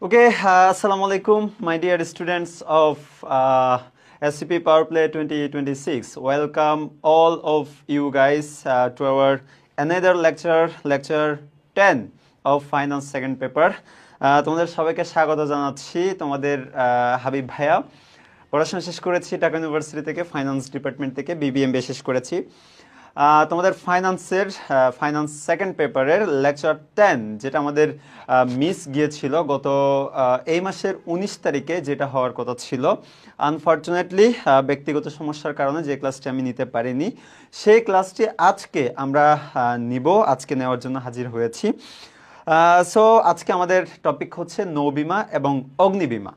Okay, assalamu alaikum, my dear students of SCP Power Play 2026. Welcome all of you guys to our another lecture 10 of Finance second paper. তোমাদের সবাইকে স্বাগত জানাচ্ছি। তোমাদের হাবিব ভাইয়া পড়াশোনা শেষ করেছি ঢাকা ইউনিভার্সিটি থেকে, ফাইন্যান্স ডিপার্টমেন্ট থেকে BBMBA শেষ করেছি। তোমাদের ফাইন্যান্স সেকেন্ড পেপারের লেকচার 10 যেটা আমাদের মিস গিয়েছিল গত এই মাসের 19 তারিখে, যেটা হওয়ার কথা ছিল। আনফর্চুনেটলি ব্যক্তিগত সমস্যার কারণে যে ক্লাসটি আমি নিতে পারিনি, সেই ক্লাসটি আজকে আমরা আজকে নেওয়ার জন্য হাজির হয়েছি। সো আজকে আমাদের টপিক হচ্ছে নৌবিমা এবং অগ্নিবীমা।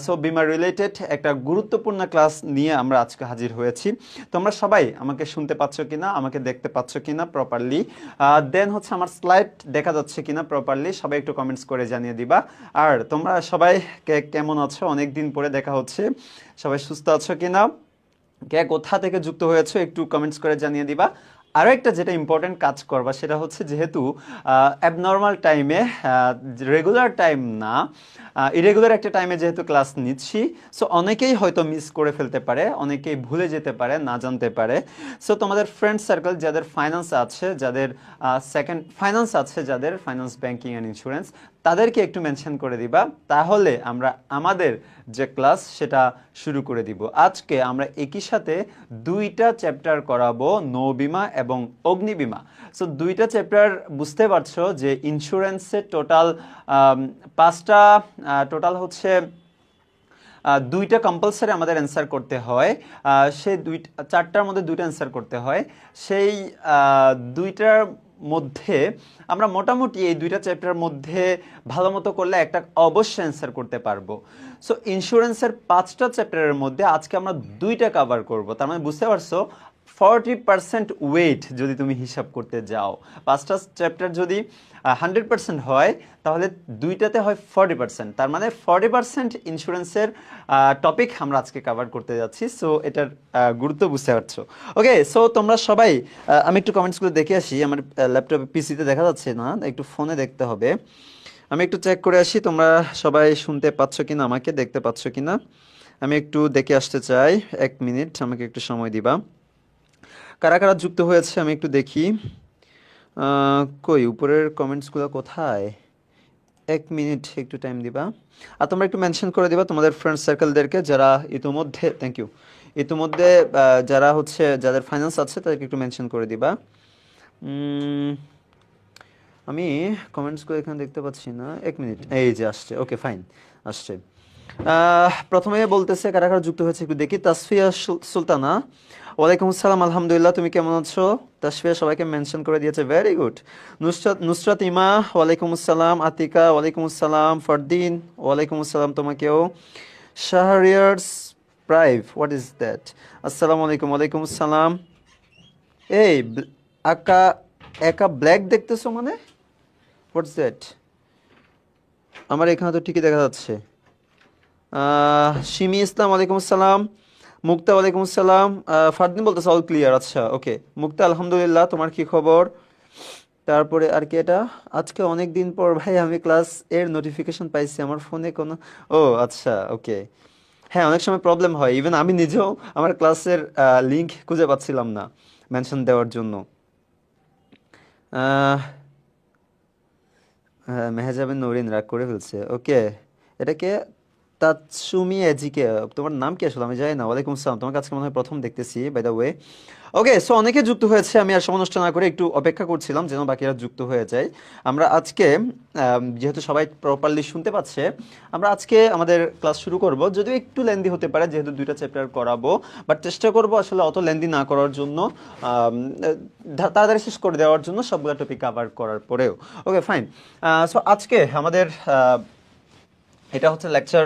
সো বিমা রিলেটেড একটা গুরুত্বপূর্ণ ক্লাস নিয়ে আমরা আজকে হাজির হয়েছি। তোমরা সবাই আমাকে শুনতে পাচ্ছ কিনা, আমাকে দেখতে পাচ্ছ কিনা প্রপারলি, দেন হচ্ছে আমার স্লাইড দেখা যাচ্ছে কিনা প্রপারলি, সবাই একটু কমেন্টস করে জানিয়ে দিবা। আর তোমরা সবাই কেমন আছো, অনেক দিন পরে দেখা হচ্ছে, সবাই সুস্থ আছো কিনা, কে কোথা থেকে যুক্ত হয়েছো একটু কমেন্টস করে জানিয়ে দিবা। আরও একটা যেটা ইম্পর্টেন্ট কাজ করবা সেটা হচ্ছে, যেহেতু অ্যাবনর্মাল টাইমে, রেগুলার টাইম না, ইরেগুলার একটা টাইমে যেহেতু ক্লাস নিচ্ছি, সো অনেকেই হয়তো মিস করে ফেলতে পারে, অনেকেই ভুলে যেতে পারে, না জানতে পারে। সো তোমাদের ফ্রেন্ড সার্কেল যাদের ফাইন্যান্স আছে, যাদের সেকেন্ড ফাইন্যান্স আছে, যাদের ফাইন্যান্স ব্যাংকিং অ্যান্ড ইন্স্যুরেন্স, তাদেরকে একটু মেনশন করে দিবা, তাহলে আমরা আমাদের যে ক্লাস সেটা শুরু করে দিব। আজকে আমরা একই সাথে দুইটা চ্যাপ্টার করাবো, নৌবিমা এবং অগ্নিবীমা। সো দুইটা চ্যাপ্টার বুঝতে পারছো যে ইন্স্যুরেন্সের টোটাল 5টা, টোটাল হচ্ছে দুইটা কম্পালসারি আমাদের অ্যান্সার করতে হয়। সেই 4টার মধ্যে দুইটা অ্যান্সার করতে হয়। সেই দুইটার মধ্যে আমরা মোটামুটি এই দুইটা চ্যাপ্টার মধ্যে ভালো মতো করলে একটা অবশ্যই অ্যান্সার করতে পারবো। সো ইন্স্যুরেন্সের 5টা চ্যাপ্টারের মধ্যে আজকে আমরা দুইটা কভার করব। তার মানে বুঝতে পারছো 40% ওয়েট যদি তুমি হিসাব করতে যাও, 5টা চ্যাপ্টার যদি 100% হয়, তাহলে দুইটাতে হয় 40%। তার মানে 40% ইন্স্যুরেন্সের টপিক আমরা আজকে কভার করতে যাচ্ছি। সো এটার গুরুত্ব বুঝতে পারছো। ওকে, সো তোমরা সবাই, আমি একটু কমেন্টসগুলো দেখে আসি। আমার ল্যাপটপে পিসিতে দেখা যাচ্ছে না, একটু ফোনে দেখতে হবে। আমি একটু চেক করে আসি তোমরা সবাই শুনতে পাচ্ছ কিনা, আমাকে দেখতে পাচ্ছ কিনা। আমি একটু দেখে আসতে চাই, 1 মিনিট আমাকে একটু সময় দিবা। কারা কারা যুক্ত হয়েছে আমি একটু দেখি। কই উপরের কমেন্টসগুলো কোথায়? 1 মিনিট একটু টাইম দিবা। আর তোমরা একটু মেনশন করে দিবা তোমাদের ফ্রেন্ড সার্কেলদেরকে, যারা ইতিমধ্যে, থ্যাংক ইউ, ইতিমধ্যে যারা হচ্ছে যাদের ফাইন্যান্স আছে তাদেরকে একটু মেনশন করে দিবা। আমি কমেন্টসগুলো এখানে দেখতে পাচ্ছি না, 1 মিনিট, এই যে আসছে। ওকে ফাইন, আসছে। প্রথমে বলতেছে কারা কারা যুক্ত হয়েছে একটু দেখি। তাসফিয়া সুলতানা, ওয়ালাইকুম আসসালাম, আলহামদুলিল্লাহ, তুমি কেমন আছো? তাসফিয়া সবাইকে মেনশন করে দিয়েছে, ভেরি গুড। নুসরাত ইমা, ওয়ালাইকুম আসসালাম। আতিকা, ওয়ালাইকুম আসসালাম। ফরদিন, ওয়ালাইকুম আসসালাম তোমাকেও। শাহরিয়ার্স প্রাইভ, হোয়াট ইজ দ্যাট? আসসালামু আলাইকুম। ওয়ালাইকুম আসসালাম। এই আকা একা ব্ল্যাক দেখতেছো মানে? What's that? আমার এখানে তো ঠিকই দেখা যাচ্ছে। সিমি ইসলাম, ওয়ালাইকুম আসসালাম। মুক্তা, ওয়ালাইকুম আসসালাম। ফারদিন বলতেছে অল ক্লিয়ার। আচ্ছা, ওকে। মুক্তা, আলহামদুলিল্লাহ, তোমার কি খবর? তারপরে আর কি, এটা আজকে অনেক দিন পর ভাই আমি ক্লাস এর নোটিফিকেশন পাইছি আমার ফোনে কোনো। ও আচ্ছা, ওকে। হ্যাঁ, অনেক সময় প্রবলেম হয়, ইভেন আমি নিজেও আমার ক্লাসের লিংক খুঁজে পাচ্ছিলাম না মেনশন দেওয়ার জন্য। মেহজাবিন নরিন রাগ করে ফেলছে। ওকে, এটাকে তাৎসুমি এজিকে, তোমার নাম কি আসলে আমি জানি না। ওয়ালাইকুম আসসালাম, তোমার কাছে মনে হয় প্রথম দেখতেছি by the way. Okay, so অনেকে যুক্ত হয়েছে, আমি আর সময় নষ্ট না করে একটু অপেক্ষা করছিলাম যেন বাকিরা যুক্ত হয়ে যায়। আমরা আজকে যেহেতু সবাই প্রপারলি শুনতে পাচ্ছে, আমরা আজকে আমাদের ক্লাস শুরু করব। যদিও একটু লেন্দি হতে পারে যেহেতু দুইটা চ্যাপ্টার করাবো, বাট চেষ্টা করব আসলে অত লেন্দি না করার জন্য, তাড়াতাড়ি শেষ করে দেওয়ার জন্য, সবগুলো টপিক কভার করার পরেও। Okay fine. সো আজকে আমাদের এটা হচ্ছে লেকচার,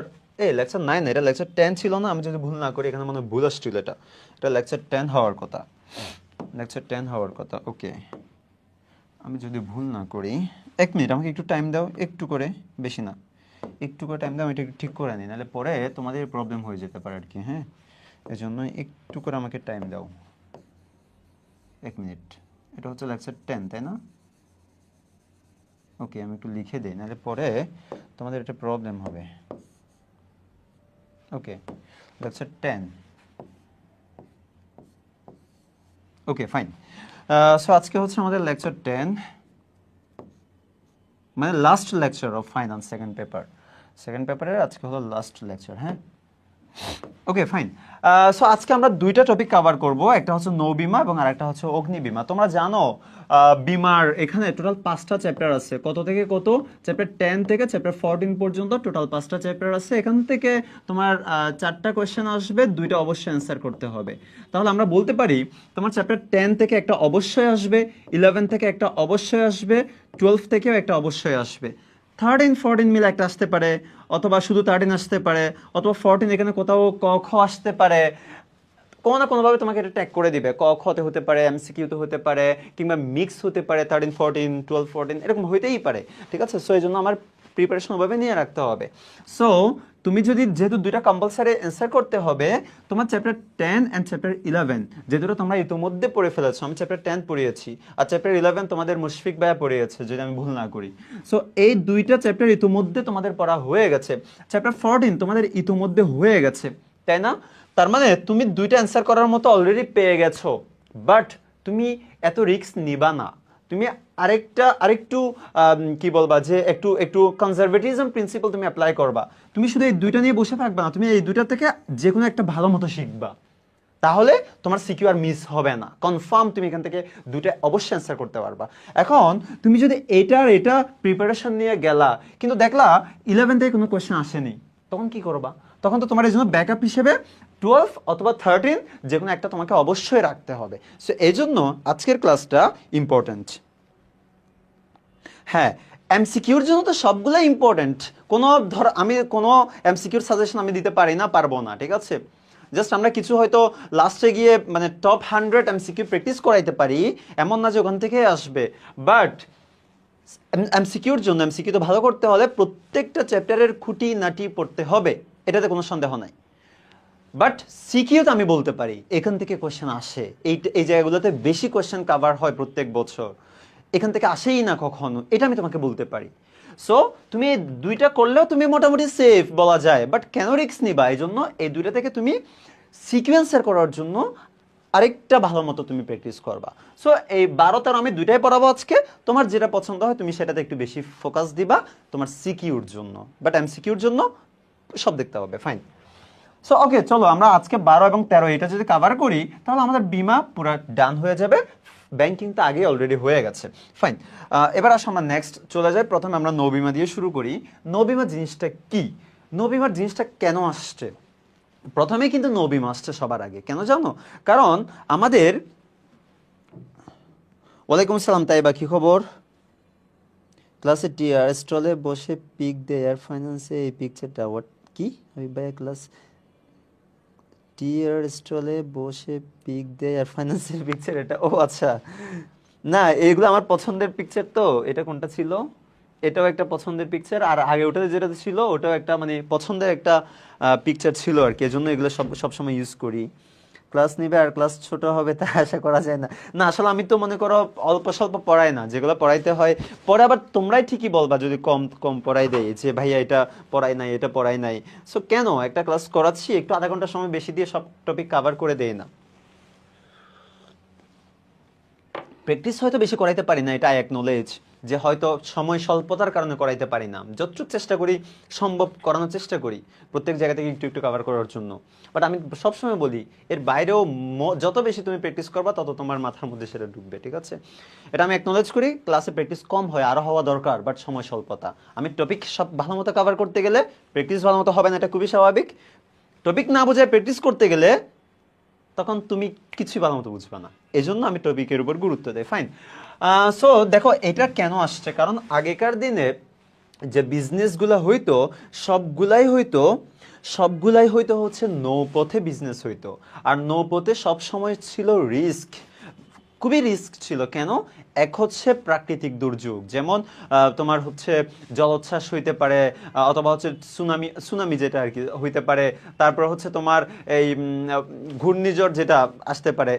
লেকচার 9 না, এটা লেকচার 10 ছিল না, আমি যদি ভুল না করি, এখানে মনে হয় ভুল আসছিল। এটা এটা লেকচার 10 হওয়ার কথা, লেকচার 10 হওয়ার কথা। ওকে, আমি যদি ভুল না করি, 1 মিনিট আমাকে একটু টাইম দাও, একটু করে, বেশি না, একটু করে টাইম দাও, আমি এটা একটু ঠিক করে নিই, নাহলে পরে তোমাদের প্রবলেম হয়ে যেতে পারে আর কি। হ্যাঁ, এই জন্য একটু করে আমাকে টাইম দাও, 1 মিনিট। এটা হচ্ছে লেকচার 10, তাই না? ওকে, আমি একটু লিখে দিই, নাহলে পরে তোমাদের এটা প্রবলেম হবে। ওকে, লেকচার 10। Okay fine. সো আজকে হচ্ছে আমাদের লেকচার 10, মানে last lecture of finance second paper. Second পেপারের আজকে হলো লাস্ট লেকচার। হ্যাঁ, ওকে ফাইন। সো আজকে আমরা দুইটা টপিক কভার করব, একটা হচ্ছে নৌ বিমা এবং আরেকটা হচ্ছে অগ্নি বিমা। তোমরা জানো বিমার এখানে টোটাল 5টা চ্যাপ্টার আছে। কত থেকে কত? চ্যাপ্টার 10 থেকে চ্যাপ্টার 14 পর্যন্ত টোটাল 5টা চ্যাপ্টার আছে। এখান থেকে তোমার 4টা কোয়েশ্চেন আসবে, দুইটা অবশ্যই অ্যান্সার করতে হবে। তাহলে আমরা বলতে পারি তোমার চ্যাপ্টার 10 থেকে একটা অবশ্যই আসবে, 11 থেকে একটা অবশ্যই আসবে, 12 থেকেও একটা অবশ্যই আসবে, 13 14 মিলে একটা আসতে পারে, অথবা শুধু 13 আসতে পারে, অথবা 14 এখানে কোথাও ক খ আসতে পারে। কোনো না কোনোভাবে তোমাকে এটা ট্যাগ করে দিবে, ক খতে হতে পারে, এমসিকিউতে হতে পারে, কিংবা মিক্স হতে পারে, 13 14 12 14 এরকম হইতেই পারে। ঠিক আছে, সো এই জন্য আমার প্রিপারেশন ওভাবে নিয়ে রাখতে হবে। সো তুমি যদি, যেহেতু দুইটা কম্পালসারি অ্যান্সার করতে হবে, তোমার চ্যাপ্টার 10 অ্যান্ড চ্যাপ্টার 11 যে দুটো তোমরা ইতিমধ্যে পড়ে ফেলেছো, আমি চ্যাপ্টার 10 পড়িয়েছি, আর চ্যাপ্টার 11 তোমাদের মুশফিক ভাইয়া পড়িয়েছে যদি আমি ভুল না করি। সো এই দুইটা চ্যাপ্টার ইতিমধ্যে তোমাদের পড়া হয়ে গেছে। চ্যাপ্টার 14 তোমাদের ইতিমধ্যে হয়ে গেছে, তাই না? তার মানে তুমি দুইটা অ্যান্সার করার মতো অলরেডি পেয়ে গেছো, বাট তুমি এত রিস্ক নিবা না। তুমি আরেকটু কি বলবা, যে একটু একটু কনজারভেটিজম প্রিন্সিপাল তুমি অ্যাপ্লাই করবা। তুমি শুধু এই দুইটা নিয়ে বসে থাকবা না, তুমি এই দুইটা থেকে যে কোনো একটা ভালো মতো শিখবা, তাহলে তোমার সিকিউ আর মিস হবে না। কনফার্ম তুমি এখান থেকে দুইটা অবশ্যই অ্যান্সার করতে পারবা। এখন তুমি যদি এটা প্রিপারেশন নিয়ে গেলা, কিন্তু দেখলা 11 থেকে কোনো কোয়েশ্চেন আসেনি, তখন কি করবা? তখন তো তোমার এই জন্য ব্যাকআপ হিসেবে 12 অথবা 13 যে কোনো একটা তোমাকে অবশ্যই রাখতে হবে। সো এই জন্য আজকের ক্লাসটা ইম্পর্ট্যান্ট। হ্যাঁ, এমসিকিউর জন্য তো সবগুলো ইম্পর্টেন্ট। কোনো ধর আমি কোনো এমসিকিউর সাজেশন আমি দিতে পারি না, পারবো না, ঠিক আছে? জাস্ট আমরা কিছু হয়তো লাস্টে গিয়ে মানে টপ 100 এমসিকিউ প্র্যাকটিস করাইতে পারি, এমন না যে ওখান থেকে আসবে। বাট এমসিকিউর জন্য, এমসিকিউ তো ভালো করতে হলে প্রত্যেকটা চ্যাপ্টারের খুঁটি নাটি পড়তে হবে, এটাতে কোনো সন্দেহ নাই। বাট সিকিউ তো আমি বলতে পারি এখান থেকে কোয়েশ্চেন আসে, এই জায়গাগুলোতে বেশি কোয়েশ্চেন কাভার হয় প্রত্যেক বছর, এখান থেকে আসেই না কখনো, এটা আমি তোমাকে বলতে পারি। সো তুমি এই দুইটা করলেও তুমি মোটামুটি সেফ বলা যায়, বাট কেন রিস্ক নিবা? এই জন্য এই দুইটা থেকে তুমি সিকুয়েন্সার করার জন্য আরেকটা ভালো মতো তুমি প্র্যাকটিস করবা। সো এই 12-13 আমি দুইটাই পড়াবো আজকে, তোমার যেটা পছন্দ হয় তুমি সেটাতে একটু বেশি ফোকাস দিবা তোমার সিকিউর জন্য, বাট এমসিকিউর জন্য সব দেখতে হবে। ফাইন। সো ওকে, চলো আমরা আজকে 12 এবং 13 এটা যদি কভার করি, তাহলে আমাদের বিমা পুরো ডান হয়ে যাবে। ব্যাংকিং তো আগে অলরেডি হয়ে গেছে। ফাইন, এবার আসো আমরা নেক্সট চলে যাই। প্রথমে আমরা নৌ বিমা দিয়ে শুরু করি। নৌ বিমা জিনিসটা কি? নৌ বিমার জিনিসটা কেন আসছে? প্রথমে কিন্তু নৌ বিমা আসছে সবার আগে, কেন জানো? কারণ আমাদের, ওয়ালাইকুম আসসালাম তাইবা, কি খবর? ক্লাসে টিআর স্টলে বসে পিক দেয় এয়ার ফাইন্যান্সে এই পিকচারটা হোয়াট কি? আমি ভাই ক্লাস টিয়ার স্টলে বসে পিক দেয় আর ফাইন্যান্সের পিকচার, এটা? ও আচ্ছা, না এগুলো আমার পছন্দের পিকচার। তো এটা কোনটা ছিল? এটাও একটা পছন্দের পিকচার, আর আগে ওটা যেটা ছিল ওটাও একটা মানে পছন্দের একটা পিকচার ছিল আর কি, এজন্য এগুলো সবসময় ইউজ করি। ক্লাস নিবে আর ক্লাস ছোট হবে তা আশা করা যায় না। না আসলে আমি তো মনে করো অল্প স্বল্প পড়াই না, যেগুলো পড়াইতে হয় পরে আবার তোমরাই ঠিকই বলবা যদি কম কম পড়াই দেয় যে ভাইয়া এটা পড়াই নাই, এটা পড়াই নাই। সো কেন একটা ক্লাস করাচ্ছি, একটু আধা ঘন্টা সময় বেশি দিয়ে সব টপিক কভার করে দেই না? প্র্যাকটিস হয়তো বেশি করাইতে পারি না, এটা আই অ্যাকনোলেজ, যে হয়তো সময় স্বল্পতার কারণে করাইতে পারি না, যতটুকু চেষ্টা করি সম্ভব করানোর চেষ্টা করি প্রত্যেক জায়গা থেকে একটু একটু কভার করার জন্য। বাট আমি সবসময় বলি এর বাইরেও যত বেশি তুমি প্র্যাকটিস করবা তত তোমার মাথার মধ্যে সেটা ঢুকবে, ঠিক আছে? এটা আমি অ্যাকনোলেজ করি, ক্লাসে প্র্যাকটিস কম হয়, আরও হওয়া দরকার, বাট সময় স্বল্পতা। আমি টপিক সব ভালো মতো কভার করতে গেলে প্র্যাকটিস ভালো মতো হবে না, এটা খুবই স্বাভাবিক। টপিক না বোঝায় প্র্যাকটিস করতে গেলে তখন তুমি কিছুই ভালো মতো বুঝবে না, এই জন্য আমি টপিকের উপর গুরুত্ব দেই। ফাইন। সো দেখো এটা কেন আসছে, কারণ আগেকার দিনে যে বিজনেসগুলো হইতো সবগুলাই হইতো হচ্ছে নৌপথে বিজনেস হইতো। আর নৌপথে সব সময় ছিল রিস্ক, খুবই রিস্ক ছিল। কেন? এক হচ্ছে প্রাকৃতিক দুর্যোগ, যেমন তোমার হচ্ছে জলোচ্ছ্বাস হইতে পারে, অথবা হচ্ছে সুনামি যেটা আর কি হইতে পারে। তারপর হচ্ছে তোমার এই ঘূর্ণিঝড় যেটা আসতে পারে,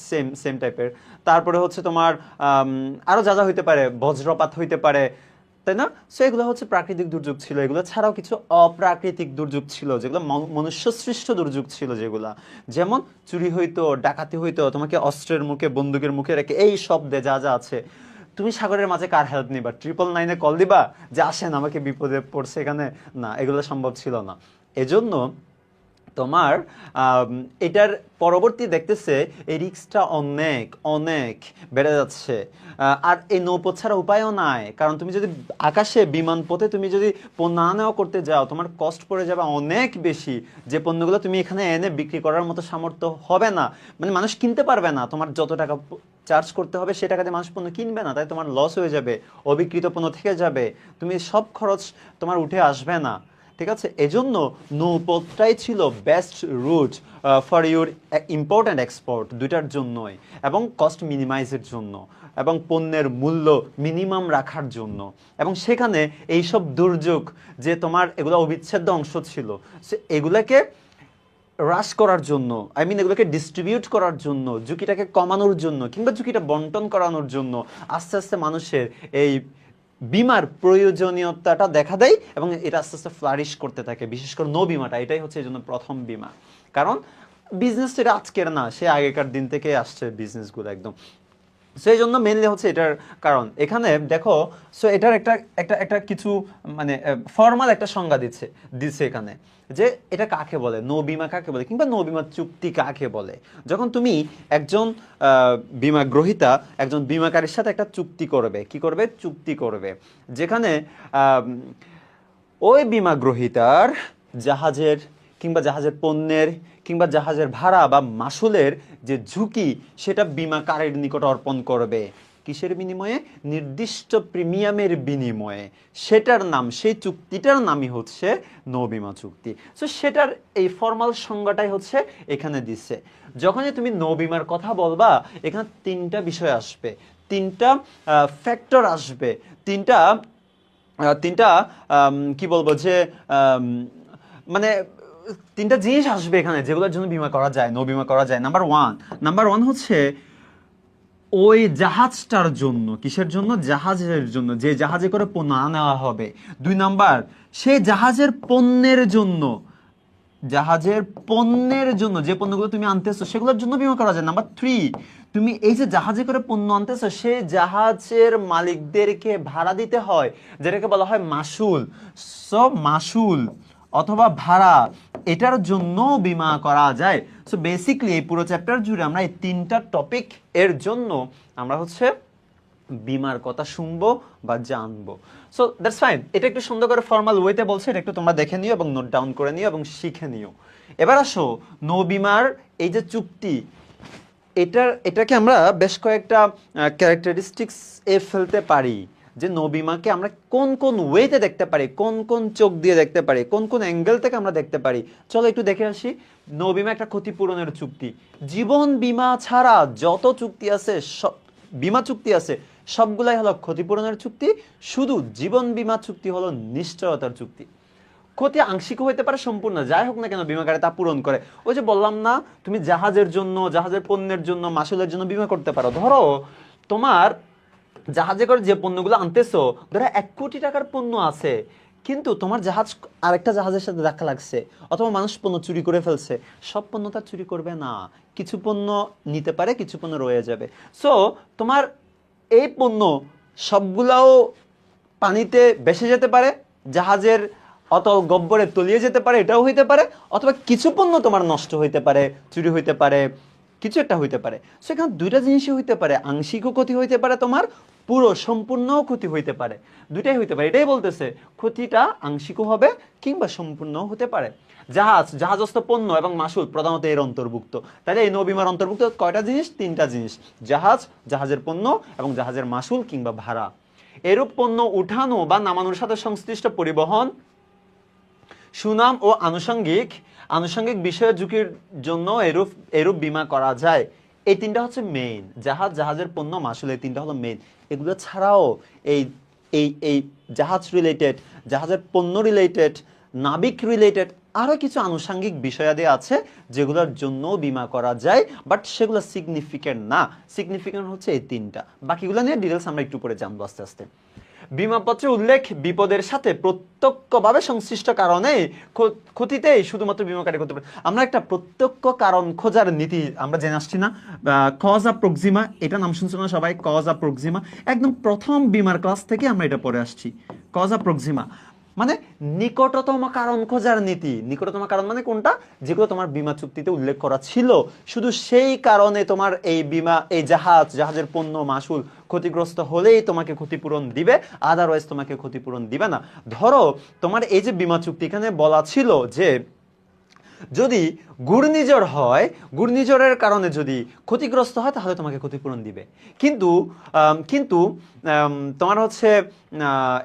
সেম সেম টাইপের। তারপরে হচ্ছে তোমার আরো যা যা হইতে পারে, বজ্রপাত হইতে পারে, তাই না? সো এগুলো হচ্ছে প্রাকৃতিক দুর্যোগ ছিল। এগুলো ছাড়াও কিছু অপ্রাকৃতিক দুর্যোগ ছিল, যেগুলো মনুষ্য সৃষ্ট দুর্যোগ ছিল, যেগুলা যেমন চুরি হইতো, ডাকাতি হইতো, তোমাকে অস্ত্রের মুখে বন্দুকের মুখে রেখে, এই শব্দে যা যা আছে। তুমি সাগরের মাঝে কার হেল্প নিবা? 999-এ কল দিবা যে আসেন আমাকে বিপদে পড়ছে এখানে? না, এগুলো সম্ভব ছিল না। এজন্য তোমার এটার পরবর্তী দেখতেছে এই রিস্কটা অনেক অনেক বেড়ে যাচ্ছে। আর এই নৌপথ ছাড়া উপায়ও নাই, কারণ তুমি যদি আকাশে বিমান পথে তুমি যদি পণ্য আনা নেওয়া করতে যাও, তোমার কষ্ট পড়ে যাবে অনেক বেশি, যে পণ্যগুলো তুমি এখানে এনে বিক্রি করার মতো সামর্থ্য হবে না, মানে মানুষ কিনতে পারবে না। তোমার যত টাকা চার্জ করতে হবে সে টাকা দিয়ে মানুষ পণ্য কিনবে না, তাই তোমার লস হয়ে যাবে, অবিকৃত পণ্য থেকে যাবে, তুমি সব খরচ তোমার উঠে আসবে না, ঠিক আছে? এজন্য নৌপথটাই ছিল best route for your import export, দুইটার জন্যই, এবং কস্ট মিনিমাইজের জন্য, এবং পণ্যের মূল্য মিনিমাম রাখার জন্য। এবং সেখানে এইসব দুর্যোগ যে তোমার এগুলো অবিচ্ছেদ্য অংশ ছিল, এগুলাকে হ্রাস করার জন্য, এগুলোকে ডিস্ট্রিবিউট করার জন্য, ঝুঁকিটাকে কমানোর জন্য, কিংবা ঝুঁকিটা বন্টন করানোর জন্য আস্তে আস্তে মানুষের এই বিমার প্রয়োজনীয়তাটা দেখা দেয়, এবং এটা আস্তে আস্তে ফ্লারিশ করতে থাকে। বিশেষ করে নৌ বিমাটা, এটাই হচ্ছে এই জন্য প্রথম বিমা। কারণ বিজনেস এটা আজকের না, সে আগেকার দিন থেকে আসছে বিজনেসগুলো একদম। সো এই জন্য মেনলি হচ্ছে এটার কারণ। এখানে দেখো, সো এটার একটা একটা একটা কিছু মানে ফর্মাল একটা সংজ্ঞা দিচ্ছে এখানে, যে এটা কাকে বলে, নৌ বিমা কাকে বলে, কিংবা নৌ বিমা চুক্তি কাকে বলে। যখন তুমি একজন বিমা গ্রহীতা একজন বিমাকারীর সাথে একটা চুক্তি করবে, কি করবে? চুক্তি করবে, যেখানে ওই বিমা গ্রহীতার জাহাজের কিংবা জাহাজের পণ্যের কিংবা জাহাজের ভাড়া বা মাসুলের যে ঝুঁকি, সেটা বিমাকারীর নিকট অর্পণ করবে। কিসের বিনিময়ে? নির্দিষ্ট প্রিমিয়ামের বিনিময়ে। সেটার নাম, সেই চুক্তিটার নামই হচ্ছে নৌবিমা চুক্তি। সো সেটার এই ফর্মাল সংজ্ঞাটাই হচ্ছে এখানে দিচ্ছে। যখনই তুমি নৌবিমার কথা বলবা, এখানে তিনটা বিষয় আসবে, তিনটা ফ্যাক্টর আসবে, তিনটা কি বলবো যে মানে তিনটা জিনিস আসবে এখানে, যেগুলোর জন্য বিমা করা যায়, নৌ বিমা করা যায়। নাম্বার ওয়ান হচ্ছে ওই জাহাজটার জন্য। কিসের জন্য? জাহাজের জন্য, যে জাহাজে করে পণ্য নেওয়া হবে। 2 নাম্বার, সেই জাহাজের পণ্যের জন্য, জাহাজের পণ্যের জন্য, যে পণ্যগুলো তুমি আনতেছো সেগুলোর জন্য বিমা করা যায়। নাম্বার 3, তুমি এই যে জাহাজে করে পণ্য আনতেছো, সেই জাহাজের মালিকদেরকে ভাড়া দিতে হয়, যেটাকে বলা হয় মাসুল। সো মাসুল অথবা ভাড়া, এটার জন্য বিমা করা যায়। সো বেসিক্যালি এই পুরো চ্যাপ্টার জুড়ে আমরা এই তিনটা টপিক এর জন্য আমরা হচ্ছে বিমার কথা শুনবো বা জানবো। So that's fine. এটা একটু সুন্দর করে ফর্মাল ওয়েতে বলছে, এটা একটু তোমরা দেখে নিও এবং নোট ডাউন করে নিও এবং শিখে নিও। এবার আসো নৌ বিমার এই যে চুক্তি, এটাকে আমরা বেশ কয়েকটা ক্যারেক্টারিস্টিক্স ফেলতে পারি, যে নৌ বিমাকে আমরা কোন কোন ওয়েতে দেখতে পারি, কোন কোন চোখ দিয়ে দেখতে পারি, কোন কোন অ্যাঙ্গেল থেকে আমরা দেখতে পারি। চলো একটু দেখে আসি। নৌ বিমা একটা ক্ষতিপূরণের চুক্তি। জীবন বিমা ছাড়া যত চুক্তি আছে, বিমা চুক্তি আছে, সবগুলাই হলো ক্ষতিপূরণের চুক্তি। শুধু জীবন বিমা চুক্তি হলো নিশ্চয়তার চুক্তি। ক্ষতি আংশিক হইতে পারে, সম্পূর্ণ যাই হোক না কেন, বিমাকারী তা পূরণ করে। ওই যে বললাম না, তুমি জাহাজের জন্য, জাহাজের পণ্যের জন্য, মাসুলের জন্য বিমা করতে পারো। ধরো তোমার জাহাজে করে যে পণ্যগুলো আনতেছো, ধরো 1 কোটি টাকার পণ্য আছে, কিন্তু তোমার জাহাজ আরেকটা জাহাজের সাথে ধাক্কা লাগছে, অথবা মানুষ পণ্য চুরি করে ফেলছে, সব পণ্য তার চুরি করবে না, কিছু পণ্য নিতে পারে, কিছু পণ্য রয়ে যাবে। সো তোমার এই পণ্য সবগুলাও পানিতে ভেসে যেতে পারে, জাহাজের অতল গব্বরে তলিয়ে যেতে পারে, এটাও হইতে পারে, অথবা কিছু পণ্য তোমার নষ্ট হইতে পারে, চুরি হইতে পারে, কিছু একটা হইতে পারে। সেখানে দুইটা জিনিসই হইতে পারে, আংশিকও ক্ষতি হইতে পারে, তোমার পুরো সম্পূর্ণ ক্ষতি হইতে পারে, দুইটাই হইতে পারে। এটাই বলতেছে ক্ষতিটা আংশিকও হবে কিংবা সম্পূর্ণ হতে পারে। জাহাজস্থ পণ্য এবং মাসুল প্রধানত এর অন্তর্ভুক্ত। তাহলে এই নৌবিমার অন্তর্ভুক্ত কয়টা জিনিস? তিনটা জিনিস, জাহাজ, জাহাজের পণ্য এবং জাহাজের মাসুল কিংবা ভাড়া। এরূপ পণ্য উঠানো বা নামানোর সাথে সংশ্লিষ্ট পরিবহন, সুনাম ও আনুষঙ্গিক বিষয়ের ঝুঁকির জন্য এরূপ বীমা করা যায়। এই তিনটা হচ্ছে মেইন, জাহাজের পণ্য, মাসুল, এই তিনটা হলো মেইন। এগুলো ছাড়াও এই এই এই জাহাজ রিলেটেড, জাহাজের পণ্য রিলেটেড, নাবিক রিলেটেড আরো কিছু আনুষঙ্গিক বিষয়াদি আছে যেগুলোর জন্য বীমা করা যায়, বাট সেগুলো সিগনিফিকেন্ট না। সিগনিফিকেন্ট হচ্ছে এই তিনটা, বাকিগুলো নিয়ে ডিটেলস আমরা একটু পরে জানবো আস্তে আস্তে। বীমাপত্রে উল্লেখ বিপদের সাথে প্রত্যক্ষভাবে সংশ্লিষ্ট কারণে ক্ষতিতেই শুধুমাত্র বীমাকারী করতে পারে। আমরা একটা প্রত্যক্ষ কারণ খোঁজার নীতি আমরা জেনে আসছি না, কজা প্রক্সিমা, এটা নাম শুনছো না সবাই? কজা প্রক্সিমা একদম প্রথম বীমার ক্লাস থেকে আমরা এটা পড়ে আসছি। কজা প্রক্সিমা মানে নিকটতম কারণ খোঁজার নীতি। নিকটতম কারণ মানে কোনটা? যেগুলো তোমার বীমা চুক্তিতে উল্লেখ করা ছিল, শুধু সেই কারণে তোমার এই বীমা, এই জাহাজের পণ্য, মাসুল ক্ষতিগ্রস্ত হলেই তোমাকে ক্ষতিপূরণ দিবে, আদারওয়াইজ তোমাকে ক্ষতিপূরণ দিবে না। ধরো তোমার এই যে বীমা চুক্তি, এখানে বলা ছিল যে যদি ঘূর্ণিঝড় হয়, ঘূর্ণিঝড়ের কারণে যদি ক্ষতিগ্রস্ত হয় তাহলে তোমাকে ক্ষতিপূরণ দিবে। কিন্তু তোমার হচ্ছে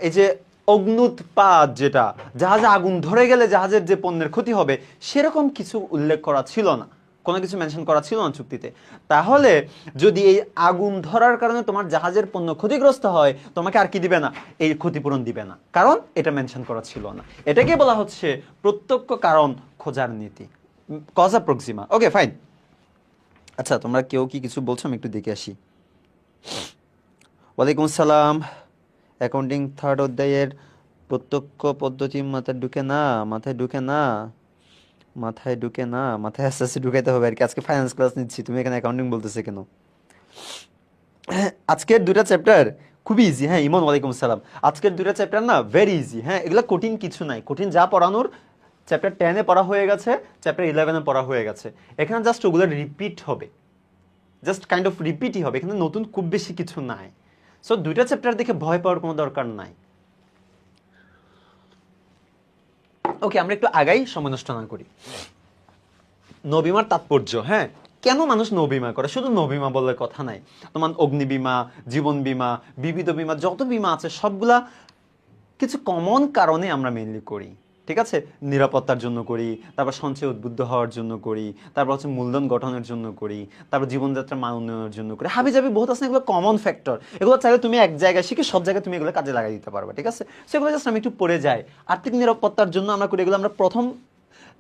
এই যে অগ্নুৎপাত, যেটা জাহাজে আগুন ধরে গেলে জাহাজের যে পণ্যের ক্ষতি হবে, সেরকম কিছু উল্লেখ করা ছিল না, কোনো কিছু মেনশন করা ছিল না চুক্তিতে। তাহলে যদি এই আগুন ধরার কারণে তোমার জাহাজের পণ্য ক্ষতিগ্রস্ত হয়, তোমাকে আর কি দিবে না? এই ক্ষতিপূরণ দিবে না, কারণ এটা মেনশন করা ছিল না। এটাকে বলা হচ্ছে প্রত্যক্ষ কারণ খোঁজার নীতি, কজা প্রক্সিমা। Okay fine. আচ্ছা, তোমরা কেউ কি কিছু বলছো? আমি একটু দেখে আসি। ওয়ালাইকুম আসসালাম। অ্যাকাউন্টিং থার্ড অধ্যায়ের প্রত্যক্ষ পদ্ধতি মাথায় ঢুকে না, মাথায় আস্তে আস্তে ঢুকাইতে হবে আর কি। আজকে ফাইন্যান্স ক্লাস নিচ্ছি, তুমি এখানে অ্যাকাউন্টিং বলতেছে কেন? আজকের দুইটা চ্যাপ্টার খুবই ইজি। হ্যাঁ ইমন, ওয়ালাইকুম আসসালাম। আজকের দুইটা চ্যাপ্টার না ভেরি ইজি। হ্যাঁ, এগুলো কঠিন কিছু নাই, কঠিন যা পড়ানোর চ্যাপ্টার 10-এ পড়া হয়ে গেছে, চ্যাপ্টার 11-এ পড়া হয়ে গেছে। এখানে জাস্ট ওগুলো রিপিট হবে, জাস্ট কাইন্ড অফ রিপিটই হবে, এখানে নতুন খুব বেশি কিছু নাই। সো দুইটা চ্যাপ্টার দেখে ভয় পাওয়ার কোনো দরকার নাই। ওকে, আমরা একটু আগাই, সময় নষ্ট না করি। নবীমার তাৎপর্য। হ্যাঁ, কেন মানুষ নৌবিমা করে? শুধু নৌবিমা বললে কথা নাই, তোমার অগ্নিবীমা, জীবন বীমা, বিবিধ বীমা, যত বীমা আছে সবগুলা কিছু কমন কারণে আমরা মেইনলি করি। ঠিক আছে, নিরাপত্তার জন্য করি, তারপর সঞ্চয় উদ্বুদ্ধ হওয়ার জন্য করি, তারপর হচ্ছে মূলধন গঠনের জন্য করি, তারপর জীবনযাত্রার মান উন্নয়নের জন্য করি। হাবিজাবি বহুত আছে, এগুলো কমন ফ্যাক্টর। এগুলো চাইলে তুমি এক জায়গায় শিখে সব জায়গায় তুমি এগুলো কাজে লাগাই দিতে পারবে। ঠিক আছে, সেগুলো জাস্ট আমি একটু পড়ে যাই। আর্থিক নিরাপত্তার জন্য আমরা করি, এগুলো আমরা প্রথম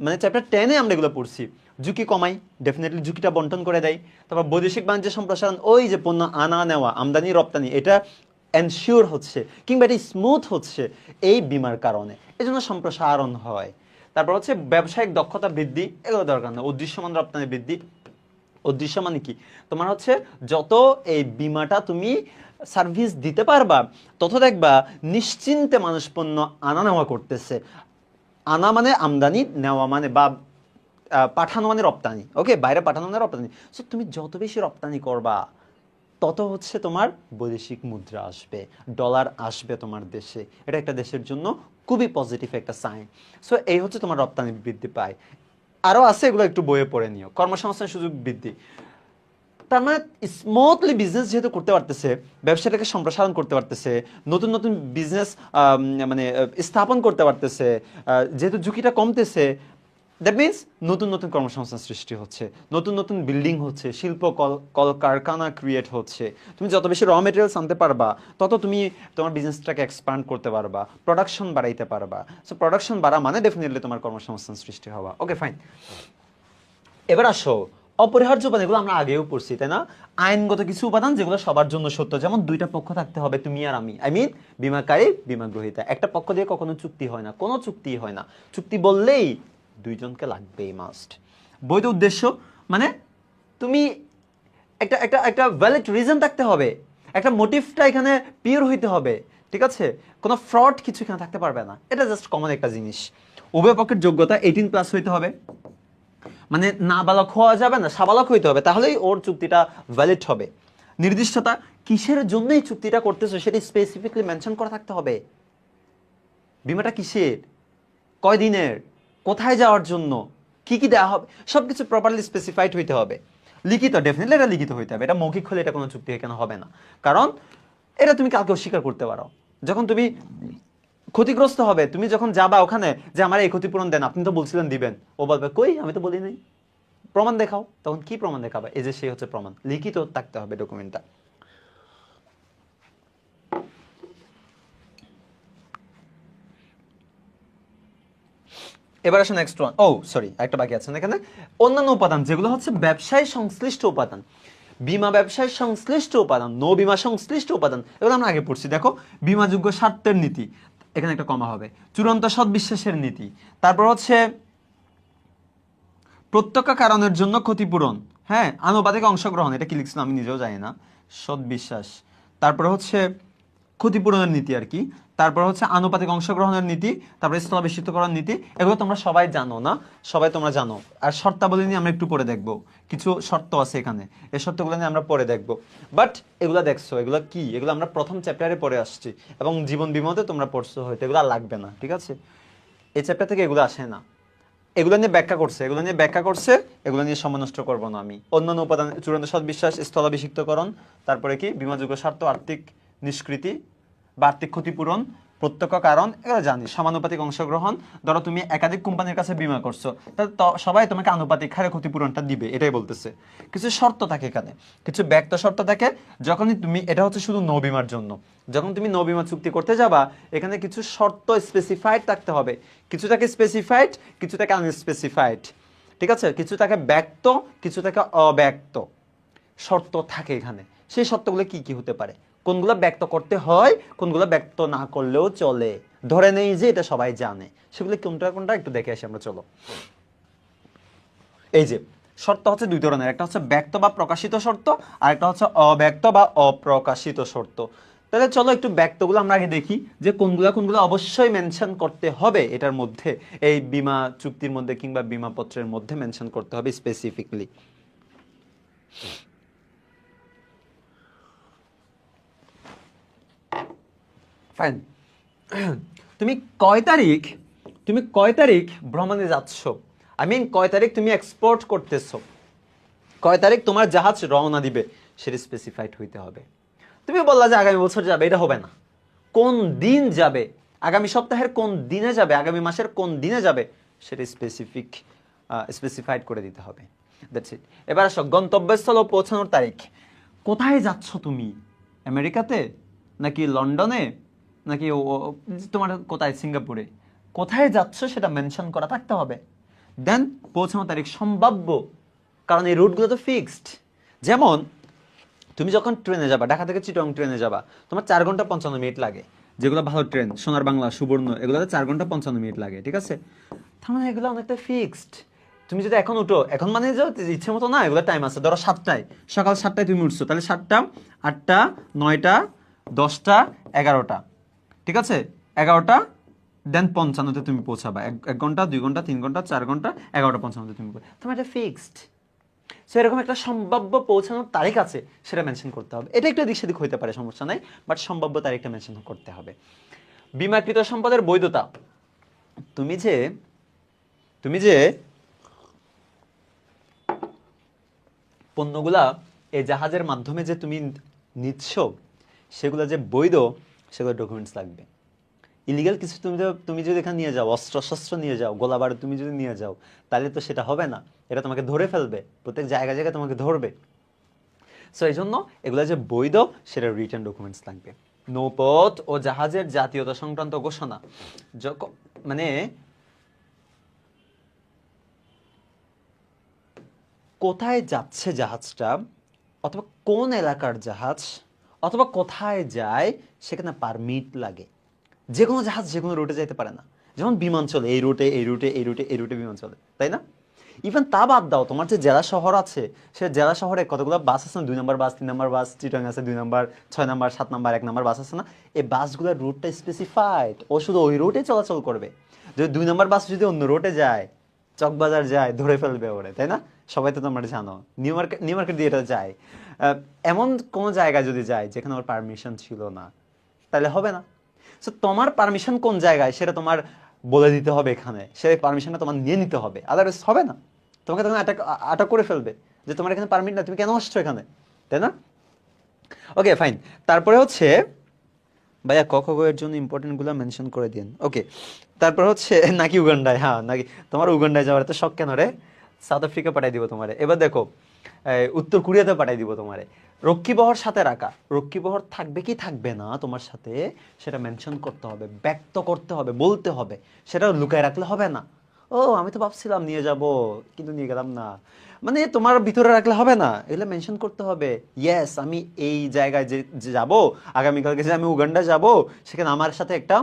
মানে চ্যাপ্টার 10-এ আমরা এগুলো পড়ছি। ঝুঁকি কমাই, ডেফিনেটলি ঝুঁকিটা বন্টন করে দেয়। তারপর বৈদেশিক বাণিজ্য সম্প্রসারণ, ওই যে পণ্য আনা নেওয়া, আমদানি রপ্তানি, এটা এনশিওর হচ্ছে কিংবা এটি স্মুথ হচ্ছে এই বীমার কারণে, এজন্য সম্প্রসারণ হয়। তারপর হচ্ছে ব্যবসায়িক দক্ষতা বৃদ্ধি, এগুলো দরকার না। উদ্দেশ্যমান রপ্তানি বৃদ্ধি, উদ্দেশ্য মানে কি? তোমার হচ্ছে যত এই বীমাটা তুমি সার্ভিস দিতে পারবা, তত দেখবা নিশ্চিন্তে মানুষ পণ্য আনা নেওয়া করতেছে। আনা মানে আমদানি, নেওয়া মানে বা পাঠানো মানে রপ্তানি। ওকে, বাইরে পাঠানো মানে রপ্তানি। সো তুমি যত বেশি রপ্তানি করবা, তত হচ্ছে তোমার বৈদেশিক মুদ্রা আসবে, ডলার আসবে তোমার দেশে। এটা একটা দেশের জন্য খুবই পজিটিভ একটা সাইন। সো এই হচ্ছে তোমার রপ্তানি বৃদ্ধি পায়। আরও আছে, এগুলো একটু বইয়ে পড়ে নিও। কর্মসংস্থানের সুযোগ বৃদ্ধি, তার মানে স্মুথলি বিজনেস যেহেতু করতে পারতেছে, ব্যবসাটাকে সম্প্রসারণ করতে পারতেছে, নতুন নতুন বিজনেস মানে স্থাপন করতে পারতেছে, যেহেতু ঝুঁকিটা কমতেছে, দ্যাট মিনস নতুন নতুন কর্মসংস্থান সৃষ্টি হচ্ছে, নতুন নতুন বিল্ডিং হচ্ছে, শিল্প কলকারখানা ক্রিয়েট হচ্ছে। তুমি যত বেশি র মেটেরিয়ালস আনতে পারবা, তত তুমি তোমার বিজনেসটাকে এক্সপ্যান্ড করতে পারবা, প্রোডাকশন বাড়াইতে পারবা। সো প্রোডাকশন বাড়া মানে ডেফিনেটলি তোমার কর্মসংস্থান সৃষ্টি হওয়া। Okay fine. এবার আসো অপরিহার্য উপাদান, এগুলো আমরা আগেও পড়ছি তাই না? আইনগত কিছু উপাদান যেগুলো সবার জন্য সত্য, যেমন দুইটা পক্ষ থাকতে হবে, তুমি আর আমি, আই মিন বীমাকারী বীমা গ্রহীতা। একটা পক্ষ দিয়ে কখনো চুক্তি হয় না, কোনো চুক্তি হয় না। চুক্তি বললেই দুইজনকে লাগবেই, মাস্ট। বৈধ উদ্দেশ্য মানে তুমি একটা একটা একটা ভ্যালিড রিজন থাকতে হবে, একটা মোটিভটা এখানে পিওর হইতে হবে, ঠিক আছে? কোনো ফ্রড কিছু এখানে থাকতে পারবে না, এটা জাস্ট কমন একটা জিনিস। উভয় পক্ষের যোগ্যতা 18+ হইতে হবে, মানে নাবালক হওয়া যাবে না, সাবালক হইতে হবে, তাহলেই ওর চুক্তিটা ভ্যালিড হবে। নির্দিষ্টতা, কিসের জন্য এই চুক্তিটা করতেছো সেটা স্পেসিফিকলি মেনশন করা থাকতে হবে। বীমাটা কিসের, কয় দিনের, কোথায় যাওয়ার জন্য, কি কি দেওয়া হবে, সবকিছু প্রপারলি স্পেসিফাইড হইতে হবে। লিখিত, ডেফিনেটলি এটা লিখিত হইতে হবে, এটা মৌখিক হলে এটা কোনো চুক্তি এখানে হবে না। কারণ এটা তুমি কাউকে অস্বীকার করতে পারো। যখন তুমি ক্ষতিগ্রস্ত হবে, তুমি যখন যাবা ওখানে যে আমার এই ক্ষতিপূরণ দেন, আপনি তো বলছিলেন দিবেন, ও বলবে কই আমি তো বলি নাই, প্রমাণ দেখাও। তখন কি প্রমাণ দেখাবে? এই যে সে হচ্ছে প্রমাণ, লিখিত থাকতে হবে ডকুমেন্টটা। এবার আসো নেক্সট ওয়ান। ও সরি, একটা বাকি আছে এখানে, অন্যান্য উপাদান যেগুলো হচ্ছে ব্যবসায় সংশ্লিষ্ট উপাদান। বীমা ব্যবসায় সংশ্লিষ্ট উপাদান, নো বীমা সংশ্লিষ্ট উপাদান, এগুলো আমরা আগে পড়ছি। দেখো, বীমাযোগ্য স্বার্থের নীতি, এখানে একটা কমা হবে, চূড়ান্ত সদ্বিশ্বাসের নীতি, তারপর হচ্ছে প্রত্যক্ষ কারণের জন্য ক্ষতিপূরণ, হ্যাঁ, আনুপাতিক অংশগ্রহণ, এটা কি লিখছিল আমি নিজেও জানি না, সদ্বিশ্বাস, তারপর হচ্ছে ক্ষতিপূরণের নীতি আর কি, তারপর হচ্ছে আনুপাতিক অংশগ্রহণের নীতি, তারপরে স্থলাভিষিক্তকরণ নীতি, এগুলো তোমরা সবাই জানো না, সবাই তোমরা জানো। আর শর্তাবলী নিয়ে আমরা একটু পরে দেখব, কিছু শর্ত আছে এখানে, এই শর্তগুলো নিয়ে আমরা পরে দেখব। বাট এগুলো দেখছো, এগুলো কি, এগুলো আমরা প্রথম চ্যাপ্টারে পড়ে আসছি, এবং জীবন বিমাতে তোমরা পড়ছো হয়তো, এগুলো আর লাগবে না, ঠিক আছে? এই চ্যাপ্টার থেকে এগুলো আসে না, এগুলো নিয়ে ব্যাখ্যা করছে, এগুলো নিয়ে ব্যাখ্যা করছে, এগুলো নিয়ে সময় নষ্ট করবো না আমি। অন্যান্য উপাদান, চূড়ান্ত সদ্বিশ্বাস, স্থলাভিষিক্তকরণ, তারপরে কি বীমাযোগ্য স্বার্থ, আর্থিক নিষ্কৃতি বা আর্থিক ক্ষতিপূরণ, প্রত্যক্ষ কারণ, এগুলো জানি। সমানুপাতিক অংশগ্রহণ, ধরো তুমি একাধিক কোম্পানির কাছে বীমা করছো, তাহলে সবাই তোমাকে আনুপাতিক হারে ক্ষতিপূরণটা দিবে, এটাই বলতেছে। কিছু শর্ত থাকে এখানে, কিছু ব্যক্ত শর্ত থাকে, যখনই তুমি, এটা হচ্ছে শুধু নো বীমার জন্য, যখন তুমি নো বীমা চুক্তি করতে যাবা, এখানে কিছু শর্ত স্পেসিফাইড থাকতে হবে, কিছু থাকে স্পেসিফাইড, কিছু থাকে আনস্পেসিফাইড, ঠিক আছে? কিছু থাকে ব্যক্ত, কিছু থাকে অব্যক্ত, শর্ত থাকে এখানে। সেই শর্তগুলো কি কি হতে পারে, কোনগুলো ব্যক্ত করতে হয়, কোনগুলো ব্যক্ত না করলেও চলে, ধরে নেই যে এটা সবাই জানে, সেগুলো কোনটা কোনটা একটু দেখে আসি আমরা, চলো। এই যে শর্ত হচ্ছে দুই ধরনের, একটা হচ্ছে ব্যক্ত বা প্রকাশিত শর্ত, আর একটা হচ্ছে অব্যক্ত বা অপ্রকাশিত শর্ত। তাহলে চলো একটু ব্যক্তগুলো আমরা আগে দেখি, যে কোনগুলো কোনগুলো অবশ্যই মেনশন করতে হবে এটার মধ্যে, এই বীমা চুক্তির মধ্যে কিংবা বীমা পত্রের মধ্যে মেনশন করতে হবে স্পেসিফিকলি। ফাইন। তুমি কয় তারিখ ভ্রমণে যাচ্ছ, আই মিন কয় তারিখ তুমি এক্সপোর্ট করতেছো, কয় তারিখ তোমার জাহাজ রওনা দিবে, সেটা স্পেসিফাইড হইতে হবে। তুমি বললা যে আগামী বছর যাবে, এটা হবে না। কোন দিন যাবে, আগামী সপ্তাহের কোন দিনে যাবে, আগামী মাসের কোন দিনে যাবে, সেটা স্পেসিফাইড করে দিতে হবে। That's it. এবার আসো গন্তব্যস্থল ও পৌঁছানোর তারিখ। কোথায় যাচ্ছ তুমি, আমেরিকাতে নাকি লন্ডনে, নাকি তোমার কোথায়, সিঙ্গাপুরে, কোথায় যাচ্ছ সেটা মেনশন করা থাকতে হবে। দেন পৌঁছানোর তারিখ সম্ভাব্য, কারণ এই রুটগুলো তো ফিক্সড। যেমন তুমি যখন ট্রেনে যাবা, ঢাকা থেকে চিটং ট্রেনে যাবা, তোমার 4 ঘন্টা 55 মিনিট লাগে, যেগুলো ভালো ট্রেন, সোনার বাংলা, সুবর্ণ, এগুলোতে 4 ঘন্টা 55 মিনিট লাগে, ঠিক আছে? তার মানে এগুলো অনেকটা ফিক্সড। তুমি যদি এখন উঠো, এখন মানে যে ইচ্ছে মতো না, এগুলো টাইম আছে, ধরো 7টায়, সকাল 7টায় তুমি উঠছো, তাহলে 7টা, 8টা, 9টা, 10টা, 11টা, ঠিক আছে? 11টা দেন 55-তে তুমি পৌঁছাবা, 1 ঘন্টা, 2 ঘন্টা, 3 ঘন্টা, 4 ঘন্টা, 11টা 55-তে তুমি তোমার এটা ফিক্সড। সো এরকম একটা সম্ভাব্য পৌঁছানোর তারিখ আছে, সেটা মেনশন করতে হবে। এটা একটু এদিক সেদিক হইতে পারে, সমস্যা নাই, বাট সম্ভাব্য তারিখটা মেনশন করতে হবে। বীমাকৃত সম্পদের বৈধতা, তুমি যে পণ্যগুলা এই জাহাজের মাধ্যমে যে তুমি নিচ্ছ, সেগুলো যে বৈধ, সেগুলো ডকুমেন্টস লাগবে। ইলিগাল কিছু তুমি যদি এখানে নিয়ে যাও, অস্ত্র নিয়ে যাও, গোলাবারুদ তুমি যদি নিয়ে যাও, তাহলে তো সেটা হবে না, এটা তোমাকে ধরে ফেলবে, প্রত্যেক জায়গায় জায়গায় তোমাকে ধরবে। সো এই জন্য এগুলো যে বৈধ, সেটা রিটার্ন ডকুমেন্টস লাগবে। নৌপথ ও জাহাজের জাতীয়তা সংক্রান্ত ঘোষণা, মানে কোথায় যাচ্ছে জাহাজটা, অথবা কোন এলাকার জাহাজ, অথবা কোথায় যায় সেখানে পারমিট লাগে। যে কোনো জাহাজ যে কোনো রুটে যাইতে পারে না। যেমন বিমান চলে এই রুটে এই রুটে এই রুটে এই রুটে বিমান চলে, তাই না? ইভেন তা বাদ দাও, তোমার যে জেলা শহর আছে সে জেলা শহরে কতগুলো বাস আছে না, 2 নম্বর বাস, 3 নম্বর বাস, চিটাং আছে 2 নম্বর, 6 নম্বর, 7 নম্বর, 1 নম্বর বাস আছে না, এই বাসগুলোর রুটটা স্পেসিফাইড, ও শুধু ওই রুটে চলাচল করবে। যদি 2 নম্বর বাস যদি অন্য রুটে যায়, চকবাজার যায়, ধরে ফেলবে ওরে, তাই না? সবাই তো তোমরা জানো, নিউ মার্কেট দিয়ে এটা যায়। এমন কোন জায়গায় যদি যায় যেখানে ওর পারমিশন ছিল না, তাহলে হবে না। সো তোমার পারমিশন কোন জায়গায় সেটা তোমার বলে দিতে হবে এখানে, সেই পারমিশনটা তোমার নিয়ে নিতে হবে, আদারওয়াইজ হবে না। তোমাকে তখন আটক করে ফেলবে যে তোমার এখানে পারমিট না, তুমি কেন আসছো এখানে, তাই না? Okay fine. তারপরে হচ্ছে ভাইয়া ক খ গ এর জন্য ইম্পর্টেন্ট গুলো মেনশন করে দিন। ওকে, তারপর হচ্ছে নাকি উগান্ডায়, হ্যাঁ নাকি তোমার উগান্ডায় যাওয়ার তো শখ কেন রে? সাউথ আফ্রিকা পাঠাই দিব তোমারে। এবার দেখো উত্তর কোরিয়াতে পাঠাই দিব তোমারে। রক্ষীবহর সাথে রাখা, রক্ষীবহর থাকবে কি থাকবে না তোমার সাথে সেটা মেনশন করতে হবে, ব্যক্ত করতে হবে, বলতে হবে। সেটা লুকায় রাখলে হবে না। ও আমি তো ভাবছিলাম নিয়ে যাব কিন্তু নিয়ে গেলাম না, মানে তোমার ভিতরে রাখলে হবে না, এগুলো মেনশন করতে হবে। ইয়েস আমি এই জায়গায় যে যাব, আগামীকালকে যে আমি উগান্ডা যাব, সেখানে আমার সাথে একটা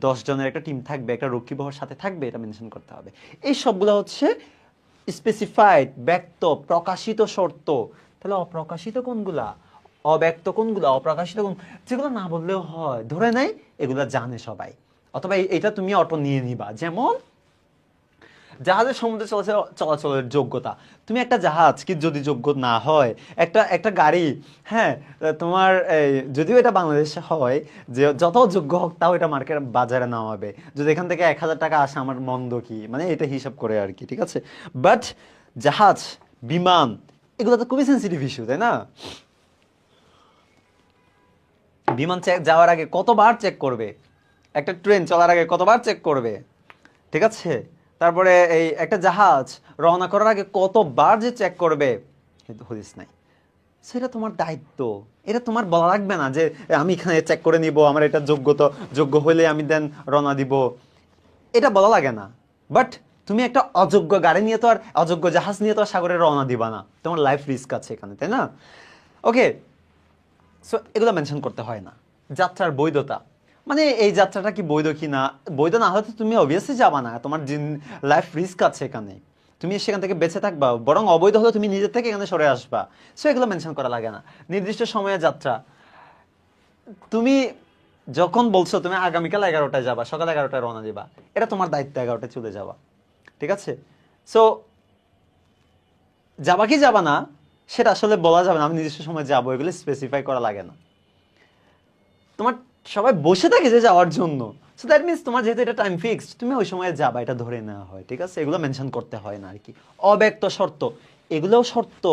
10 জনের একটা টিম থাকবে, একটা রক্ষীবহর সাথে থাকবে, এটা মেনশন করতে হবে। এই সবগুলো হচ্ছে স্পেসিফাইড, ব্যক্ত, প্রকাশিত শর্ত। তাহলে অপ্রকাশিত কোনগুলা, অব্যক্ত কোনগুলা, অপ্রকাশিত কোন, যেগুলো না বললেও হয়, ধরে নেই এগুলা জানে সবাই, অথবা এটা তুমি অটো নিয়ে নিবা। যেমন জাহাজের সমুদ্রে চলাচলের যোগ্যতা, তুমি একটা জাহাজ কি যদি যোগ্য না হয়, একটা একটা গাড়ি, হ্যাঁ তোমার যদিও এটা বাংলাদেশে হয় যে যত যোগ্য হোক তাও এটা মার্কেট বাজারে নামাবে, যদি এখান থেকে 1,000 টাকা আসে আমার মন্দ কি, মানে এটা হিসাব করে আর কি, ঠিক আছে? বাট জাহাজ, বিমান, এগুলো তো খুবই সেন্সিটিভ ইস্যু, তাই না? বিমান যাওয়ার আগে কতবার চেক করবে, একটা ট্রেন চলার আগে কতবার চেক করবে, ঠিক আছে? তারপরে এই একটা জাহাজ রওনা করার আগে কতবার যে চেক করবে, কিন্তু হদিস নাই। সেটা তোমার দায়িত্ব, এটা তোমার বলা লাগবে না যে আমি এখানে চেক করে নিব, আমার এটা যোগ্য হলে আমি দেন রওনা দিব, এটা বলা লাগে না। বাট তুমি একটা অযোগ্য গাড়ি নিয়ে তো আর অযোগ্য জাহাজ নিয়ে তো আর সাগরে রওনা দিবা না, তোমার লাইফ রিস্ক আছে এখানে, তাই না? ওকে, সো এগুলো মেনশন করতে হয় না। যাত্রার বৈধতা, মানে এই যাত্রাটা কি বৈধ কি না, বৈধ না হলে তুমি অবভিয়াসলি যাবা না, তোমার লাইফ রিস্ক আছে এখানে, তুমি সেখান থেকে বেঁচে থাকবা, বরং অবৈধ হলে তুমি নিজের থেকে এখানে সরে আসবা। সো এগুলো মেনশন করা লাগে না। নির্দিষ্ট সময়ে যাত্রা, তুমি যখন বলছো তুমি আগামীকাল 11টায় যাবা, সকাল 11টায় রওনা দিবা, এটা তোমার দায়িত্ব 11টায় চলে যাওয়া, ঠিক আছে? সো যাবা কি যাবা না সেটা আসলে বলা যাবে না, আমি নির্দিষ্ট সময় যাবো এগুলো স্পেসিফাই করা লাগে না। তোমার সবাই বসে থাকে যে যাওয়ার জন্য, সো দ্যাট মিনস তোমার যেহেতু এটা টাইম ফিক্সড, তুমি ওই সময় যাবা, এটা ধরে নেওয়া হয়, ঠিক আছে? এগুলো মেনশন করতে হয় না আর কি। অব্যক্ত শর্ত, এগুলোও শর্ত,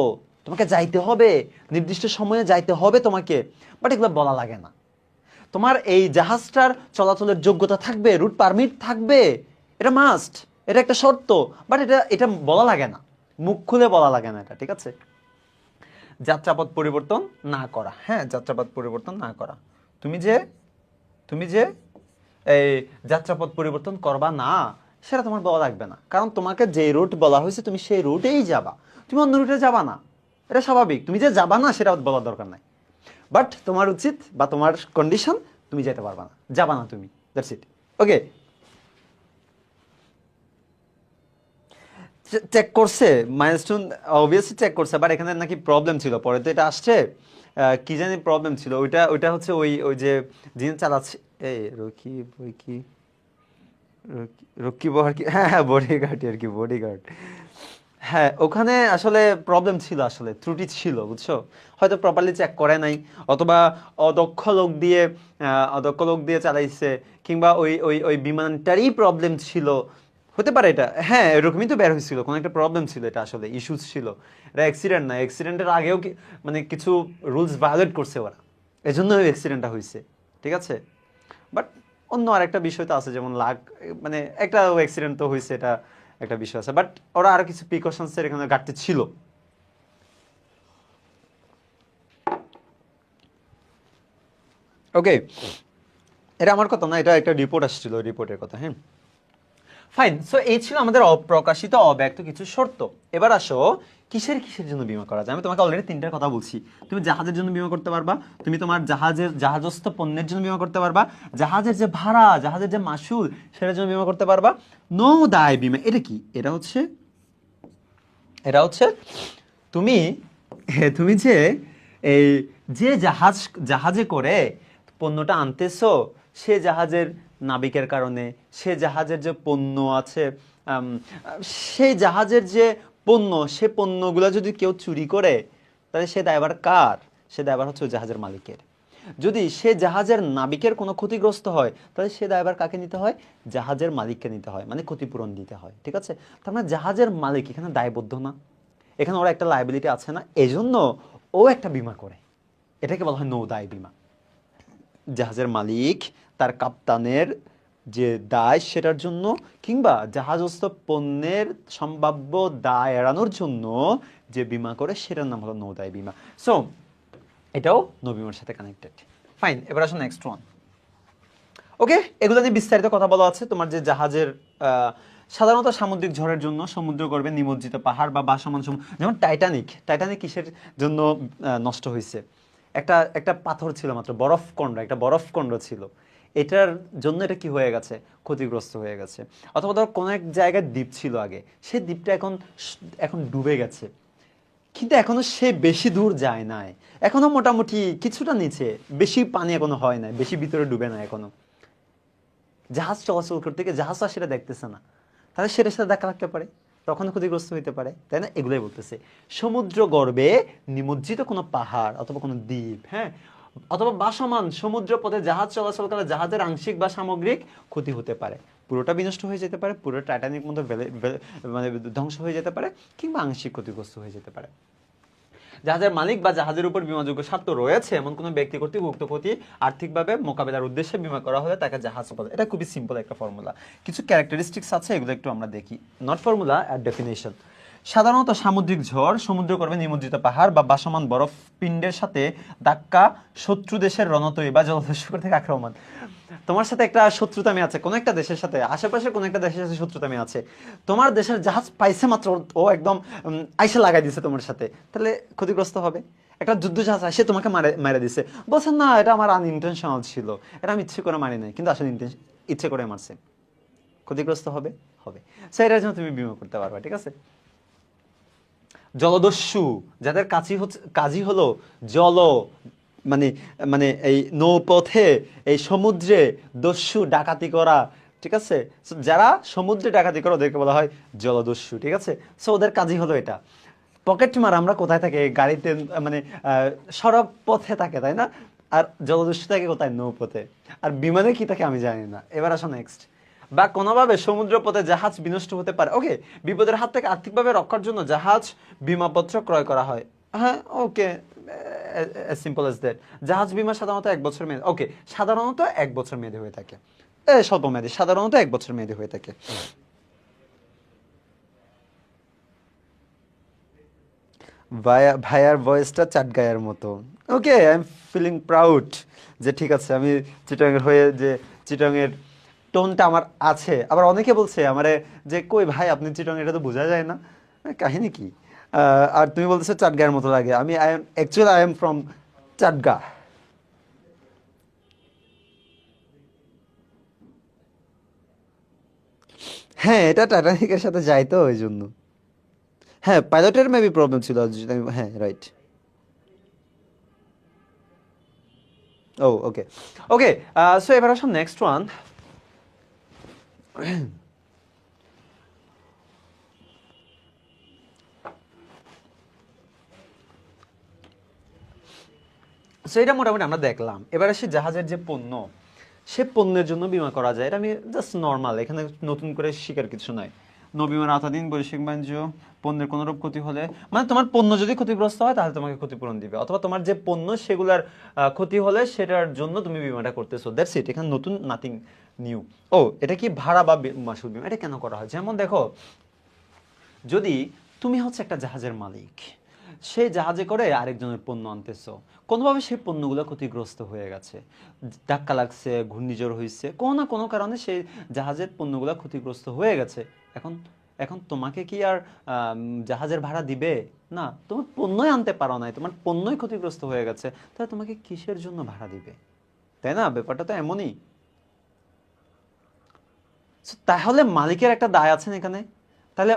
তোমাকে যাইতে হবে, নির্দিষ্ট সময়ে যাইতে হবে তোমাকে, বাট এগুলো বলা লাগে না। তোমার এই জাহাজটার চলাচলের যোগ্যতা থাকবে, রুট পারমিট থাকবে, এটা মাস্ট, এটা একটা শর্ত, বাট এটা এটা বলা লাগে না, মুখ খুলে বলা লাগে না এটা, ঠিক আছে? যাত্রাপথ পরিবর্তন না করা, হ্যাঁ যাত্রাপথ পরিবর্তন না করা, তুমি যে এই যাত্রাপথ পরিবর্তন করবা না সেটা তোমার বলা লাগবে না, কারণ তোমাকে যে রুট বলা হয়েছে তুমি সেই রুটেই যাবা, তুমি অন্য রুটে যাবা না, এটা স্বাভাবিক। তুমি যে যাবা না সেটা বলার দরকার নাই, বাট তোমার উচিত বা তোমার কন্ডিশন তুমি যেতে পারবা না, যাবা না তুমি, দ্যাটস ইট। ওকে, চেক করছে মাইলস্টোন, অবভিয়াসলি চেক করছে, বাট এখানে নাকি প্রবলেম ছিল, পরে তো এটা আসছে কি জানি প্রবলেম ছিল, ওইটা ওইটা হচ্ছে ওই ওই যে যিনি চালাচ্ছে, এই রকি বই কি রকি বহার কি, হ্যাঁ হ্যাঁ বডিগার্ড আর কি, বডিগার্ড, হ্যাঁ ওখানে আসলে প্রবলেম ছিল, আসলে ত্রুটি ছিল, বুঝছো? হয়তো প্রপারলি চেক করে নাই, অথবা অদক্ষ লোক দিয়ে চালাইছে, কিংবা ওই ওই ওই বিমানটারই প্রবলেম ছিল, হতে পারে এটা, হ্যাঁ এরকমই তো বের হয়েছিল, কোনো একটা প্রবলেম ছিল, এটা আসলে ইস্যুস ছিল, এটা অ্যাক্সিডেন্ট না, অ্যাক্সিডেন্টের আগেও মানে কিছু রুলস ভায়োলেট করছে ওরা, এজন্য ওই অ্যাক্সিডেন্টটা হয়েছে, ঠিক আছে? বাট অন্য আরেকটা বিষয় তো আছে, যেমন মানে একটা অ্যাক্সিডেন্ট তো হয়েছে, এটা একটা বিষয় আছে, বাট ওরা আরো কিছু প্রিকশনসের এখানে ঘাটতি ছিল। ওকে, এটা আমার কথা না, এটা একটা রিপোর্ট আসছিল, রিপোর্টের কথা, হ্যাঁ ফাইন। সো এই ছিল আমাদের অপ্রকাশিত অব্যক্ত কিছু শর্ত। এবার আসো কিসের কিসের জন্য বীমা করা যায়? আমি তোমাকে অলরেডি তিনটার কথা বলছি। তুমি জাহাজের জন্য বীমা করতে পারবা, তুমি তোমার জাহাজস্থ পণ্যের জন্য বীমা করতে পারবা, জাহাজের যে ভাড়া, জাহাজের যে মাসুল, সেটার জন্য বীমা করতে পারবা। নৌ দায় বীমা এটা কি? এটা হচ্ছে তুমি তুমি যে এই যে জাহাজে করে পণ্যটা আনতেছো, সে জাহাজের নাবিকের কারণে, সে জাহাজের যে পণ্য আছে, সেই জাহাজের যে পণ্য, সে পণ্যগুলো যদি কেউ চুরি করে, তাহলে সে দায়ভার কার? সে দায়ভার হচ্ছে ওই জাহাজের মালিকের। যদি সে জাহাজের নাবিকের কোনো ক্ষতিগ্রস্ত হয়, তাহলে সে দায়ভার কাকে নিতে হয়? জাহাজের মালিককে নিতে হয়, মানে ক্ষতিপূরণ দিতে হয়। ঠিক আছে? তার মানে জাহাজের মালিক এখানে দায়বদ্ধ না, এখানে ওর একটা লায়াবিলিটি আছে না, এজন্য ও একটা বীমা করে। এটাকে বলা হয় নৌদায় বীমা। জাহাজের মালিক তার কাপ্তানের যে দায় সেটার জন্য, কিংবা জাহাজস্থ পণ্যের সম্ভাব্য দায় এড়ানোর জন্য যে বীমা করে, সেটার নাম হলো নৌদায় বীমা। সো এটাও নৌবিমার সাথে কানেক্টেড। ফাইন, এবার আসুন নেক্সট ওয়ান। ওকে, এগুলো নিয়ে বিস্তারিত কথা বলা আছে। তোমার যে জাহাজের সাধারণত সামুদ্রিক ঝড়ের জন্য সমুদ্রগর্ভে নিমজ্জিত পাহাড় বা ভাসমান সমুদ্র, যেমন টাইটানিক কিসের জন্য নষ্ট হয়েছে? একটা পাথর ছিল মাত্র, একটা বরফখণ্ড ছিল, এটার জন্য এটা কি হয়ে গেছে? ক্ষতিগ্রস্ত হয়ে গেছে। অথবা ধর কোনো এক জায়গায় দ্বীপ ছিল আগে, সেই দ্বীপটা এখন ডুবে গেছে, কিন্তু এখনো সে বেশি দূর যায় নাই, এখনো মোটামুটি কিছুটা নিচে, বেশি পানি এখনো হয় না, বেশি ভিতরে ডুবে না এখনো। জাহাজ চলাচল করতে গিয়ে জাহাজটা সেটা দেখতেছে না, তাহলে সেটার সাথে দেখা লাগতে পারে, তখন ক্ষতিগ্রস্ত হইতে পারে, তাই না? এগুলোই বলতেছে। সমুদ্র গর্ভে নিমজ্জিত কোনো পাহাড় অথবা কোনো দ্বীপ, হ্যাঁ, অথবা ভাসমান সমুদ্র পথে জাহাজ চলাচলকালে জাহাজের আংশিক বা সামগ্রিক ক্ষতি হতে পারে। পুরোটা বিনষ্ট হয়ে যেতে পারে, পুরো টাইটানিক মতো মানে ধ্বংস হয়ে যেতে পারে, কিংবা আংশিক ক্ষতিগ্রস্ত হয়ে যেতে পারে। জাহাজের মালিক বা জাহাজের উপর বীমাযোগ্য স্বার্থ রয়েছে এমন কোনো ব্যক্তি কর্তৃক উক্ত ক্ষতি আর্থিকভাবে মোকাবেলার উদ্দেশ্যে বীমা করা হলে তাকে জাহাজ বলে। এটা খুবই সিম্পল একটা ফর্মুলা। কিছু ক্যারেক্টারিস্টিক্স আছে, এগুলো একটু আমরা দেখি। নট ফর্মুলা, আর ডেফিনেশন। সাধারণত সামুদ্রিক ঝড়, সমুদ্রগর্ভে নিমজ্জিত পাহাড় বা ভাসমান বরফ পিণ্ডের সাথে ধাক্কা, শত্রু দেশের রণতরী বা জলদস্যুর থেকে আক্রমণ। তোমার সাথে একটা শত্রুতামি আছে কোনো একটা দেশের সাথে, আশেপাশে কোনো একটা দেশের সাথে শত্রুতামি আছে, তোমার দেশের জাহাজ পাইছে মাত্র, ও একদম আইসে লাগাই দিছে তোমার সাথে, তাহলে ক্ষতিগ্রস্ত হবে। একটা যুদ্ধ জাহাজ আসে তোমাকে মেরে দিছে, বলছেন না এটা আমার আনইনটেনশনাল ছিল, এটা আমি ইচ্ছে করে মারি নাই, কিন্তু আসলে ইচ্ছে করে মারছে, ক্ষতিগ্রস্ত হবে। সো এটার জন্য তুমি বীমা করতে পারবা। ঠিক আছে? জলদস্যু, যাদের কাজই হলো জল, মানে মানে এই নৌপথে, এই সমুদ্রে দস্যু ডাকাতি করা। ঠিক আছে? যারা সমুদ্রে ডাকাতি করে ওদেরকে বলা হয় জলদস্যু। ঠিক আছে? সো ওদের কাজই হলো এটা। পকেট মার আমরা কোথায় থাকে? গাড়িতে, মানে সড়ক পথে থাকে, তাই না? আর জলদস্যু থাকে কোথায়? নৌপথে। আর বিমানে কি থাকে আমি জানি না। এবার আসো নেক্সট। বা কোনোভাবে সমুদ্র পথে জাহাজ বিনষ্ট হতে পারে। ওকে, বিপদের হাত থেকে আর্থিকভাবে রক্ষার জন্য জাহাজ বিমাপত্র ক্রয় করা হয়। হ্যাঁ, ওকে, as simple as that. জাহাজ বিমা সাধারণত 1 বছর মেয়াদী। ওকে, সাধারণত 1 বছর মেয়াদী হয়ে থাকে। স্বল্প মেয়াদী, সাধারণত 1 বছর মেয়াদী হয়ে থাকে। ভাইয়ার ভয়েসটা চাটগায়ের মতো। ওকে, আই এম ফিলিং প্রাউড যে ঠিক আছে, আমি চিটাংয়ের হয়ে যে চিটাংয়ের টোনটা আমার আছে। আবার অনেকে বলছে আমারে যে কই ভাই আপনি চিটাং, এটা তো বোঝা যায় না, কাহিনী কি? আর তুমি বলতেছো চাটগায়ের মতো লাগে। আমি আই এম ফ্রম চাটগা। হ্যাঁ, এটা টাইটানিকের সাথে যায় তো ওই জন্য। হ্যাঁ, পাইলটের মেবি প্রবলেম ছিল। হ্যাঁ, রাইট। ও ওকে, ওকে। সো এবার আসুন নেক্সট ওয়ান। সো এটা মোটামুটি আমরা দেখলাম। এবার আসি জাহাজের যে পণ্য, সে পণ্যের জন্য বীমা করা যায়। এটা আমি জাস্ট নর্মাল, এখানে নতুন করে শিকার কিছু নাই। নবীমার আওতাধীন বৈশ্বিক বাণিজ্য পণ্যের কোনোরূপ ক্ষতি হলে, মানে তোমার পণ্য যদি ক্ষতিগ্রস্ত হয় তাহলে তোমাকে ক্ষতিপূরণ দিবে, অথবা তোমার যে পণ্য সেগুলার ক্ষতি হলে সেটার জন্য তুমি বীমাটা করতেছো। দ্যাটস ইট, এখানে নতুন নাথিং নিউ। ও, এটা কি ভাড়া বা মাসুল বীমা? এটা কেন করা হয়? যেমন দেখো, যদি তুমি হচ্ছে একটা জাহাজের মালিক, সেই জাহাজে করে আরেকজনের পণ্য আনতেছো, কোনোভাবে সেই পণ্যগুলো ক্ষতিগ্রস্ত হয়ে গেছে, ধাক্কা লাগছে, ঘূর্ণিঝড় হয়েছে, কোনো না কোনো কারণে সেই জাহাজের পণ্যগুলো ক্ষতিগ্রস্ত হয়ে গেছে। এখন এখন তোমাকে কি আর জাহাজের ভাড়া দিবে না? তুমি পণ্যই আনতে পারো নাই, তোমার পণ্যই ক্ষতিগ্রস্ত হয়ে গেছে, তাহলে তোমাকে কিসের জন্য ভাড়া দিবে? তাই না? ব্যাপারটা তো এমনই। তাহলে মালিকের একটা দায় আছে না এখানে? তাহলে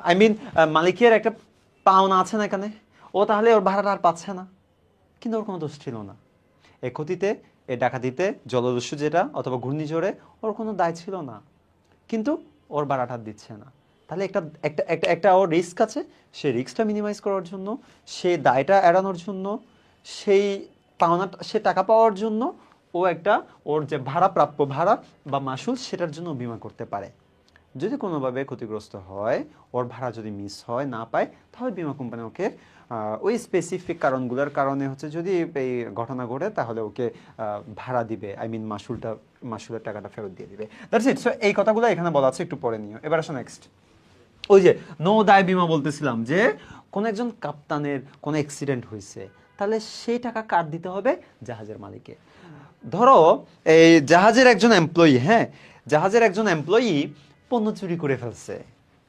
আই মিন মালিকের একটা পাওনা আছে না এখানে? ও তাহলে ওর ভাড়াটা আর পাচ্ছে না, কিন্তু ওর কোনো দোষ ছিল না। এ ক্ষতিতে, এ ডাকাতিতে, জলদস্যু যেটা অথবা ঘূর্ণিঝড়ে ওর কোনো দায় ছিল না, কিন্তু ওর ভাড়াটা দিচ্ছে না। তাহলে একটা একটা একটা একটা ওর রিস্ক আছে, সেই রিস্কটা মিনিমাইজ করার জন্য, সেই দায়টা এড়ানোর জন্য, সেই পাওনাটা, সে টাকা পাওয়ার জন্য ও একটা ওর যে ভাড়া, প্রাপ্য ভাড়া বা মাসুল, সেটার জন্য বীমা করতে পারে। যদি কোনোভাবে ক্ষতিগ্রস্ত হয়, ওর ভাড়া যদি মিস হয়, না পায়, তাহলে বীমা কোম্পানি ওকে ওই স্পেসিফিক কারণগুলোর কারণে হচ্ছে যদি এই ঘটনা ঘটে, তাহলে ওকে ভাড়া দিবে, আই মিন মাসুলের টাকাটা ফেরত দিয়ে দিবে। That's it. সো এই কথাগুলো এখানে বলা আছে, একটু পরে নিও। এবার আসো নেক্সট। ওই যে নো দায় বীমা বলতেছিলাম, যে কোন একজন কাপ্তানের কোনো অ্যাক্সিডেন্ট হয়েছে, তাহলে সেই টাকা কার দিতে হবে? জাহাজের মালিকে। ধরো এই জাহাজের একজন এমপ্লয়ি, হ্যাঁ, জাহাজের একজন এমপ্লয়ি পণ্য চুরি করে ফেলছে,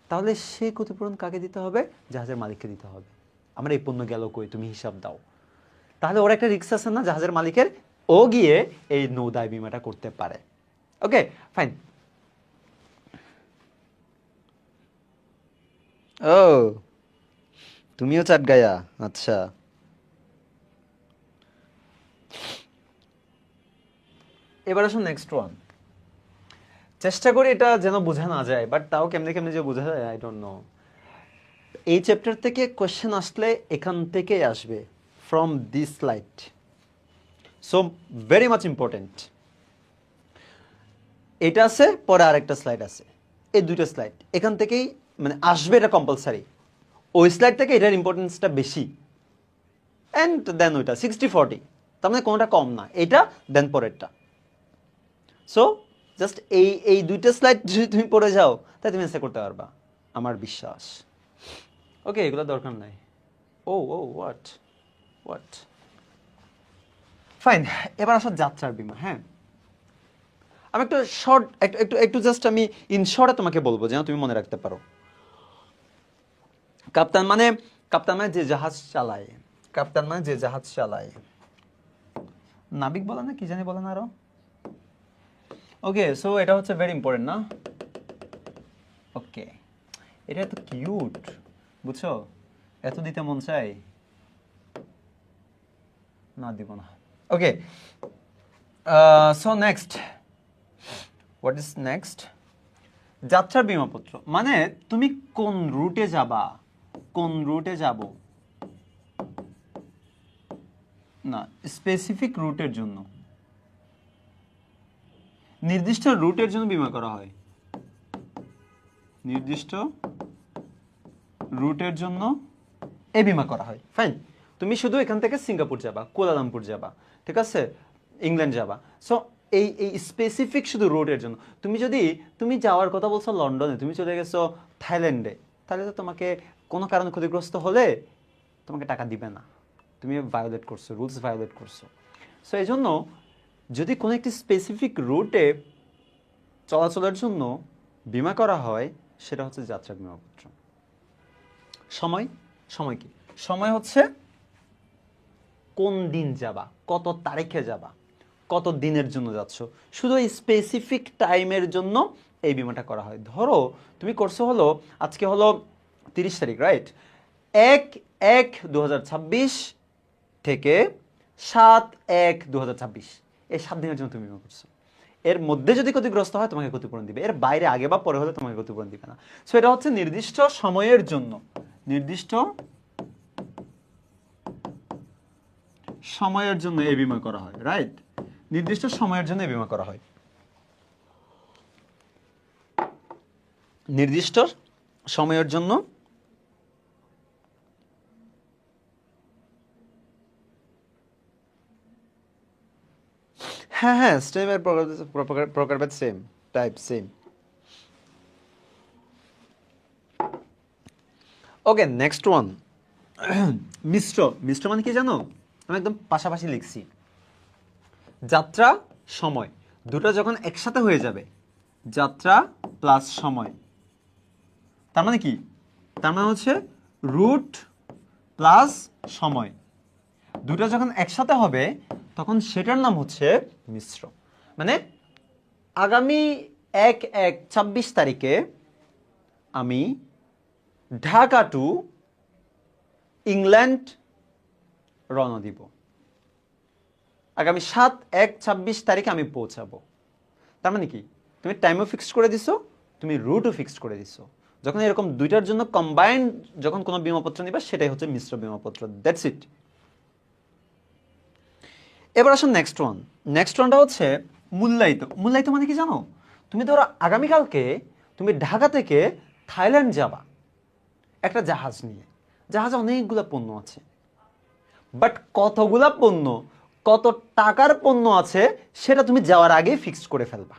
তাহলে সেই ক্ষতিপূরণ কাকে দিতে হবে? জাহাজের মালিককে দিতে হবে। আমার এই পণ্য গেল কই, তুমি হিসাব দাও। তাহলে ওর একটা রিস্ক আছে না জাহাজের মালিকের? ও গিয়ে এই নৌদায় বীমাটা করতে পারে। ওকে, ফাইন। ও, তুমিও চাটগায়া? আচ্ছা, এবার আসুন নেক্সট ওয়ান। চেষ্টা করি এটা যেন বোঝা না যায়, বাট তাও কেমনে কেমনে যে বোঝা যায়, আই ডোন্ট নো। এই চ্যাপ্টার থেকে কোয়েশ্চেন আসলে এখান থেকেই আসবে, from this slide. So very much important. এটা আছে, পরে আরেকটা স্লাইড আছে, এই দুইটা স্লাইড এখান থেকেই মানে আসবে, এটা কম্পালসারি। ওই স্লাইড থেকে এটার ইম্পর্টেন্সটা বেশি, অ্যান্ড দেন ওইটা 60-40, তার মানে কোনোটা কম না, এটা দেন পরেরটা। সো জাস্ট এই এই দুইটা স্লাইড যদি তুমি পড়ে যাও, তাই তুমি অ্যান্সার করতে পারবা, আমার বিশ্বাস। ওকে, এগুলো দরকার নাই। ও ও হোয়াট হোয়াট ফাইন। এবার আসো যাত্রার বীমা। হ্যাঁ, আমি একটু শর্ট, একটু একটু একটু জাস্ট আমি ইন শর্টে তোমাকে বলবো, যেন তুমি মনে রাখতে পারো। কাপ্তান মানে, কাপ্তান মানে যে জাহাজ চালায়, কাপ্তান মানে যে জাহাজ চালায়, নাবিক বলে না, কি জানি বলে না আরো। ওকে, সো এটা হচ্ছে ভেরি ইম্পর্টেন্ট না? ওকে, এটা এত কিউট, বুঝছো? এত দিতে মন চাই, না দিব না। Okay, so next, what is next? যাত্রার বীমাপত্র মানে তুমি কোন রুটে যাবা, কোন রুটে যাব না, স্পেসিফিক রুটের জন্য, নির্দিষ্ট রুটের জন্য বীমা করা হয়, নির্দিষ্ট রুটের জন্য এই বীমা করা হয়। ফাইন, তুমি শুধু এখান থেকে সিঙ্গাপুর যাবা, কুয়ালালামপুর যাবা, ঠিক আছে, ইংল্যান্ড যাবা, সো এই এই স্পেসিফিক শুধু রুটের জন্য। তুমি যদি, তুমি যাওয়ার কথা বলছো লন্ডনে, তুমি চলে গেছো থাইল্যান্ডে, তাহলে তো তোমাকে কোনো কারণে ক্ষতিগ্রস্ত হলে তোমাকে টাকা দিবে না, তুমি ভায়োলেট করছো, রুলস ভায়োলেট করছো। সো এই জন্য যদি কোনো একটি স্পেসিফিক রুটে চলাচলের জন্য বীমা করা হয়, সেটা হচ্ছে যাত্রা বীমাপত্র। সময়, সময় কি? সময় হচ্ছে কোন দিন যাবা, কত তারিখে যাবা, কত দিনের জন্য যাচ্ছ, শুধু এই স্পেসিফিক টাইমের জন্য এই বীমাটা করা হয়। ধরো তুমি করছো হলো, আজকে হলো 30 তারিখ, রাইট? 1/1/2026 থেকে 7/1/2026, এই 7 দিনের জন্য তুমি বীমা করছো। এর মধ্যে যদি ক্ষতিগ্রস্ত হয়, তোমাকে ক্ষতিপূরণ দিবে, এর বাইরে আগে বা পরে হলে তোমাকে ক্ষতিপূরণ দিবে না। সো এটা হচ্ছে নির্দিষ্ট সময়ের জন্য, নির্দিষ্ট সময়ের জন্য এই বীমা করা হয়, রাইট? নির্দিষ্ট সময়ের জন্য এই বীমা করা হয়, নির্দিষ্ট সময়ের জন্য হ্যাঁ হ্যাঁ, স্টেমের প্রকারভেদ সেম, টাইপ সেম। ওকে, নেক্সট ওয়ান। মিশ্র, মিশ্র মানে কি জানো? আমি একদম পাশাপাশি লিখছি, যাত্রা সময় দুটো যখন একসাথে হয়ে যাবে, যাত্রা প্লাস সময়, তার মানে কি? তার মানে হচ্ছে রুট প্লাস সময়, দুটো যখন একসাথে হবে তখন সেটার নাম হচ্ছে মিশ্র। মানে আগামী 1/1/26 তারিখে আমি ঢাকা টু ইংল্যান্ড রওনা দিব। আগামী 7/1/26 তারিখে আমি পৌঁছাবো। তার মানে কি? তুমি টাইমও ফিক্সড করে দিছো, তুমি রুটও ফিক্সড করে দিছো। যখন এরকম দুইটার জন্য কম্বাইন্ড যখন কোনো বিমাপত্র নিবা সেটাই হচ্ছে মিশ্র বিমাপত্র। That's it. এবার আসুন নেক্সট ওয়ান। নেক্সট ওয়ানটা হচ্ছে মূল্যায়িত। মূল্যায়িত মানে কি জানো? তুমি ধরো আগামীকালকে তুমি ঢাকা থেকে থাইল্যান্ড যাবা একটা জাহাজ নিয়ে। জাহাজে অনেকগুলো পণ্য আছে, বাট কতগুলা পণ্য, কত টাকার পণ্য আছে সেটা তুমি যাওয়ার আগেই ফিক্সড করে ফেলবা।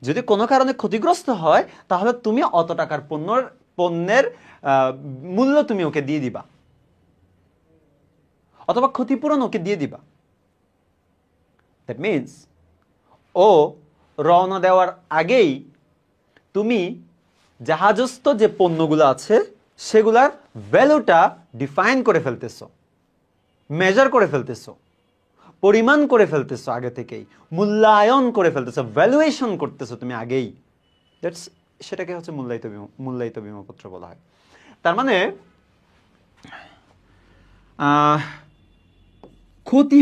যদি কোনো কারণে ক্ষতিগ্রস্ত হয় তাহলে তুমি অত টাকার পণ্যের মূল্য তুমি ওকে দিয়ে দিবা, অথবা ক্ষতিপূরণ ওকে দিয়ে দিবা। দ্যাট মিনস ও রওনা দেওয়ার আগেই তুমি জাহাজস্থ যে পণ্যগুলো আছে সেগুলার ভ্যালুটা ডিফাইন করে ফেলতেছো, মেজার করে ফেলতেছো, পরিমাণ করে ফেলতেছো, আগে থেকেই মূল্যায়ন করে ফেলতেছো, ভ্যালুয়েশন করতেছো তুমি আগেই। দ্যাটস, সেটাকে হচ্ছে মূল্যায়িত বিমাপত্র বলা হয়। তার মানে ক্ষতি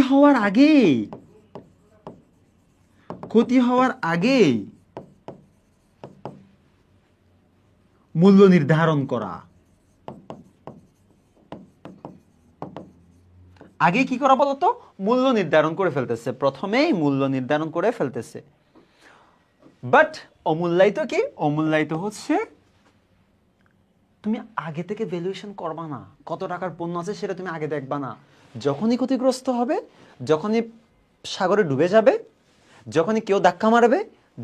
হওয়ার আগেই মূল্য নির্ধারণ করা। আগে কি করা বলতো? মূল্য নির্ধারণ করে ফেলতেছে, প্রথমেই মূল্য নির্ধারণ করে ফেলতেছে। বাট অমূল্যায়িত কি? অমূল্যায়িত হচ্ছে তুমি আগে থেকে ভ্যালুয়েশন করবা না, কত টাকার পণ্য আছে সেটা তুমি আগে দেখবা না। যখনই ক্ষতিগ্রস্ত হবে, যখনই সাগরে ডুবে যাবে, যখনই কেউ ধাক্কা মারবে,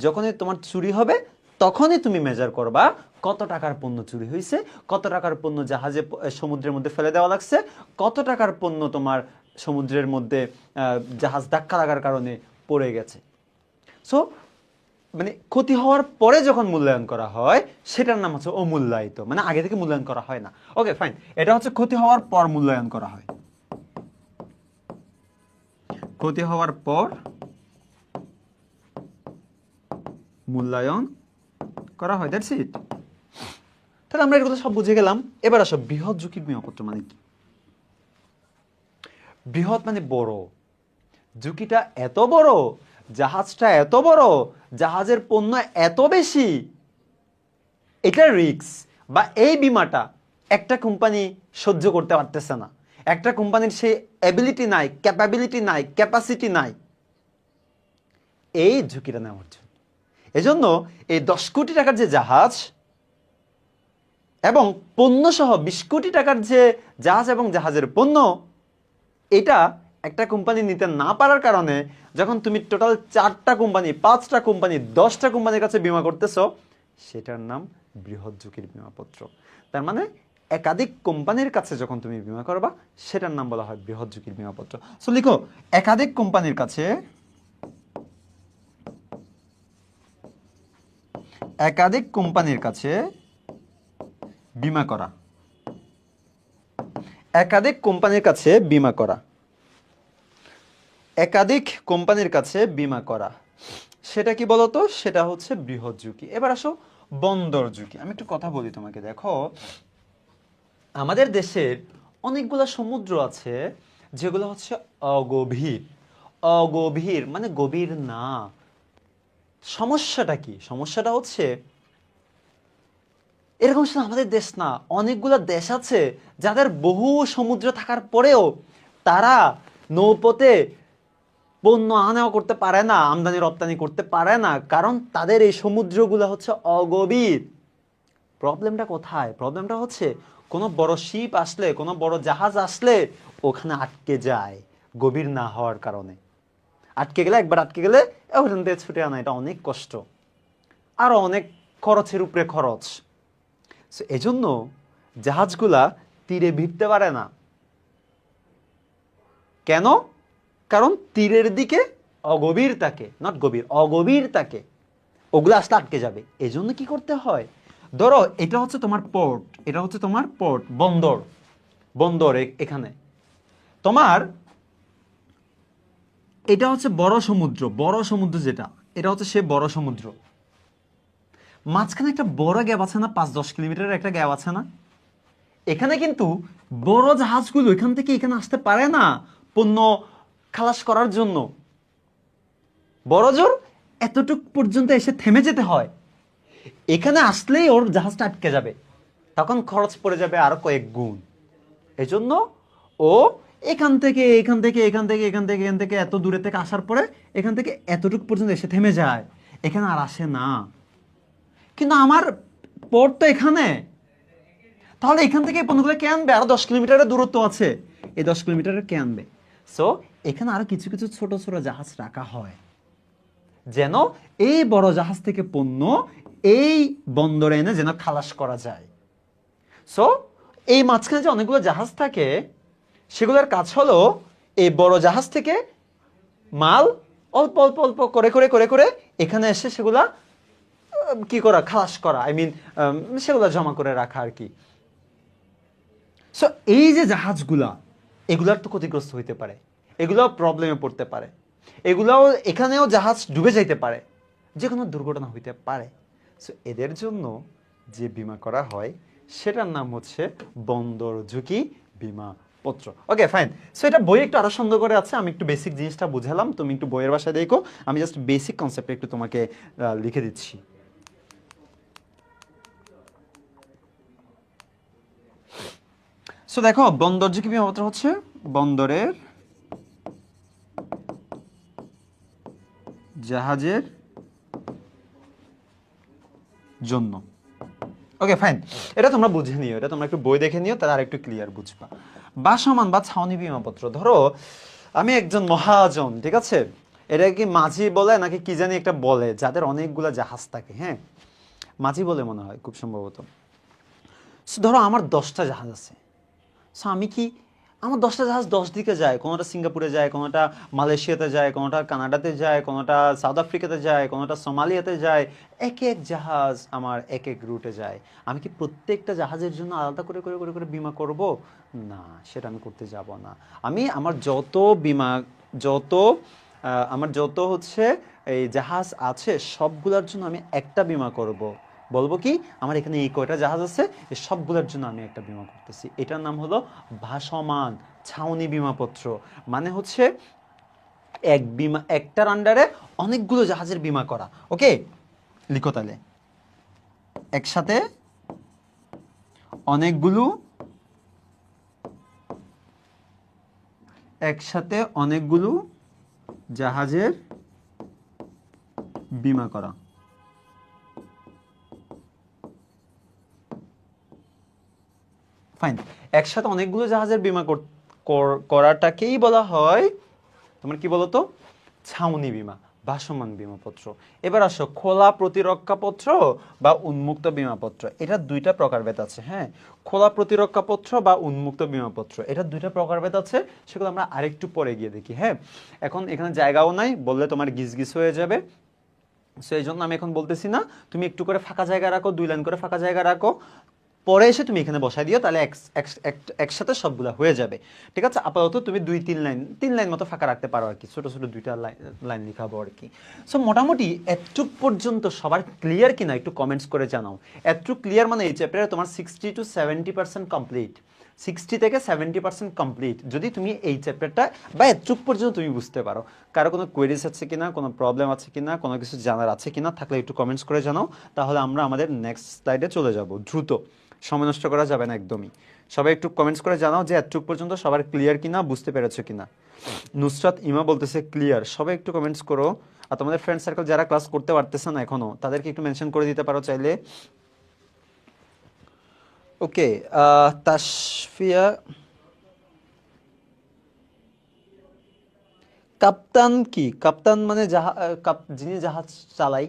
যখনই তোমার চুরি হবে, তখনই তুমি মেজার করবা কত টাকার পণ্য চুরি হয়েছে, কত টাকার পণ্য জাহাজে সমুদ্রের মধ্যে ফেলে দেওয়া লাগছে, কত টাকার পণ্য তোমার সমুদ্রের মধ্যে জাহাজ ধাক্কা লাগার কারণে পড়ে গেছে। সো মানে ক্ষতি হওয়ার পরে যখন মূল্যায়ন করা হয় সেটার নাম হচ্ছে অমূল্যায়িত, মানে আগে থেকে মূল্যায়ন করা হয় না। ওকে ফাইন, এটা হচ্ছে ক্ষতি হওয়ার পর মূল্যায়ন করা হয়। ক্ষতি হওয়ার পর মূল্যায়ন করা হয়, দ্যাটস ইট। তাহলে আমরা এগুলো সব বুঝে গেলাম। এবার আসো বৃহৎ ঝুঁকির বিমাপত্র মানে কি? বৃহৎ মানে বড়, ঝুঁকিটা এত বড়, জাহাজটা এত বড়, জাহাজের পণ্য এত বেশি, এটা রিস্ক বা এই বিমাটা একটা কোম্পানি সহ্য করতে পারতেছে না, একটা কোম্পানির সেই অ্যাবিলিটি নাই, ক্যাপাবিলিটি নাই, ক্যাপাসিটি নাই এই ঝুঁকিটা নেওয়ার জন্য। এজন্য এই 10 কোটি টাকার যে জাহাজ এবং পণ্য সহ 20 কোটি টাকার যে জাহাজ এবং জাহাজের পণ্য, এটা একটা কোম্পানি নিতে না পারার কারণে যখন তুমি টোটাল 4টা কোম্পানি, 5টা কোম্পানি, 10টা কোম্পানির কাছে বীমা করতেছো, সেটার নাম বৃহৎ ঝুঁকির বীমাপত্র। তার মানে একাধিক কোম্পানির কাছে যখন তুমি বীমা করবা সেটার নাম বলা হয় বৃহৎ ঝুঁকির বীমাপত্র। সো লিখো, একাধিক কোম্পানির কাছে, একাধিক কোম্পানির কাছে বীমা করা, একাধিক কোম্পানির কাছে বীমা করা, একাধিক কোম্পানির কাছে বীমা করা, সেটা কি বলতো? সেটা হচ্ছে বৃহৎ ঝুঁকি। এবার আসো বন্দর ঝুঁকি। আমি একটু কথা বলি তোমাকে। দেখো, আমাদের দেশের অনেকগুলো সমুদ্র আছে যেগুলো হচ্ছে অগভীর। অগভীর মানে গভীর না। সমস্যাটা কি? সমস্যাটা হচ্ছে এরকম শুধু আমাদের দেশ না, অনেকগুলো দেশ আছে যাদের বহু সমুদ্র থাকার পরেও তারা নৌপথে পণ্য আনা নেওয়া করতে পারে না, আমদানি রপ্তানি করতে পারে না, কারণ তাদের এই সমুদ্রগুলো হচ্ছে অগভীর। প্রবলেমটা কোথায়? প্রবলেমটা হচ্ছে কোনো বড় শিপ আসলে, কোনো বড় জাহাজ আসলে ওখানে আটকে যায় গভীর না হওয়ার কারণে। আটকে গেলে, একবার আটকে গেলে ওখান থেকে ছুটে আনা এটা অনেক কষ্ট, আরো অনেক খরচের উপরে খরচ। এজন্য জাহাজগুলা তীরে ভিড়তে পারে না। কেন? কারণ তীরের দিকে অগভীর থাকে, নট গভীর, অগভীর থাকে, ওগুলো আসলে আটকে যাবে। এজন্য কি করতে হয়? ধরো এটা হচ্ছে তোমার পোর্ট, এটা হচ্ছে তোমার পোর্ট, বন্দর, বন্দর এখানে তোমার এটা হচ্ছে বড় সমুদ্র, বড় সমুদ্র যেটা, এটা হচ্ছে সে বড় সমুদ্র। মাঝখানে একটা বড় গ্যাপ আছে না, 5-10 কিলোমিটারের একটা গ্যাপ আছে না? এখানে কিন্তু বড় জাহাজগুলো এখান থেকে এখানে আসতে পারে না পণ্য খালাস করার জন্য। বড় জোর এতটুক পর্যন্ত এসে থেমে যেতে হয়। এখানে আসলেই ওর জাহাজটা আটকে যাবে, তখন খরচ পড়ে যাবে আরো কয়েক গুণ। এই জন্য ও এখান থেকে এখান থেকে এখান থেকে এখান থেকে এখান থেকে এত দূরে থেকে আসার পরে এখান থেকে এতটুকু পর্যন্ত এসে থেমে যায়, এখানে আর আসে না। কিন্তু আমার পোর্ট তো এখানে, তাহলে এখান থেকে পণ্যগুলো কে আনবে? আরো 10 কিলোমিটারের দূরত্ব আছে, এই 10 কিলোমিটারের কে আনবে? সো এখানে আরো কিছু কিছু ছোট ছোট জাহাজ রাখা হয়, যেন এই বড় জাহাজ থেকে পণ্য এই বন্দরে এনে যেন খালাস করা যায়। সো এই মাঝখানে যে অনেকগুলো জাহাজ থাকে, সেগুলোর কাজ হলো এই বড় জাহাজ থেকে মাল অল্প অল্প অল্প করে করে করে করে এখানে এসে সেগুলা কি করা, খালাস করা, আই মিন সেগুলা জমা করে রাখা আর কি। সো এই যে জাহাজগুলা, এগুলার তো ক্ষতিগ্রস্ত হইতে পারে, এগুলাও প্রবলেমে পড়তে পারে, এগুলাও এখানেও জাহাজ ডুবে যাইতে পারে, যে কোনো দুর্ঘটনা হইতে পারে। সো এদের জন্য যে বীমা করা হয় সেটার নাম হচ্ছে বন্দর ঝুঁকি বীমা পত্র। Okay fine. সো এটা বই একটু আরো সুন্দর করে আছে, আমি একটু বেসিক জিনিসটা বুঝালাম, তুমি একটু বইয়ের ভাষায় দেখো, আমি জাস্ট বেসিক কনসেপ্ট একটু তোমাকে লিখে দিচ্ছি। সো দেখো, বন্দর ঝুঁকি বীমা পত্র হচ্ছে বন্দরের জাহাজের জন্য। ওকে ফাইন, এটা তোমরা বুঝে নিও, এটা তোমরা একটু বই দেখে নিও, তাহলে আর একটু ক্লিয়ার বুঝবা। বাসমান বা ছাউনি বীমাপত্র, ধরো আমি একজন মহাজন, ঠিক আছে, এটা কি মাঝি বলে নাকি কি জানি একটা বলে, যাদের অনেকগুলা জাহাজ থাকে, হ্যাঁ মাঝি বলে মনে হয় খুব সম্ভবত। ধরো আমার 10টা জাহাজ আছে। সো আমি কি, আমার 10টা জাহাজ 10 দিকে যায়, কোনোটা সিঙ্গাপুরে যায়, কোনোটা মালয়েশিয়াতে যায়, কোনোটা কানাডাতে যায়, কোনোটা সাউথ আফ্রিকাতে যায়, কোনোটা সোমালিয়াতে যায়, এক এক জাহাজ আমার এক এক রুটে যায়। আমি কি প্রত্যেকটা জাহাজের জন্য আলাদা করে করে করে করে বিমা করব? না, সেটা আমি করতে যাব না। আমি আমার যত বিমা, যত আমার যত হচ্ছে এই জাহাজ আছে সবগুলোর জন্য আমি একটা বিমা করব। বলবো কি, আমার এখানে এই কয়টা জাহাজ আছে, এই সবগুলোর জন্য আমি একটা বিমা করতেছি। এটার নাম হলো ভাসমান ছাউনি বিমাপত্র। মানে হচ্ছে এক বিমা, একটার আন্ডারে অনেকগুলো জাহাজের বিমা করা। ওকে, লিখো তাহলে, একসাথে অনেকগুলো, একসাথে অনেকগুলো জাহাজের বিমা করা। ফাইন, একসাথে অনেকগুলো জাহাজের বিমা করাটাকেই বলা হয় তোমার কি বলতো, ছাউনি বিমা, ভাসমান বিমাপত্র। এবার আসো খোলা প্রতিরক্ষাপত্র বা উন্মুক্ত বিমাপত্র, এটা দুইটা প্রকারভেদ আছে। হ্যাঁ, খোলা প্রতিরক্ষাপত্র বা উন্মুক্ত বিমাপত্র, এটা দুইটা প্রকারভেদ আছে, সেগুলো আমরা আরেকটু পরে গিয়ে দেখি। হ্যাঁ, এখন এখানে জায়গাও নাই, বললে তোমার গিজ হয়ে যাবে। সো এই জন্য আমি এখন বলতেছি না, তুমি একটু করে ফাঁকা জায়গা রাখো, 2 লাইন করে ফাঁকা জায়গা রাখো, পরে এসে তুমি এখানে বসাই দিও, তাহলে একসাথে সবগুলা হয়ে যাবে। ঠিক আছে, আপাতত তুমি 3 লাইন মতো ফাঁকা রাখতে পারো আর কি, ছোট ছোট 2টা লাইন লিখাবো আর কি। সো মোটামুটি এতটুক পর্যন্ত সবার ক্লিয়ার কিনা একটু কমেন্টস করে জানাও। এতটুক ক্লিয়ার মানে এই চ্যাপ্টারে তোমার 60 to 70% কমপ্লিট, 60 থেকে 70% কমপ্লিট, যদি তুমি এই চ্যাপ্টারটা বা এতটুক পর্যন্ত তুমি বুঝতে পারো। কারো কোনো কোয়েরিজ আছে কিনা, কোনো প্রবলেম আছে কিনা, কোনো কিছু জানার আছে কিনা, থাকলে একটু কমেন্টস করে জানাও, তাহলে আমরা আমাদের নেক্সট স্লাইডে চলে যাব দ্রুত, সময় নষ্ট করা যাবে না একদমই। সবাই একটু কমেন্টস করে জানাও যে এতটুক পর্যন্ত সবার ক্লিয়ার কিনা, বুঝতে পেরেছো কিনা। নুসরাত ইমা বলতেছে ক্লিয়ার, সবাই একটু কমেন্টস করো। আর তোমাদের ফ্রেন্ড সার্কেল যারা ক্লাস করতে পারতেছে না এখনো, তাদেরকে একটু মেনশন করে দিতে পারো চাইলে। ওকে, তাসফিয়া, কাপ্তান কি? কাপ্তান মানে যিনি জাহাজ চালাই,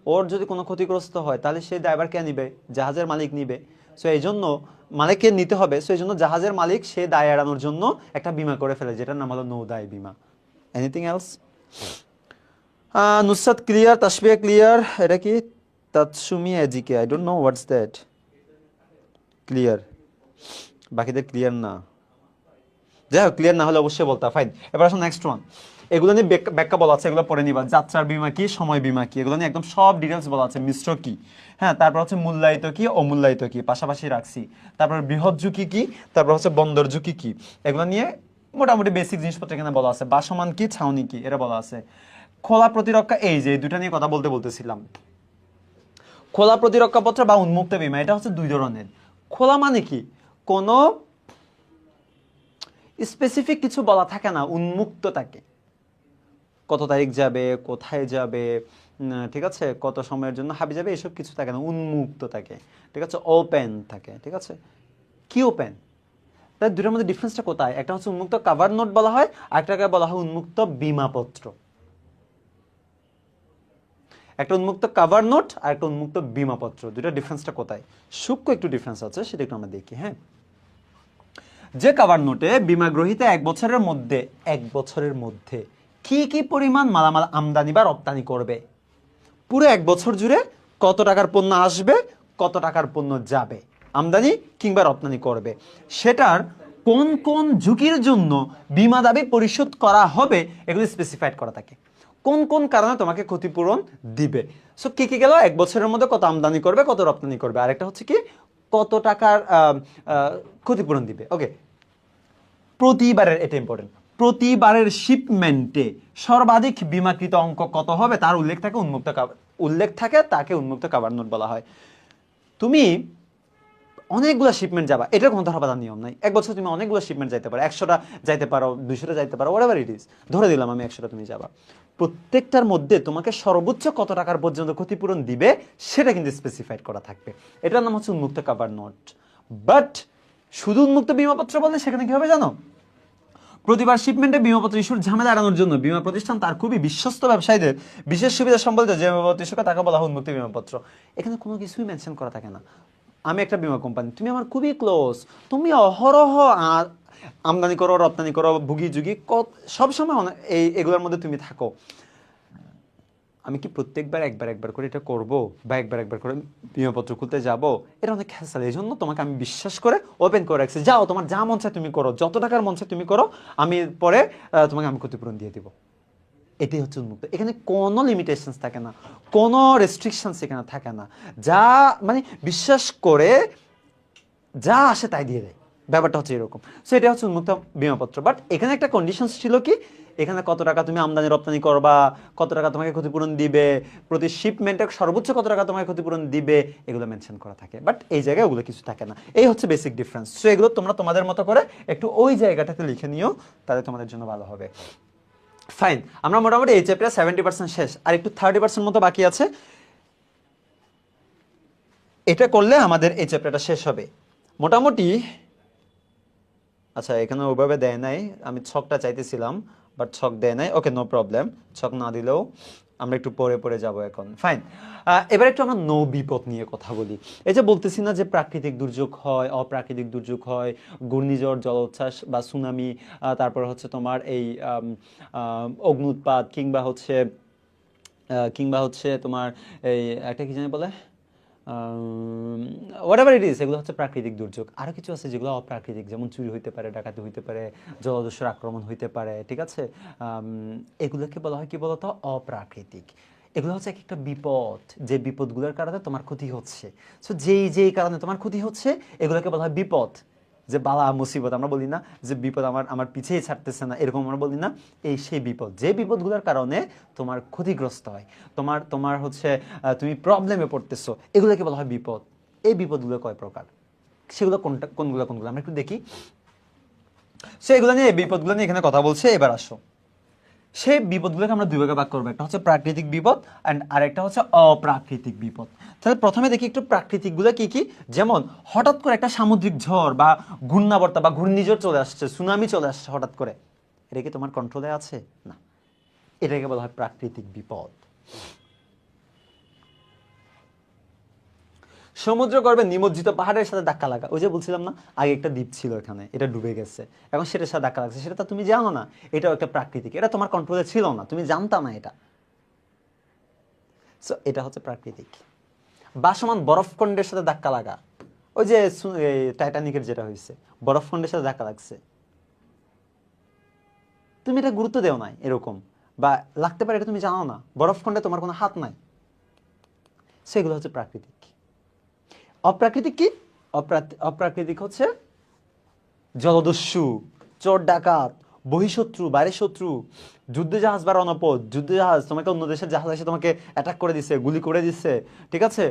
ওর যদি কোনো ক্ষতিগ্রস্ত হয় তাহলে সেই ড্রাইভার কে নিবে? জাহাজের মালিক নিবে। সো এই জন্য মালিককে নিতে হবে, সো এই জন্য জাহাজের মালিক সে দায় এড়ানোর জন্য একটা বিমা করে ফেলে, যেটার নাম হলো নৌদায় বিমা। Anything else? Nusrat clear, Tasfia clear, এটা কি তাৎসুমি এজিকে, I don't know what's that. Clear? বাকিদের ক্লিয়ার না, যাই হোক, ক্লিয়ার না হলে অবশ্যই বলতা। ফাইন, এবার আসুন নেক্সট ওয়ান। এগুলো নিয়ে ব্যাখ্যা বলা আছে, এগুলো পড়ে নিবা। যাত্রার বীমা কি, সময় বীমা কি, এগুলো নিয়ে একদম সব ডিটেলস বলা আছে। মিশ্র কি, হ্যাঁ, তারপর হচ্ছে মূল্যায়িত কি, অমূল্যায়িত কি, পাশাপাশি রাখছি। তারপর বৃহৎ ঝুঁকি কি, তারপর হচ্ছে বন্দর ঝুঁকি কি, এগুলো নিয়ে মোটামুটি বেসিক জিনিসপত্র এখানে বলা আছে। বাসমান কি, ছাউনি কি, এটা বলা আছে। খোলা প্রতিরক্ষা, এই যে এই দুটা নিয়ে কথা বলতেছিলাম। খোলা প্রতিরক্ষাপত্র বা উন্মুক্ত বীমা, এটা হচ্ছে দুই ধরনের। খোলা মানে কি, কোনো স্পেসিফিক কিছু বলা থাকে না, উন্মুক্ত থাকে। কত তারিখ যাবে, কোথায় যাবে, ঠিক আছে, কত সময়ের জন্য হাবি যাবে, এসব কিছু থাকে না, উন্মুক্ত থাকে। ঠিক আছে, ওপেন থাকে। ঠিক আছে, কি ওপেন? তাই দুটোর মধ্যে ডিফারেন্সটা কোথায়? একটা হচ্ছে উন্মুক্ত কাভার নোট বলা হয়, আরেকটাকে বলা হয় উন্মুক্ত বীমাপত্র। একটা উন্মুক্ত কাভার নোট আর একটা উন্মুক্ত বীমাপত্র, দুটো ডিফারেন্সটা কোথায়? সূক্ষ্ম একটু ডিফারেন্স আছে, সেটা একটু আমরা দেখি। হ্যাঁ, যে কাভার নোটে বীমা গ্রহীতা এক বছরের মধ্যে কি কি পরিমাণ মালামাল আমদানি বা রপ্তানি করবে, পুরো এক বছর জুড়ে কত টাকার পণ্য আসবে, কত টাকার পণ্য যাবে, আমদানি কিংবা রপ্তানি করবে, সেটার কোন কোন ঝুঁকির জন্য বীমা দাবি পরিশোধ করা হবে, এগুলো স্পেসিফাইড করা থাকে। কোন কোন কারণে তোমাকে ক্ষতিপূরণ দিবে। সো কি কি গেল, এক বছরের মধ্যে কত আমদানি করবে, কত রপ্তানি করবে, আরেকটা হচ্ছে কি কত টাকার ক্ষতিপূরণ দিবে। ওকে, প্রতিবারের, এটা ইম্পর্টেন্ট, প্রতিবারের শিপমেন্টে সর্বাধিক বীমাকৃত অঙ্ক কত হবে তার উল্লেখ থাকে, তাকে উন্মুক্ত কাভার নোট বলা হয়। তুমি অনেকগুলো শিপমেন্ট যাবা, এটার কোনো ধরা বাঁধার নিয়ম নাই। এক বছর তুমি অনেকগুলো শিপমেন্ট যাইতে পারো, 100টা যাইতে পারো, 200টা যাইতে পারো, হোয়াটএভার ইট ইজ। ধরে দিলাম আমি 100টা তুমি যাবা, প্রত্যেকটার মধ্যে তোমাকে সর্বোচ্চ কত টাকার পর্যন্ত ক্ষতিপূরণ দিবে সেটা কিন্তু স্পেসিফাইড করা থাকবে। এটার নাম হচ্ছে উন্মুক্ত কাভার নোট। বাট শুধু উন্মুক্ত বীমাপত্র বললে সেখানে কি হবে জানো? প্রতিবার শিপমেন্টে বীমাপত্র ইস্যুর ঝামেলা এড়ানোর জন্য বীমা প্রতিষ্ঠান তার খুবই বিশ্বস্ত ব্যবসায়ীদের বিশেষ সুবিধা সম্বলিত যে বীমাপত্র ইস্যুকে তাকে বলা হয় উন্মুক্ত বীমাপত্র। এখানে কোনো কিছুই মেনশন করা থাকে না। আমি একটা বীমা কোম্পানি, তুমি আমার খুবই ক্লোজ, তুমি অহরহ আমদানি করো, রপ্তানি করো, ভুগি যুগি সবসময় এগুলোর মধ্যে তুমি থাকো। আমি কি প্রত্যেকবার একবার করে এটা করব, বা একবার করে বীমাপত্র খুলতে যাব? এটা অনেক হ্যাসেল। এই জন্য তোমাকে আমি বিশ্বাস করে ওপেন করে রাখছি, যাও তোমার যা মন চায় তুমি করো, যত টাকার মন চায় তুমি করো, আমি পরে তোমাকে আমি ক্ষতিপূরণ দিয়ে দিব। এটাই হচ্ছে উন্মুক্ত। এখানে কোনো লিমিটেশনস থাকে না, কোনো রেস্ট্রিকশনস এখানে থাকে না। যা মানে বিশ্বাস করে যা আসে তাই দিয়ে দেয়, ব্যাপারটা হচ্ছে এরকম। সো এটা হচ্ছে উন্মুক্ত বীমাপত্র। বাট এখানে একটা কন্ডিশনস ছিল কি, এখানে কত টাকা তুমি আমদানি রপ্তানি করবা, কত টাকা তোমাকে ক্ষতিপূরণ দিবে, প্রতি শিপমেন্টে সর্বোচ্চ কত টাকা তোমাকে ক্ষতিপূরণ দিবে, এগুলো মেনশন করা থাকে। বাট এই জায়গায় ওগুলো কিছু থাকে না। এই হচ্ছে বেসিক ডিফারেন্স। সো এগুলো তোমরা তোমাদের মতো করে একটু ওই জায়গাটাতে লিখে নিও, তাহলে তোমাদের জন্য ভালো হবে। ফাইন, আমরা মোটামুটি এই চ্যাপ্টার 70% শেষ, আর একটু 30% মতো বাকি আছে। এটা করলে আমাদের এই চ্যাপ্টারটা শেষ হবে মোটামুটি। আচ্ছা, এখানে ওইভাবে দেয় নাই, আমি ছকটা চাইতেছিলাম বাট ছক দেয় নাই। ওকে, নো প্রবলেম, ছক না দিলেও আমরা একটু পরে যাব এখন। ফাইন, এবার একটু আমরা নৌ বিপদ নিয়ে কথা বলি। এই যে বলতেছি না যে প্রাকৃতিক দুর্যোগ হয়, অপ্রাকৃতিক দুর্যোগ হয়, ঘূর্ণিঝড়, জলোচ্ছ্বাস বা সুনামি, তারপর হচ্ছে তোমার এই অগ্নুৎপাত, কিংবা হচ্ছে তোমার এই একটা কি জানি বলে, হোয়াটএভার ইট ইজ, এগুলো হচ্ছে প্রাকৃতিক দুর্যোগ। আরও কিছু আছে যেগুলো অপ্রাকৃতিক, যেমন চুরি হইতে পারে, ডাকাতি হইতে পারে, জলদস্যুর আক্রমণ হইতে পারে। ঠিক আছে, এগুলোকে বলা হয় কি বলতো, অপ্রাকৃতিক। এগুলো হচ্ছে এক একটা বিপদ, যে বিপদগুলোর কারণে তোমার ক্ষতি হচ্ছে। সো যেই কারণে তোমার ক্ষতি হচ্ছে এগুলোকে বলা হয় বিপদ। যে বালা মুসিবত আমরা বলি না, যে বিপদ আমার পিছিয়ে ছাড়তেছে না, এরকম আমরা বলি না, এই সেই বিপদ, যে বিপদগুলোর কারণে তোমার ক্ষতিগ্রস্ত হয়, তোমার হচ্ছে তুমি প্রবলেমে পড়তেছো, এগুলোকে বলা হয় বিপদ। এই বিপদগুলো কয় প্রকার, সেগুলো কোনগুলো আমরা একটু দেখি। সো এগুলো নিয়ে, এই বিপদগুলো নিয়ে এখানে কথা বলছে। এবার আসো, সেই বিপদগুলোকে আমরা দুই ভাগে ভাগ করবো, একটা হচ্ছে প্রাকৃতিক বিপদ অ্যান্ড আরেকটা হচ্ছে অপ্রাকৃতিক বিপদ। তাহলে প্রথমে দেখি একটু প্রাকৃতিকগুলো কি কি। যেমন হঠাৎ করে একটা সামুদ্রিক ঝড় বা ঘূর্ণাবর্তা বা ঘূর্ণিঝড় চলে আসছে, সুনামি চলে আসছে হঠাৎ করে, এটা কি তোমার কন্ট্রোলে আছে? না, এটাকে বলা হয় প্রাকৃতিক বিপদ। সমুদ্রগর্ভে নিমজ্জিত পাহাড়ের সাথে ধাক্কা লাগা, ওই যে বলছিলাম না আগে একটা দ্বীপ ছিল এখানে, এটা ডুবে গেছে, এখন সেটার সাথে ধাক্কা লাগছে, সেটা তো তুমি জানো না, এটাও একটা প্রাকৃতিক, এটা তোমার কন্ট্রোলে ছিল না, তুমি জানতা না এটা। সো এটা হচ্ছে প্রাকৃতিক। বাসমান বরফখণ্ডের সাথে ধাক্কা লাগা, ওই যে টাইটানিকের যেটা হয়েছে, বরফখণ্ডের সাথে ধাক্কা লাগছে, তুমি এটা গুরুত্ব দেও নাই এরকম, বা লাগতে পারে এটা তুমি জানো না, বরফখণ্ডে তোমার কোনো হাত নাই, সেগুলো হচ্ছে প্রাকৃতিক। অপ্রাকৃতিক কি? অপ্রাকৃতিক হচ্ছে জলদস্যু, চোর ডাকাত, বহিঃশত্রু, বাইরের শত্রু, যুদ্ধজাহাজ বা রণপথ, যুদ্ধজাহাজ তোমাকে অন্য দেশের জাহাজ এসে তোমাকে অ্যাটাক করে দিছে, গুলি করে দিচ্ছে, ঠিক আছে,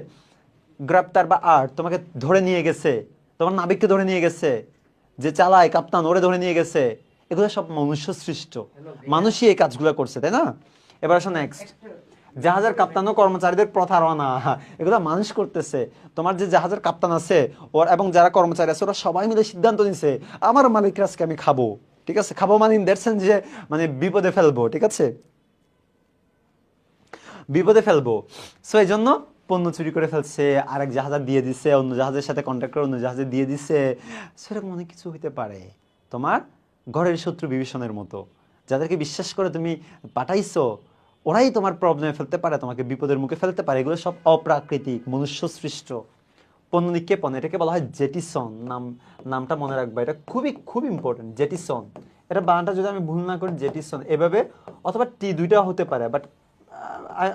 গ্রেপ্তার বা আর্ট তোমাকে ধরে নিয়ে গেছে, তোমার নাবিককে ধরে নিয়ে গেছে, যে চালায় কাপ্তান ওরে ধরে নিয়ে গেছে, এগুলো সব মনুষ্য সৃষ্ট, মানুষই এই কাজগুলো করছে, তাই না? এবার আসো নেক্সট, জাহাজের কাপ্তান ও কর্মচারীদের প্রতারণা, এগুলো মানুষ করতেছে। তোমার যে জাহাজের কাপ্তান আছে ওর এবং যারা কর্মচারী আছে ওরা সবাই মিলে সিদ্ধান্ত নিছে আমার মালিকের আজকে আমি খাবো, ঠিক আছে, খাবো মানে ইন দ্যাট সেন্স যে মানে বিপদে ফেলবো, ঠিক আছে, বিপদে ফেলবো। সো এই জন্য পণ্য চুরি করে ফেলছে, আরেক জাহাজ দিয়ে দিছে, অন্য জাহাজের সাথে কন্ট্যাক্ট করে অন্য জাহাজে দিয়ে দিছে, সেরকম অনেক কিছু হইতে পারে। তোমার ঘরের শত্রু বিভীষণের মতো, যাদেরকে বিশ্বাস করে তুমি পাঠাইছো ওরাই তোমার প্রবলেমে ফেলতে পারে, তোমাকে বিপদের মুখে ফেলতে পারে। এগুলো সব অপ্রাকৃতিক, মনুষ্য সৃষ্ট। পণ্য নিক্ষেপণ, এটাকে বলা হয় জেটিসন। নামটা মনে রাখবা, এটা খুবই খুব ইম্পর্টেন্ট, জেটিসন। এটা বানানটা যদি আমি ভুল না করি জেটিসন এভাবে, অথবা টি দুইটা হতে পারে, but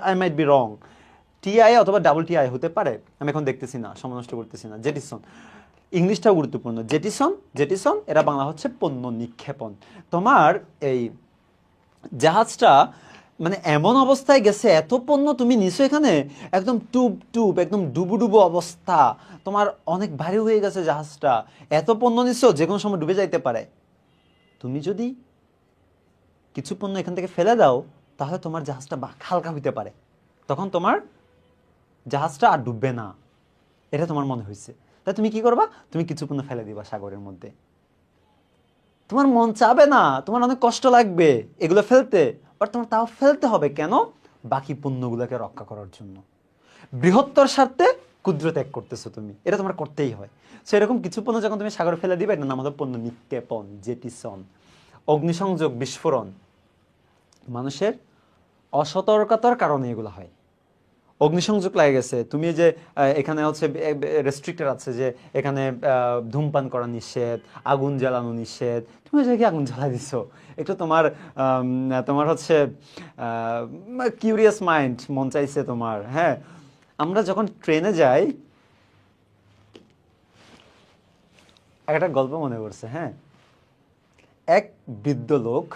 I might be wrong, TI অথবা ডাবল টিআই হতে পারে, আমি এখন দেখতেছি না, সময় নষ্ট করতেছি না। জেটিসন ইংলিশটাও গুরুত্বপূর্ণ, জেটিসন, জেটিসন, এরা বাংলা হচ্ছে পণ্য নিক্ষেপণ। তোমার এই জাহাজটা মানে এমন অবস্থায় গেছে, এত পণ্য তুমি নিছো এখানে, একদম টুব একদম ডুবু ডুবু অবস্থা, তোমার অনেক ভারী হয়ে গেছে জাহাজটা, এত পণ্য নিছো যে কোনো সময় ডুবে যাইতে পারে। তুমি যদি কিছু পণ্য এখান থেকে ফেলে দাও তাহলে তোমার জাহাজটা হালকা হইতে পারে, তখন তোমার জাহাজটা আর ডুববে না, এটা তোমার মনে হয়েছে। তাই তুমি কি করবা? তুমি কিছু পণ্য ফেলে দিবা সাগরের মধ্যে। তোমার মন চাবে না, তোমার অনেক কষ্ট লাগবে এগুলো ফেলতে, বাট তোমার তাও ফেলতে হবে। কেন? বাকি পণ্যগুলোকে রক্ষা করার জন্য। বৃহত্তর স্বার্থে ক্ষুদ্র ত্যাগ করতেছো তুমি, এটা তোমার করতেই হয়। সেরকম কিছু পণ্য যখন তুমি সাগরে ফেলে দিবে, এটা নাম হলো পণ্য নিক্ষেপণ, জেটিসন। অগ্নিসংযোগ, বিস্ফোরণ, মানুষের অসতর্কতার কারণে এগুলো হয়। অগ্নিসংযোগ লাগে গেছে, তুমি যে এখানে হচ্ছে রেস্ট্রিক্টেড আছে যে এখানে ধূমপান করা নিষেধ, আগুন জ্বালানো নিষেধ, তুমি জায়গায় আগুন জ্বালা দিছো, একটু তোমার তোমার হচ্ছে কিউরিয়াস মাইন্ড, মন চাইছে তোমার। হ্যাঁ, আমরা যখন ট্রেনে যাই, একটা গল্প মনে পড়ছে। হ্যাঁ, এক বৃদ্ধ লোক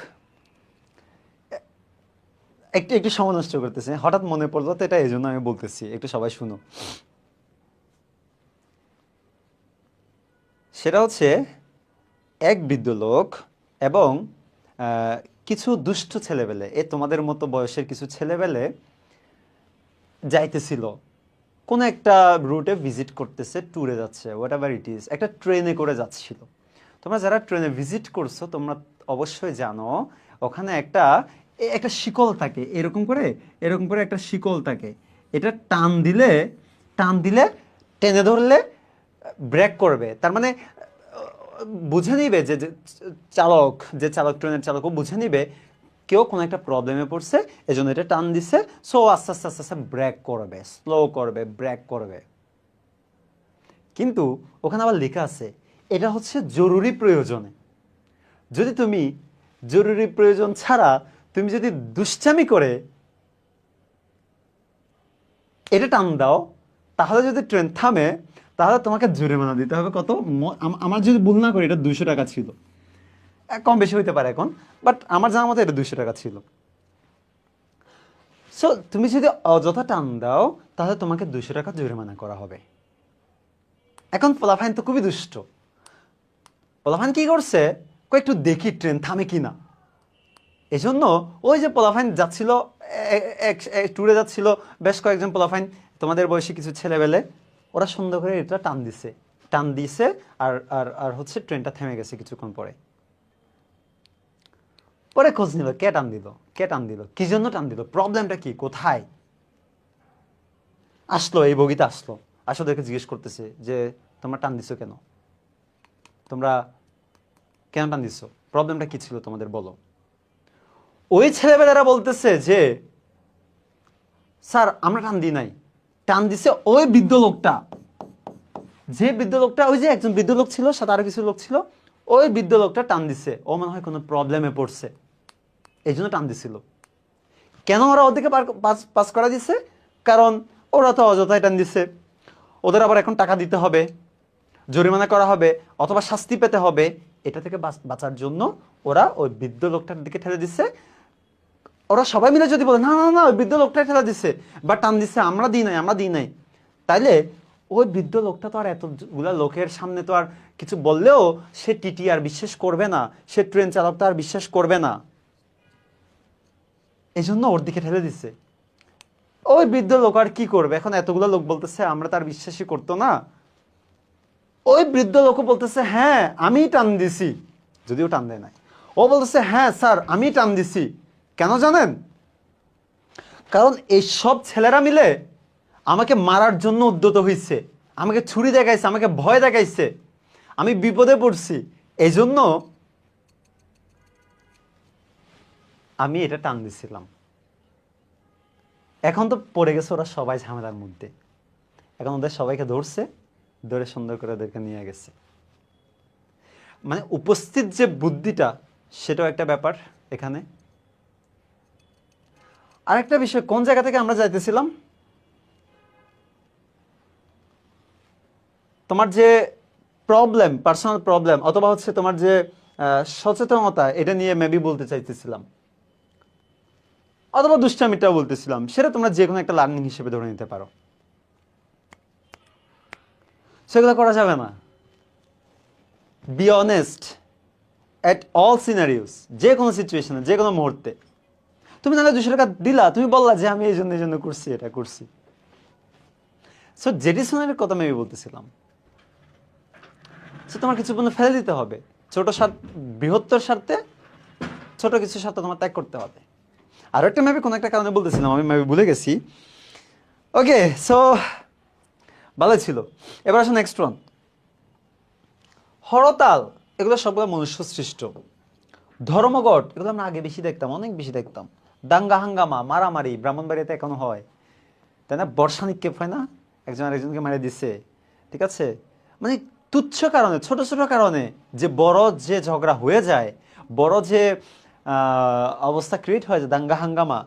একটু একটু সময় নষ্ট করতেছে, হঠাৎ মনে পড়লো তো, এটা এই জন্য আমি বলতেছি, একটু সবাই শুনো। সেটা হচ্ছে এক বৃদ্ধ লোক এবং কিছু দুষ্ট ছেলেবেলে, তোমাদের মতো বয়সের কিছু ছেলেবেলে যাইতেছিল কোনো একটা রুটে, ভিজিট করতেছে, ট্যুরে যাচ্ছে, হোয়াট এভার ইট ইজ, একটা ট্রেনে করে যাচ্ছিল। তোমরা যারা ট্রেনে ভিজিট করছো তোমরা অবশ্যই জানো ওখানে একটা একটা শিকল থাকে, এরকম করে একটা শিকল থাকে, এটা টান দিলে টেনে ধরলে ব্রেক করবে। তার মানে বুঝে নিবে যে চালক, ট্রেনের চালক, ও বুঝে নিবে কেউ কোনো একটা প্রবলেমে পড়ছে, এজন্য এটা টান দিছে, সো আস্তে আস্তে আস্তে আস্তে ব্রেক করবে, স্লো করবে, ব্রেক করবে। কিন্তু ওখানে আবার লেখা আছে এটা হচ্ছে জরুরি প্রয়োজনে। যদি তুমি জরুরি প্রয়োজন ছাড়া তুমি যদি দুশ্চামি করে এটা টান দাও, তাহলে যদি ট্রেন থামে তাহলে তোমাকে জরিমানা দিতে হবে কত, আমার যদি ভুল না করি এটা 200 টাকা ছিল, কম বেশি হইতে পারে এখন, বাট আমার জানার মতো এটা 200 টাকা ছিল। সো তুমি যদি অযথা টান দাও তাহলে তোমাকে 200 টাকা জরিমানা করা হবে। এখন পোলাপাইন তো খুবই দুষ্ট, পোলাপাইন কি করছে, একটু দেখি ট্রেন থামে কিনা। এজন্য ওই যে পোলাপাইন যাচ্ছিল, ট্যুরে যাচ্ছিল বেশ কয়েকজন পোলাপাইন, তোমাদের বয়সী কিছু ছেলেবেলে, ওরা সুন্দর করে এটা টান দিছে, আর আর আর হচ্ছে ট্রেনটা থেমে গেছে কিছুক্ষণ পরে। পরে খোঁজ নিল কে টান দিল, কি জন্য টান দিল, প্রবলেমটা কি, কোথায়। আসলো এই বগিতে, ওদেরকে জিজ্ঞেস করতেছে যে তোমরা টান দিছো কেন, তোমরা কেন টান দিছো, প্রবলেমটা কি ছিল তোমাদের, বলো। ওই ছেলেবেলারা বলতেছে যে স্যার আমরা টান দিই নাই, টান দিছে ওই বৃদ্ধ লোকটা, যে বৃদ্ধ লোকটা, ওই যে একজন বৃদ্ধ লোক ছিল, সাথে আরো কিছু লোক ছিল, ওই বৃদ্ধ লোকটা টান দিছে। ও মনে হয় কোনো প্রবলেমে পড়ছে, এই জন্য টান দিছিল। কেন ওরা ওদিকে পাস করা দিছে? কারণ ওরা তো অযথাই টান দিছে, ওদের আবার এখন টাকা দিতে হবে, জরিমানা করা হবে, অথবা শাস্তি পেতে হবে। এটা থেকে বাঁচার জন্য ওরা ওই বৃদ্ধ লোকটার দিকে ঠেলে দিছে। ওরা সবাই মিলে যদি বলে না না না ওই বৃদ্ধ লোকটাই ঠেলে দিছে বা টান দিছে, আমরা দিই নাই, তাইলে ওই বৃদ্ধ লোকটা তো আর এতগুলা লোকের সামনে তো আর কিছু বললেও সে টিটি আর বিশ্বাস করবে না, সে ট্রেন চালক তো আর বিশ্বাস করবে না, এই জন্য ওর দিকে ঠেলে দিছে। ওই বৃদ্ধ লোক আর কি করবে? এখন এতগুলো লোক বলতেছে আমরা তার বিশ্বাসই করতো না, ওই বৃদ্ধ লোকও বলতেছে হ্যাঁ আমি টান দিছি, যদিও টান দেয় নাই। ও বলতেছে হ্যাঁ স্যার আমি টান দিছি। কেন জানেন? কারণ এই সব ছেলেরা মিলে আমাকে মারার জন্য উদ্যত হয়েছে, আমাকে ছুরি দেখাইছে, আমাকে ভয় দেখাইছে, আমি বিপদে পড়ছি, এই জন্য আমি এটা টান দিছিলাম। এখন তো পড়ে গেছে ওরা সবাই ঝামেলার মধ্যে, এখন ওদের সবাইকে ধরছে, ধরে সুন্দর করে ওদেরকে নিয়ে গেছে। মানে উপস্থিত যে বুদ্ধিটা, সেটাও একটা ব্যাপার এখানে। আরেকটা বিষয়, কোন জায়গা থেকে আমরা যাইতেছিলাম? তোমার যে প্রবলেম, পার্সোনাল প্রবলেম, অথবা হচ্ছে তোমার যে সচেতনতা, এটা নিয়ে মেবি বলতে চাইতেছিলাম, অথবা দুষ্টামিটাও বলতেছিলাম। সেটা তোমরা যে কোনো একটা লার্নিং হিসেবে ধরে নিতে পারো। সেগুলো করা যাবে না। Be honest at all scenarios, যে কোনো সিচুয়েশনে, যে কোনো মুহূর্তে। তুমি নাহলে 200 টাকা দিলা, তুমি বললা যে আমি এই জন্য করছি, এটা করছি। সো জেডিসনের কথা আমি বলতেছিলাম, তোমার কিছু পণ্য ফেলে দিতে হবে, ছোট স্বার্থ বৃহত্তর স্বার্থে ছোট কিছু স্বার্থ তোমার ত্যাগ করতে হবে। আরো একটা মেবি কোনো একটা কারণে বলতেছিলাম, আমি মেবি ভুলে গেছি। ওকে, সো ভালো ছিল। এবার আসো নেক্সট ওয়ান। হরতাল, এগুলো সবগুলো মনুষ্য সৃষ্ট। ধর্মঘট, এগুলো আমরা আগে বেশি দেখতাম, অনেক বেশি দেখতাম। দাঙ্গা হাঙ্গামা, মারামারি, ব্রাহ্মণবাড়িতে এখনো হয়, তাই না? বর্ষা নিক্ষেপ হয় না, একজন আরেকজনকে মারে দিছে, ঠিক আছে? মানে তুচ্ছ কারণে, ছোট ছোট কারণে যে বড় যে ঝগড়া হয়ে যায়, বড় যে অবস্থা ক্রিয়েট হয়ে যায়, দাঙ্গা হাঙ্গামা,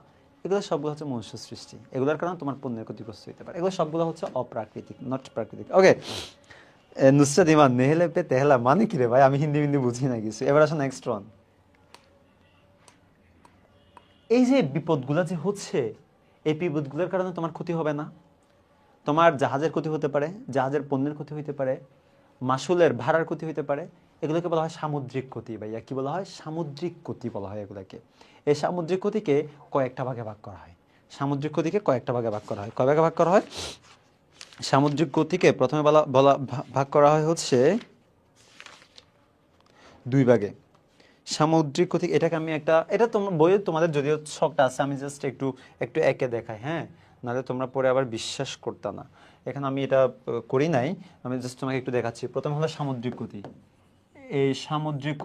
এগুলো সবগুলো হচ্ছে মনুষ্য সৃষ্টি। এগুলোর কারণে তোমার পণ্যের ক্ষতিগ্রস্ত হতে পারে। এগুলো সবগুলো হচ্ছে অপ্রাকৃতিক, নট প্রাকৃতিক। ওকে, নুসরাত ইমান, নেহেলে পে তেহলা মানে কি রে ভাই? আমি হিন্দি বুঝি না কিছু। এবার আসো নেক্সট ওয়ান। এই যে বিপদগুলো যে হচ্ছে, এই বিপদগুলোর কারণে তোমার ক্ষতি হবে না? তোমার জাহাজের ক্ষতি হতে পারে, জাহাজের পণ্যের ক্ষতি হতে পারে, মাসুলের ভাড়ার ক্ষতি হতে পারে। এগুলোকে বলা হয় সামুদ্রিক ক্ষতি। ভাইয়া কি বলা হয়? সামুদ্রিক ক্ষতি বলা হয় এগুলোকে। এই সামুদ্রিক ক্ষতিকে কয়েকটা ভাগে ভাগ করা হয়। সামুদ্রিক ক্ষতিকে কয়েকটা ভাগে ভাগ করা হয়। কয় ভাগে ভাগ করা হয়? সামুদ্রিক ক্ষতিকে প্রথমে ভাগ করা হয় হচ্ছে 2 ভাগে। সামুদ্রিক ক্ষতি, এটাকে আমি একটা, এটা তোমার বইয়ে তোমাদের যদিও শখটা আছে, আমি জাস্ট একটু একে দেখাই, হ্যাঁ, নাহলে তোমরা পরে আবার বিশ্বাস করতে না। এখানে আমি এটা করি নাই, আমি জাস্ট তোমাকে একটু দেখাচ্ছি। প্রথম হলো সামুদ্রিক ক্ষতি। এই সামুদ্রিক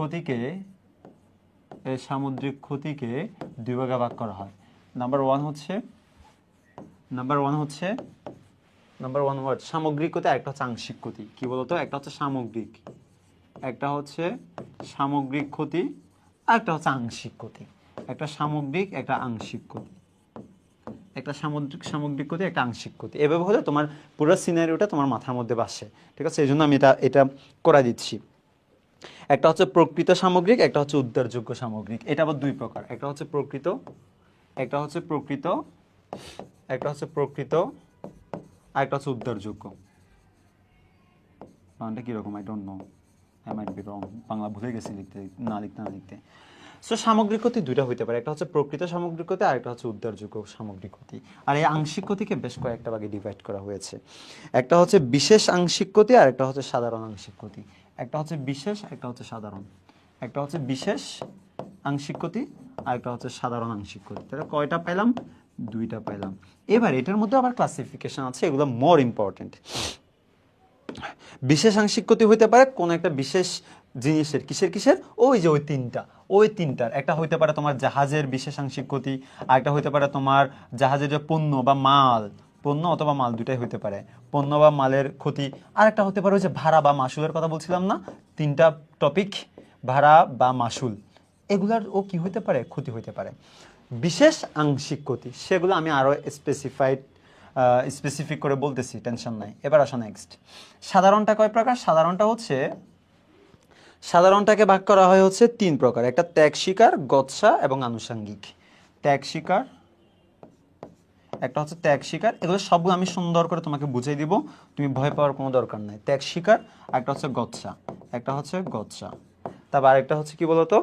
ক্ষতিকে 2 ভাগে ভাগ করা হয়। নাম্বার ওয়ান ওয়ার্ড সামগ্রিক ক্ষতি, আর একটা হচ্ছে আংশিক ক্ষতি। কি বলতো? একটা হচ্ছে সামগ্রিক, একটা হচ্ছে সামগ্রিক ক্ষতি, আর একটা হচ্ছে আংশিক ক্ষতি। একটা সামগ্রিক, একটা আংশিক ক্ষতি। একটা সামগ্রিক ক্ষতি, একটা আংশিক ক্ষতি। এভাবে হলে তোমার পুরো সিনারিওটা তোমার মাথার মধ্যে বাসে, ঠিক আছে? এই জন্য আমি এটা করে দিচ্ছি। একটা হচ্ছে প্রকৃত সামগ্রিক, একটা হচ্ছে উদ্ধারযোগ্য সামগ্রিক। এটা আবার 2 প্রকার। একটা হচ্ছে প্রকৃত, আর একটা হচ্ছে উদ্ধারযোগ্য। বাংলাটা কিরকম? I don't no, I might be রং, বাংলা ভুলে গেছি লিখতে না লিখতে। সো সামগ্রিক ক্ষতি 2টা হইতে পারে, একটা হচ্ছে প্রকৃত সামগ্রিক ক্ষতি, আর একটা হচ্ছে উদ্ধারযোগ্য সামগ্রিক ক্ষতি। আর এই আংশিক ক্ষতিকে বেশ কয়েকটা ভাগে ডিভাইড করা হয়েছে। একটা হচ্ছে বিশেষ আংশিক ক্ষতি, আর একটা হচ্ছে সাধারণ আংশিক ক্ষতি। একটা হচ্ছে বিশেষ, একটা হচ্ছে সাধারণ। একটা হচ্ছে বিশেষ আংশিক ক্ষতি, আর একটা হচ্ছে সাধারণ আংশিক ক্ষতি। তাহলে কয়টা পাইলাম? 2টা পাইলাম। এবার এটার মধ্যে আবার ক্লাসিফিকেশন আছে, এগুলো মোর ইম্পর্টেন্ট। বিশেষ আংশিক ক্ষতি হইতে পারে কোন একটা বিশেষ জিনিসের, কিসের? ওই যে ওই তিনটার একটা হইতে পারে তোমার জাহাজের বিশেষ আংশিক ক্ষতি, আর একটা হইতে পারে তোমার জাহাজের যে পণ্য বা মাল, পণ্য অথবা মাল দুটাই হতে পারে। পণ্য বা মালের ক্ষতি। আরেকটা হতে পারে যে ভাড়া বা মাসুলের কথা বলছিলাম না, তিনটা টপিক, ভাড়া বা মাসুল, এগুলার ও কি হতে পারে, ক্ষতি হতে পারে। বিশেষ আংশিক ক্ষতি, সেগুলো আমি আরো স্পেসিফিক করে বলতেছি, টেনশন নাই। এবার আসো নেক্সট। সাধারণটা কয় প্রকার? সাধারণটা হচ্ছে, সাধারণটাকে ভাগ করা হয় হচ্ছে তিন প্রকার, একটা ত্যাগ স্বীকার, গচ্ছা এবং আনুষঙ্গিক। ত্যাগ স্বীকার, একটা হচ্ছে ত্যাগ স্বীকার, এগুলো সবগুলো আমি সুন্দর করে তোমাকে বুঝিয়ে দিব, তুমি ভয় পাওয়ার কোনো দরকার নাই। ত্যাগ স্বীকার, একটা হচ্ছে গচ্ছা, একটা হচ্ছে গচ্ছা। তারপর আরেকটা হচ্ছে কি বলতো,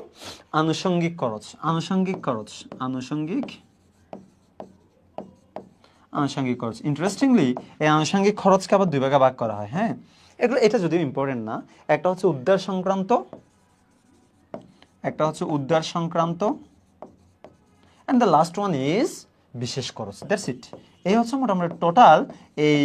আনুষঙ্গিক খরচ। আনুষঙ্গিক খরচ, আনুষঙ্গিক আনুষঙ্গিক খরচ। ইন্টারেস্টিংলি এই আনুষঙ্গিক খরচকে আবার দুই ভাগে ভাগ করা হয়। হ্যাঁ, এগুলো, এটা যদিও ইম্পর্টেন্ট না। একটা হচ্ছে উদ্ধার সংক্রান্ত, একটা হচ্ছে উদ্ধার সংক্রান্ত, and the last one is বিশেষ খরচ। That's it. এই হচ্ছে মোটামুটি টোটাল এই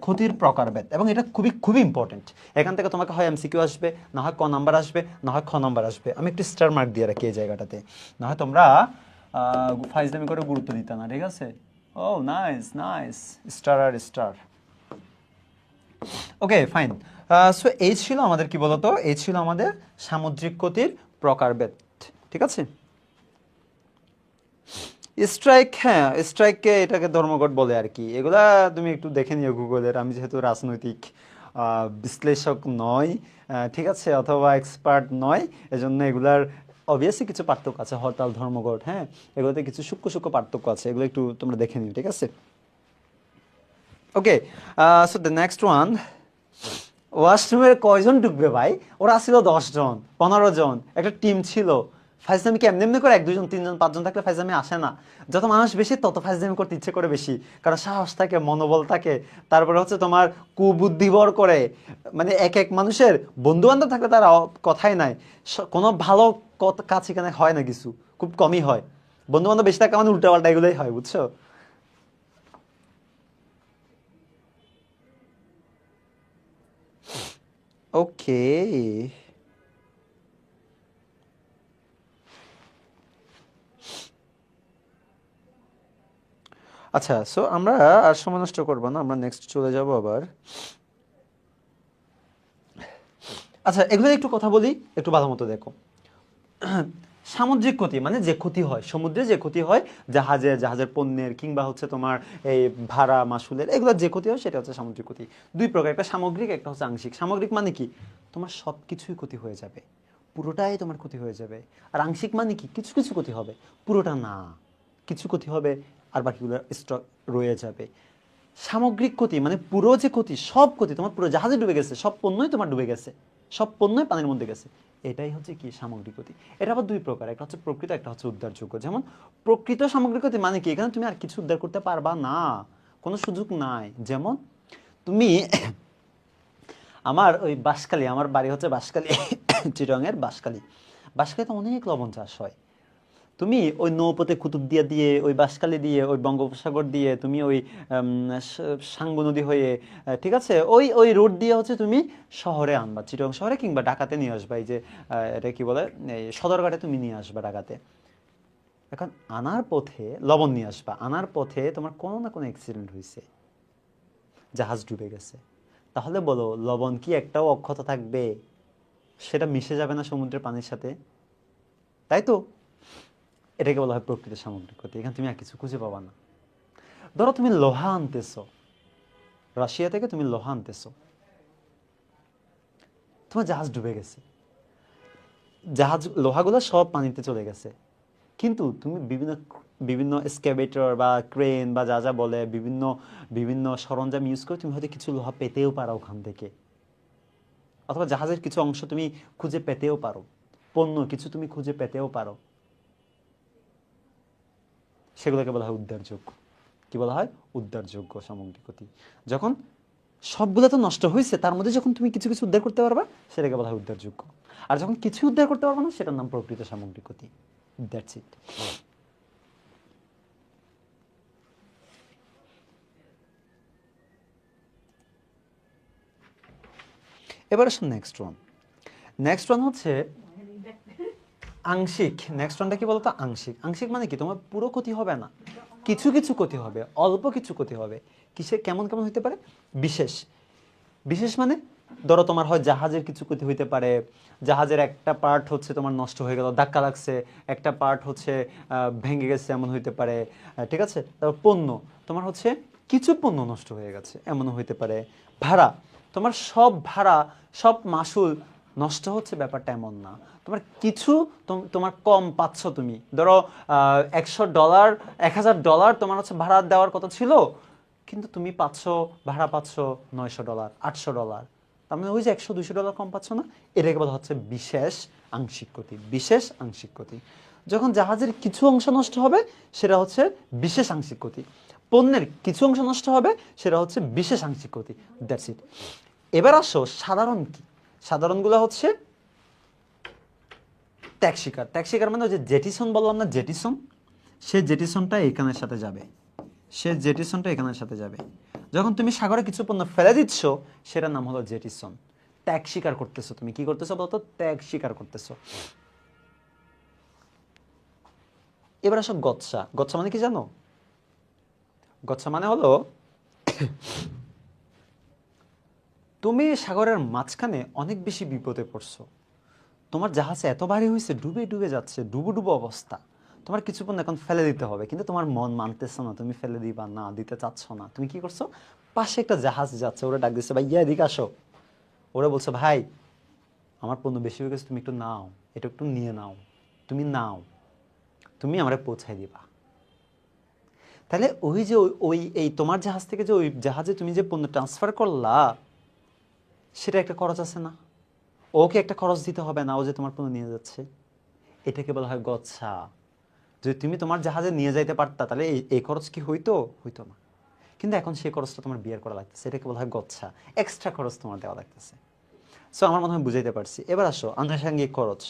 ক্ষতির প্রকারভেদ, এবং এটা খুবই খুবই ইম্পর্টেন্ট। এখান থেকে তোমাকে হয় এমসিকিউ আসবে, না হয় ক নাম্বার আসবে, না হয় খ নাম্বার আসবে। আমি একটু স্টার মার্ক দিয়ে রাখি এই জায়গাটাতে, না হয় তোমরা ফাইজলামি করে গুরুত্ব দিতে না, ঠিক আছে? ও নাইস নাইস, স্টার আর স্টার। Okay fine. সো এই ছিল আমাদের কি বলতো, এই ছিল আমাদের সামুদ্রিক ক্ষতির প্রকারভেদ, ঠিক আছে? স্ট্রাইক, হ্যাঁ স্ট্রাইককে এটাকে ধর্মঘট বলে আর কি। এগুলা তুমি একটু দেখে নিও গুগলের। আমি যেহেতু রাজনৈতিক বিশ্লেষক নয়, ঠিক আছে, অথবা এক্সপার্ট নয়, এজন্য এগুলার অবভিয়াসলি কিছু পার্থক্য আছে, হরতাল, ধর্মঘট, হ্যাঁ, এগুলোতে কিছু সূক্ষ্ম সূক্ষ্ম পার্থক্য আছে, এগুলো একটু তোমরা দেখে নিও, ঠিক আছে? ওকে, সো দ্য নেক্সট ওয়ান। ওয়াশরুমের কয়জন ঢুকবে ভাই? ওরা ছিল 10 জন, 15 জন, একটা টিম ছিল। ফাইজলামি কি এমনি এমনি করে 1 2 জন 3 জন 5 জন থাকলে ফাইজলামি আসে না। যত মানুষ বেশি তত ফাইজলামি করতে ইচ্ছে করে বেশি, কারণ সাহস থাকে, মনোবল থাকে। তারপরে হচ্ছে তোমার কুবুদ্ধিবর করে, মানে এক এক মানুষের বন্ধু বান্ধব থাকলে তার কথাই নাই। কোনো ভালো কাজ এখানে হয় না, কিছু খুব কমই হয়। বন্ধু বান্ধব বেশি থাকা মানে উল্টাপাল্টা এগুলোই হয়, বুঝছো? ওকে, আচ্ছা, সো আমরা আর সময় নষ্ট করবো না, আমরা নেক্সট চলে যাব আবার। আচ্ছা, এগুলো একটু কথা বলি, একটু ভালো মতো দেখো। সামুদ্রিক ক্ষতি মানে যে ক্ষতি হয় সমুদ্রে, যে ক্ষতি হয় জাহাজের পণ্যের, কিংবা হচ্ছে তোমার এই ভাড়া মাসুলের, এগুলো যে ক্ষতি হয় সেটা হচ্ছে সামুদ্রিক ক্ষতি। দুই প্রকার, একটা সামগ্রিক, একটা হচ্ছে আংশিক। সামগ্রিক মানে কি, তোমার সব কিছুই ক্ষতি হয়ে যাবে, পুরোটাই তোমার ক্ষতি হয়ে যাবে। আর আংশিক মানে কি, কিছু কিছু ক্ষতি হবে, পুরোটা না, কিছু ক্ষতি হবে আর বাকিগুলো স্টক রয়ে যাবে। সামগ্রিক ক্ষতি মানে পুরো যে ক্ষতি, সব ক্ষতি, তোমার পুরো জাহাজে ডুবে গেছে, সব পণ্যই তোমার ডুবে গেছে, সব পণ্যই পানির মধ্যে গেছে, এটাই হচ্ছে কি সামগ্রিক ক্ষতি। এটা আবার দুই প্রকার, একটা হচ্ছে প্রকৃত, একটা হচ্ছে উদ্ধারযোগ্য। যেমন প্রকৃত সামগ্রিক ক্ষতি মানে কি, এখানে তুমি আর কিছু উদ্ধার করতে পারবা না, কোনো সুযোগ নাই। যেমন তুমি আমার ওই বাঁশখালী, আমার বাড়ি হচ্ছে বাঁশখালী, চিটাগাংয়ের বাঁশখালী। বাঁশখালীতে অনেক লবণ চাষ হয়। তুমি ওই নৌপথে কুতুবদিয়া দিয়ে, ওই বাঁশখালী দিয়ে, ওই বঙ্গোপসাগর দিয়ে, তুমি ওই সাঙ্গু নদী হয়ে, ঠিক আছে, ওই ওই রোড দিয়ে হচ্ছে তুমি শহরে আনবা, চিটাগাং শহরে কিংবা ঢাকাতে নিয়ে আসবা। এই যে এটা কি বলে, এই সদরঘাটে তুমি নিয়ে আসবা ঢাকাতে। এখন আনার পথে লবণ নিয়ে আসবা, আনার পথে তোমার কোনো না কোনো অ্যাক্সিডেন্ট হয়েছে, জাহাজ ডুবে গেছে, তাহলে বলো লবণ কি একটাও অক্ষত থাকবে? সেটা মিশে যাবে না সমুদ্রের পানির সাথে? তাই তো, এটাকে বলা হয় প্রকৃত সামগ্রিক ক্ষতি। এখানে তুমি আর কিছু খুঁজে পাবা না। ধরো তুমি লোহা আনতেছো, রাশিয়া থেকে তুমি লোহা আনতেছো, তোমার জাহাজ ডুবে গেছে, জাহাজ লোহাগুলো সব পানিতে চলে গেছে, কিন্তু তুমি বিভিন্ন বিভিন্ন এক্সকাভেটর বা ক্রেন বা যা যা বলে, বিভিন্ন বিভিন্ন সরঞ্জাম ইউজ করে তুমি হয়তো কিছু লোহা পেতেও পারো ওখান থেকে, অথবা জাহাজের কিছু অংশ তুমি খুঁজে পেতেও পারো, পণ্য কিছু তুমি খুঁজে পেতেও পারো। সেগুলোকে বলা হয় উদ্ধারযোগ্য। কি বলা হয়? উদ্ধারযোগ্য সামগ্রিক ক্ষতি। যখন সবগুলো তো নষ্ট হয়েছে, তার মধ্যে যখন তুমি কিছু কিছু উদ্ধার করতে পারবা, সেটাকে বলা হয় উদ্ধারযোগ্য। আর যখন কিছু উদ্ধার করতে পারবা না, সেটার নাম প্রকৃত সামগ্রিক ক্ষতি। That's it. এবার আসুন নেক্সট ওয়ান। নেক্সট ওয়ান হচ্ছে আংশিক। নেক্সট ওয়ানটা কি বলতো, আংশিক। আংশিক মানে কি, তোমার পুরো ক্ষতি হবে না, কিছু কিছু ক্ষতি হবে, অল্প কিছু ক্ষতি হবে। কিসে কেমন কেমন হইতে পারে? বিশেষ। বিশেষ মানে ধরো তোমার হয় জাহাজের কিছু ক্ষতি হইতে পারে, জাহাজের একটা পার্ট হচ্ছে তোমার নষ্ট হয়ে গেল, ধাক্কা লাগছে, একটা পার্ট হচ্ছে ভেঙে গেছে, এমন হইতে পারে। ঠিক আছে, তারপর পণ্য, তোমার হচ্ছে কিছু পণ্য নষ্ট হয়ে গেছে, এমনও হইতে পারে। ভাড়া, তোমার সব ভাড়া, সব মাসুল নষ্ট হচ্ছে, ব্যাপারটা এমন না। তোমার কিছু তোমার কম পাচ্ছ, তুমি ধরো $100, $1000 তোমার হচ্ছে ভাড়া দেওয়ার কথা ছিল, কিন্তু তুমি পাচ্ছ, ভাড়া পাচ্ছ $900, $800। তার মানে ওই যে $100-200 কম পাচ্ছ না, এটাকে বলা হচ্ছে বিশেষ আংশিক ক্ষতি। বিশেষ আংশিক ক্ষতি। যখন জাহাজের কিছু অংশ নষ্ট হবে সেটা হচ্ছে বিশেষ আংশিক ক্ষতি, পণ্যের কিছু অংশ নষ্ট হবে সেটা হচ্ছে বিশেষ আংশিক ক্ষতি। That's it. এবার আসো সাধারণ কি? সাধারণগুলো হচ্ছে ত্যাগ স্বীকার। ত্যাগ স্বীকার মানে ওই যে জেটিসন বললাম না, জেটিসন, সে জেটিসনটা এখানের সাথে যাবে, সে জেটিসনটা এখানের সাথে যাবে। যখন তুমি সাগরে কিছু পণ্য ফেলে দিচ্ছ সেটার নাম হলো জেটিসন। ত্যাগ স্বীকার করতেছো, তুমি কি করতেছো বলতো? ত্যাগ স্বীকার করতেছো। এবার আসো গচ্ছা। গচ্ছা মানে কি জানো? গচ্ছা মানে হলো তুমি সাগরের মাঝখানে অনেক বেশি বিপদে পড়ছো, তোমার জাহাজ এত ভারী হয়েছে, ডুবে ডুবে যাচ্ছে, ডুবো ডুবো অবস্থা, তোমার কিছু পণ্য এখন ফেলে দিতে হবে, কিন্তু তোমার মন মানতেছে না, তুমি ফেলে দিবা না, দিতে চাচ্ছ না। তুমি কি করছো? পাশে একটা জাহাজ যাচ্ছে, ওরা ডাক দিচ্ছে, ভাই ইয়া এদিকে আসো। ওরা বলছে, ভাই আমার পণ্য বেশি হয়ে গেছে, তুমি একটু নাও, এটা একটু নিয়ে নাও, তুমি নাও, তুমি আমরা পৌঁছাই দিবা। তাহলে ওই যে ওই এই তোমার জাহাজ থেকে যে ওই জাহাজে তুমি যে পণ্য ট্রান্সফার করলা, সেটা একটা খরচ আছে না? ওকে একটা খরচ দিতে হবে না, ও যে তোমার পণ্য নিয়ে যাচ্ছে? এটাকে বলা হয় গচ্ছা। যদি তুমি তোমার জাহাজে নিয়ে যাইতে পারতা তাহলে এই খরচ কি হইতো? হইতো না। কিন্তু এখন সেই খরচটা তোমার বিয়ার করা লাগতেছে, এটাকে বলা হয় গচ্ছা, এক্সট্রা খরচ তোমার দেওয়া লাগতেছে। সো আমার মনে হয় বুঝাইতে পারছি। এবার আসো আনুষঙ্গিক খরচ,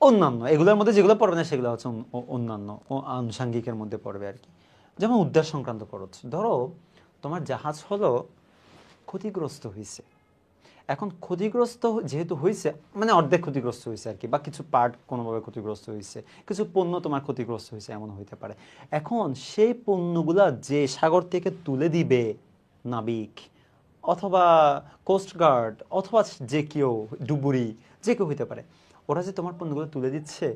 অন্যান্য, এগুলোর মধ্যে যেগুলো পড়বে না সেগুলো হচ্ছে অন্যান্য ও আনুষঙ্গিকের মধ্যে পড়বে আর কি। যেমন উদ্ধার সংক্রান্ত খরচ। ধরো তোমার জাহাজ হলো ক্ষতিগ্রস্ত হয়েছে, এখন ক্ষতিগ্রস্ত যেহেতু হয়েছে, মানে অর্ধেক ক্ষতিগ্রস্ত হয়েছে আর কি, বা কিছু পার্ট কোনোভাবে ক্ষতিগ্রস্ত হয়েছে, কিছু পণ্য তোমার ক্ষতিগ্রস্ত হয়েছে, এমন হইতে পারে। এখন সেই পণ্যগুলা যে সাগর থেকে তুলে দিবে নাবিক অথবা কোস্টগার্ড অথবা যে কেউ, ডুবুরি, যে কেউ হইতে পারে, ওরা যে তোমার পণ্যগুলো তুলে দিচ্ছে,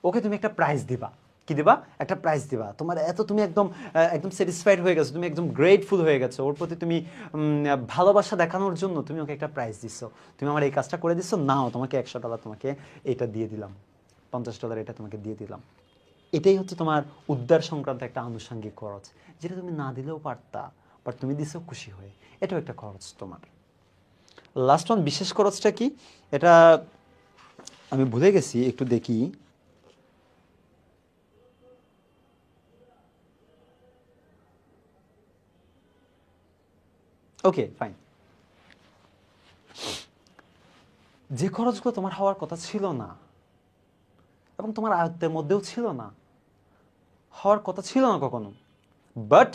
ওকে তুমি একটা প্রাইজ দিবা। কি দিবা? একটা প্রাইজ দিবা। তোমার এত তুমি একদম একদম স্যাটিসফাইড হয়ে গেছো, তুমি একদম গ্রেটফুল হয়ে গেছো, ওর প্রতি তুমি ভালোবাসা দেখানোর জন্য তুমি ওকে একটা প্রাইজ দিচ্ছ, তুমি আমার এই কাজটা করে দিচ্ছ, নাও তোমাকে $100 তোমাকে এটা দিয়ে দিলাম, $50 এটা তোমাকে দিয়ে দিলাম। এটাই হচ্ছে তোমার উদ্ধার সংক্রান্ত একটা আনুষঙ্গিক খরচ, যেটা তুমি না দিলেও পারতা, বাট তুমি দিছো খুশি হয়ে, এটাও একটা খরচ তোমার। লাস্ট ওয়ান, বিশেষ খরচটা কি? এটা আমি ভুলে গেছি, একটু দেখি। Okay fine. যে খরচগুলো তোমার হওয়ার কথা ছিল না এবং তোমার আয়ত্তের মধ্যেও ছিল না, হওয়ার কথা ছিল না কখনো, বাট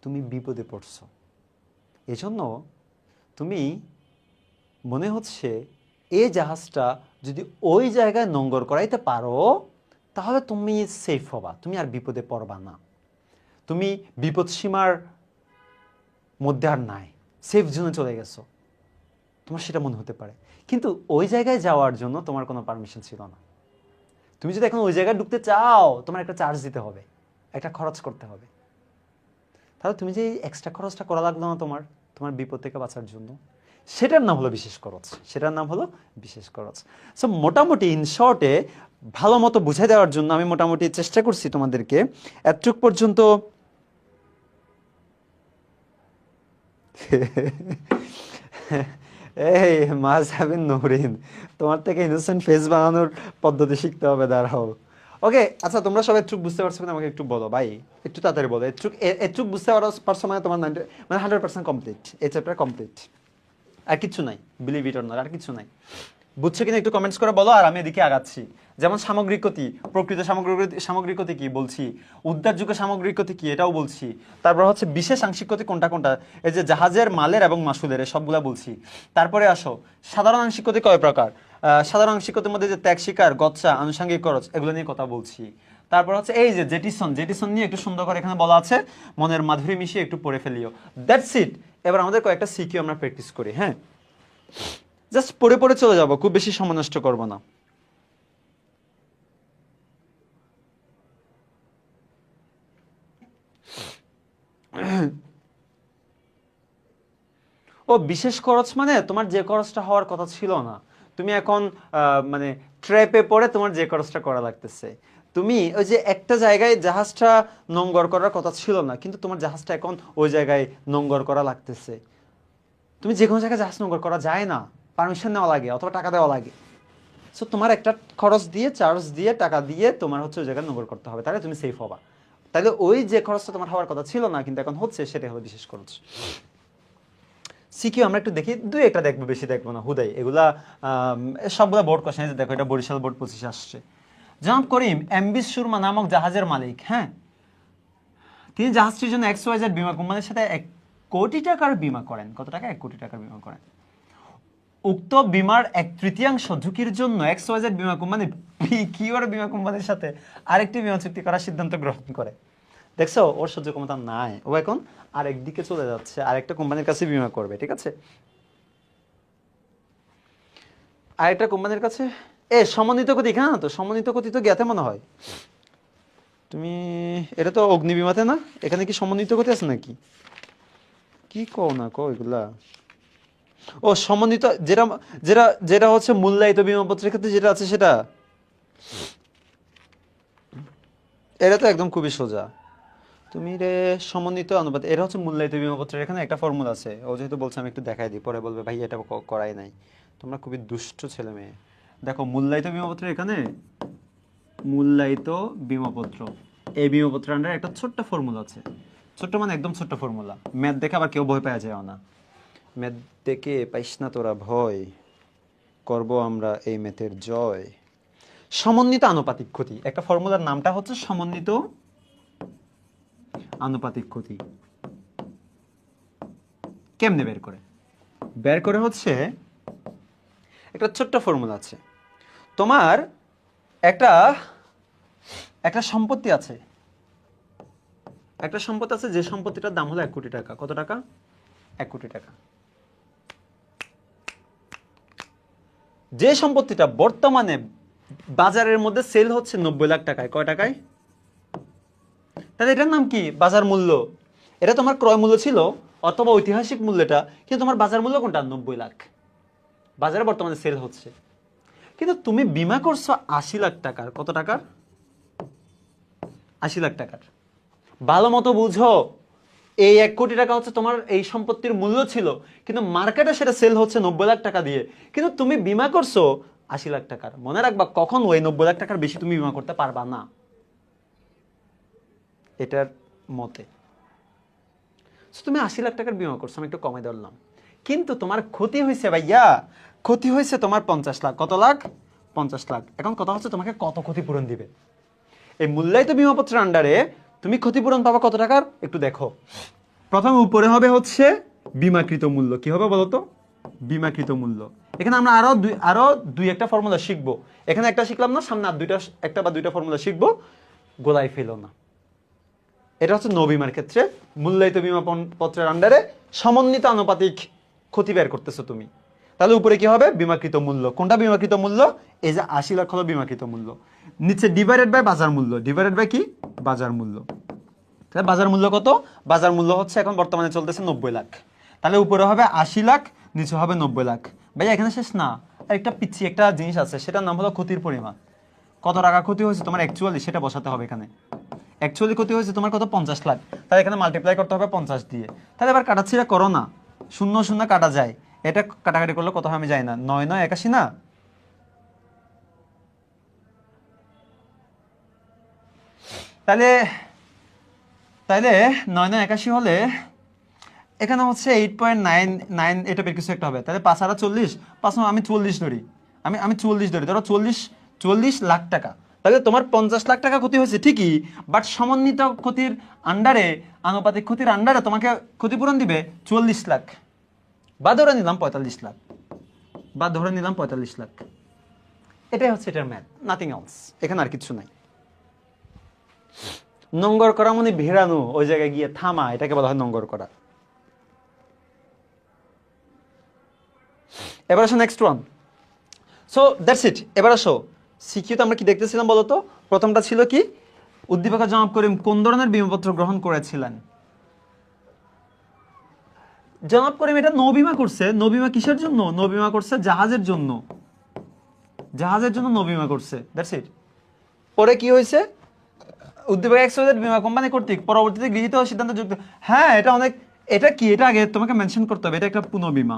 তুমি বিপদে পড়ছো, এজন্য তুমি মনে হচ্ছে এই জাহাজটা যদি ওই জায়গায় নোঙ্গর করাইতে পারো তাহলে তুমি সেফ হবা, তুমি আর বিপদে পড়বা না, তুমি বিপদ সীমার মধ্যে আর নাই, সেফ জোনে চলে গেছো, তোমার সেটা মনে হতে পারে। কিন্তু ওই জায়গায় যাওয়ার জন্য তোমার কোনো পারমিশন ছিল না। তুমি যদি এখন ওই জায়গায় ঢুকতে চাও, তোমার একটা চার্জ দিতে হবে, একটা খরচ করতে হবে। তাহলে তুমি যে এক্সট্রা খরচটা করা লাগলো না তোমার, তোমার বিপদ থেকে বাঁচার জন্য, সেটার নাম হলো বিশেষ খরচ, সেটার নাম হলো বিশেষ খরচ। সো মোটামুটি ইন শর্টে ভালো মতো বুঝে দেওয়ার জন্য আমি মোটামুটি চেষ্টা করছি তোমাদেরকে এতটুক পর্যন্ত। এই মাযহাবিন নূরিন, তোমার থেকে ইনোসেন্ট ফেস বানানোর পদ্ধতি শিখতে হবে, দাঁড়াও। ওকে আচ্ছা, তোমরা সবাই একটু বুঝতে পারছো কিনা আমাকে একটু বলো ভাই, একটু তাড়াতাড়ি বলো। একটু বুঝতে পারছো মানে তোমার 90 মানে 100% কমপ্লিট, এই চ্যাপ্টার কমপ্লিট, আর কিছু নাই, বিলিভ ইট অর নট, আর কিছু নাই। বুঝছো কিনা একটু কমেন্টস করে বলো, আর আমি এদিকে আগাচ্ছি। যেমন সামগ্রিক ক্ষতি, প্রকৃত সামগ্রিক ক্ষতি কি বলছি, উদ্ধারযোগ্য সামগ্রিক ক্ষতি কি এটাও বলছি, তারপর হচ্ছে বিশেষ আংশিক ক্ষতি কোনটা কোনটা, এই যে জাহাজের মালের এবং মাসুলের, সবগুলা বলছি। তারপরে আসো সাধারণ আংশিক ক্ষতি কয় প্রকার, সাধারণ আংশিক ক্ষতির মধ্যে যে ত্যাগ স্বীকার, গচ্ছা, আনুষঙ্গিক খরচ, এগুলো নিয়ে কথা বলছি। তারপর হচ্ছে এই যে জেটিসন, জেটিসন নিয়ে একটু সুন্দর করে এখানে বলা আছে, মনের মাধুরী মিশিয়ে একটু পড়ে ফেলিও। That's it. এবার আমাদের কয়েকটা সিকিউ আমরা প্র্যাকটিস করি। হ্যাঁ, জাস্ট পড়ে পড়ে চলে যাব, খুব বেশি সময় নষ্ট করব না। ও বিশেষ খরচ মানে তোমার যে খরচটা হওয়ার কথা ছিল না, তুমি এখন মানে ট্র্যাপে পড়ে তোমার যে খরচটা করা লাগতেছে। তুমি ওই যে একটা জায়গায় জাহাজটা নোঙ্গর করার কথা ছিল না, কিন্তু তোমার জাহাজটা এখন ওই জায়গায় নোঙ্গর করা লাগতেছে। তুমি যে কোনো জায়গায় জাহাজ নোঙ্গর করা যায় না, পারমিশন নেওয়া লাগে অথবা টাকা দেওয়া লাগে। সো তোমার একটা খরচ দিয়ে, চার্জ দিয়ে, টাকা দিয়ে তোমার হচ্ছে ওই জায়গায় নোঙ্গর করতে হবে, তাহলে তুমি সেফ হবা। তাহলে ওই যে খরচটা তোমার হওয়ার কথা ছিল না কিন্তু এখন হচ্ছে, সেটাই হলো বিশেষ খরচ। সিকিউ আমরা একটু দেখি, দুই একটা দেখবো, বেশি দেখবো না হুদাই। এগুলা সবগুলা বোর্ড কোশ্চেন। দেখো এটা বরিশাল বোর্ড 25 আসছে। জনাব করিম এমবি সুরমা নামক জাহাজের মালিক, হ্যাঁ, তিনি জাহাজটির জন্য XYZ বীমা কোম্পানির সাথে 1 কোটি টাকার বীমা করেন। কত টাকা? 1 কোটি টাকার বীমা করেন। উক্ত বীমার 1/3 ঝুঁকির জন্য XYZ বীমা কোম্পানি কিউআর বীমা কোম্পানির সাথে আরেকটি বীমা চুক্তি করার সিদ্ধান্ত গ্রহণ করে। দেখছো, ওর সহ্য ক্ষমতা নাই, ও এখন আরেকদিকে চলে যাচ্ছে, আরেকটা কোম্পানির কাছে বীমা করবে। ঠিক আছে, আরেকটা কোম্পানির কাছে। সমন্বিত গতি, হ্যাঁ, তো সমন্বিত গতি তো জ্ঞাতে মনে হয়। তুমি এটা তো অগ্নিবীমাতে না, এখানে কি সমন্বিত গতি আছে নাকি? কি কও না কও এগুলা। ও সমন্বিত, যেটা যেটা যেটা হচ্ছে মূল্যায়িত বিমাপত্রের ক্ষেত্রে যেটা আছে সেটা। এটা তো একদম খুবই সোজা। তুমি রে সমন্বিত অনুপাত, এটা হচ্ছে মূল্যায়িত বিমাপত্রের। এখানে একটা ফর্মুলা আছে, ও যেহেতু বলছে আমি একটু দেখাই দিই, পরে বলবে ভাই এটা করাই নাই। তোমরা খুবই দুষ্ট ছেলে মেয়ে। দেখো মূল্যায়িত বিমাপত্রের এখানে মূল্যায়িত বিমাপত্র, এই বিমাপত্রের আন্ডারে একটা ছোট্ট ফর্মুলা আছে। ছোট্ট মানে একদম ছোট্ট ফর্মুলা। ম্যাথ দেখে আবার কেউ ভয় পাওয়া যায় না। ম্যাথ দেখে পাইস না তোরা ভয়, করব আমরা এই ম্যাথের জয়। সমন্বিত আনুপাতিক ক্ষতি, একটা ফর্মুলার নামটা হচ্ছে সমন্বিত আনুপাতিক ক্ষতি। কেমনে বের করে? বের করে হচ্ছে একটা ছোট্ট ফর্মুলা আছে। তোমার একটা একটা সম্পত্তি আছে, একটা সম্পত্তি আছে, যে সম্পত্তিটার দাম হলো 1 কোটি টাকা। কত টাকা? 1 কোটি টাকা। যে সম্পত্তিটা বর্তমানে বাজারের মধ্যে সেল হচ্ছে 90 লাখ টাকায়। কয় টাকায়? তাহলে এটার নাম কি? বাজার মূল্য। এটা তোমার ক্রয় মূল্য ছিল অথবা ঐতিহাসিক মূল্যটা, কিন্তু তোমার বাজার মূল্য কোনটা? 90 লাখ। বাজারে বর্তমানে সেল হচ্ছে, কিন্তু তুমি বীমা করছো 80 লাখ টাকার। কত টাকার? 80 লাখ টাকার। ভালো মতো বুঝো, এই 1 কোটি টাকা হচ্ছে তোমার এই সম্পত্তির মূল্য ছিল, কিন্তু মার্কেটে সেটা সেল হচ্ছে 90 লাখ টাকা দিয়ে, কিন্তু তুমি বীমা করছো 80 লাখ টাকার। মনে রাখবা, কখন ওই 90 লাখ টাকার বেশি তুমি বীমা করতে পারবা না, এটার মতে। তুমি 80 লাখ টাকার বীমা করছো, আমি একটু কমে ধরলাম, কিন্তু তোমার ক্ষতি হয়েছে ভাইয়া, ক্ষতি হয়েছে তোমার 50 লাখ। কত লাখ? 50 লাখ। এখন কথা হচ্ছে তোমাকে কত ক্ষতিপূরণ দিবে। এই মূল্যায়িত বীমাপত্রের আন্ডারে তুমি ক্ষতিপূরণ পাবা কত টাকার একটু দেখো। প্রথমে উপরে হবে হচ্ছে বীমাকৃত মূল্য। কি হবে বলো তো? বীমাকৃত মূল্য। এখানে আমরা আরো দুই একটা ফর্মুলা শিখবো। এখানে একটা শিখলাম না, সামনে আর একটা বা দুইটা ফর্মুলা শিখবো, গোলাই ফেলো না। এটা হচ্ছে নো বীমার ক্ষেত্রে মূল্যায়িত বীমাপত্রের আন্ডারে সমন্বিত আনুপাতিক ক্ষতি বের করতেছো তুমি। তাহলে উপরে কি হবে? বীমাকৃত মূল্য। কোনটা বীমাকৃত মূল্য? এই যে 80 লাখ হলো বীমাকৃত মূল্য। নিচে ডিভাইডেড বাই বাজার মূল্য। ডিভাইডেড বাই কি? বাজার মূল্য। তাহলে বাজার মূল্য কত? বাজার মূল্য হচ্ছে এখন বর্তমানে চলতেছে 90 লাখ। তাহলে উপরে হবে 80 লাখ, নিচে হবে 90 লাখ। ভাই এখানে শেষ না, একটা পিচ্ছি একটা জিনিস আছে, সেটার নাম হলো ক্ষতির পরিমাণ। কত টাকা ক্ষতি হয়েছে তোমার অ্যাকচুয়ালি, সেটা বসাতে হবে এখানে। অ্যাকচুয়ালি ক্ষতি হয়েছে তোমার কত? 50 লাখ। তাহলে এখানে মাল্টিপ্লাই করতে হবে 50 দিয়ে। তাহলে এবার কাটাচ্ছিরা করো না, শূন্য শূন্য কাটা যায়, এটা কাটাকাটি করলে কত হয় আমি জানি না, 9 9 81 না? তাহলে তাইলে 9 9 81 হলে এখানে হচ্ছে 8.99 এটা বের কিছু একটা হবে। তাহলে 5 আর 40, 5 আমি 40 ধরি, আমি 40 ধরি, ধরো 40 লাখ টাকা। তাহলে তোমার 50 লাখ টাকা ক্ষতি হয়েছে ঠিকই, বাট সমন্বিত ক্ষতির আন্ডারে, আনুপাতিক ক্ষতির আন্ডারে তোমাকে ক্ষতিপূরণ দিবে 40 লাখ, বা ধরে নিলাম 45 লাখ, বা ধরে নিলাম 45 লাখ। এটাই হচ্ছে এটার ম্যাথ, নাথিং এলস। এখানে আর কিছু নাই। নোঙ্গর করা মানে ভিড়ানো, ওই জায়গায় গিয়ে থামা, এটাকে বলা হয় নোঙ্গর করা। এবার আসো next one. So that's it. এবার আসো সিকিউতে আমরা কি দেখতেছিলাম বলতো? প্রথমটা ছিল কি, উদ্দীপক জনাব করিম কোন ধরনের বিমাপত্র গ্রহণ করেছিলেন? জনাব করিম এটা নৌবিমা করছে। নৌবিমা কিসের জন্য? নৌবিমা করছে জাহাজের জন্য। জাহাজের জন্য নৌবিমা করছে, দ্যাটস ইট। পরে কি হয়েছে? উদ্দীপক এক্সওয়াইজেড বীমা কোম্পানি কর্তৃক পরবর্তীতে গৃহীত সিদ্ধান্ত যুক্ত। হ্যাঁ, এটা অনেক, এটা কি, এটা আগে তোমাকে মেনশন করতে হবে, এটা একটা পুনঃবিমা।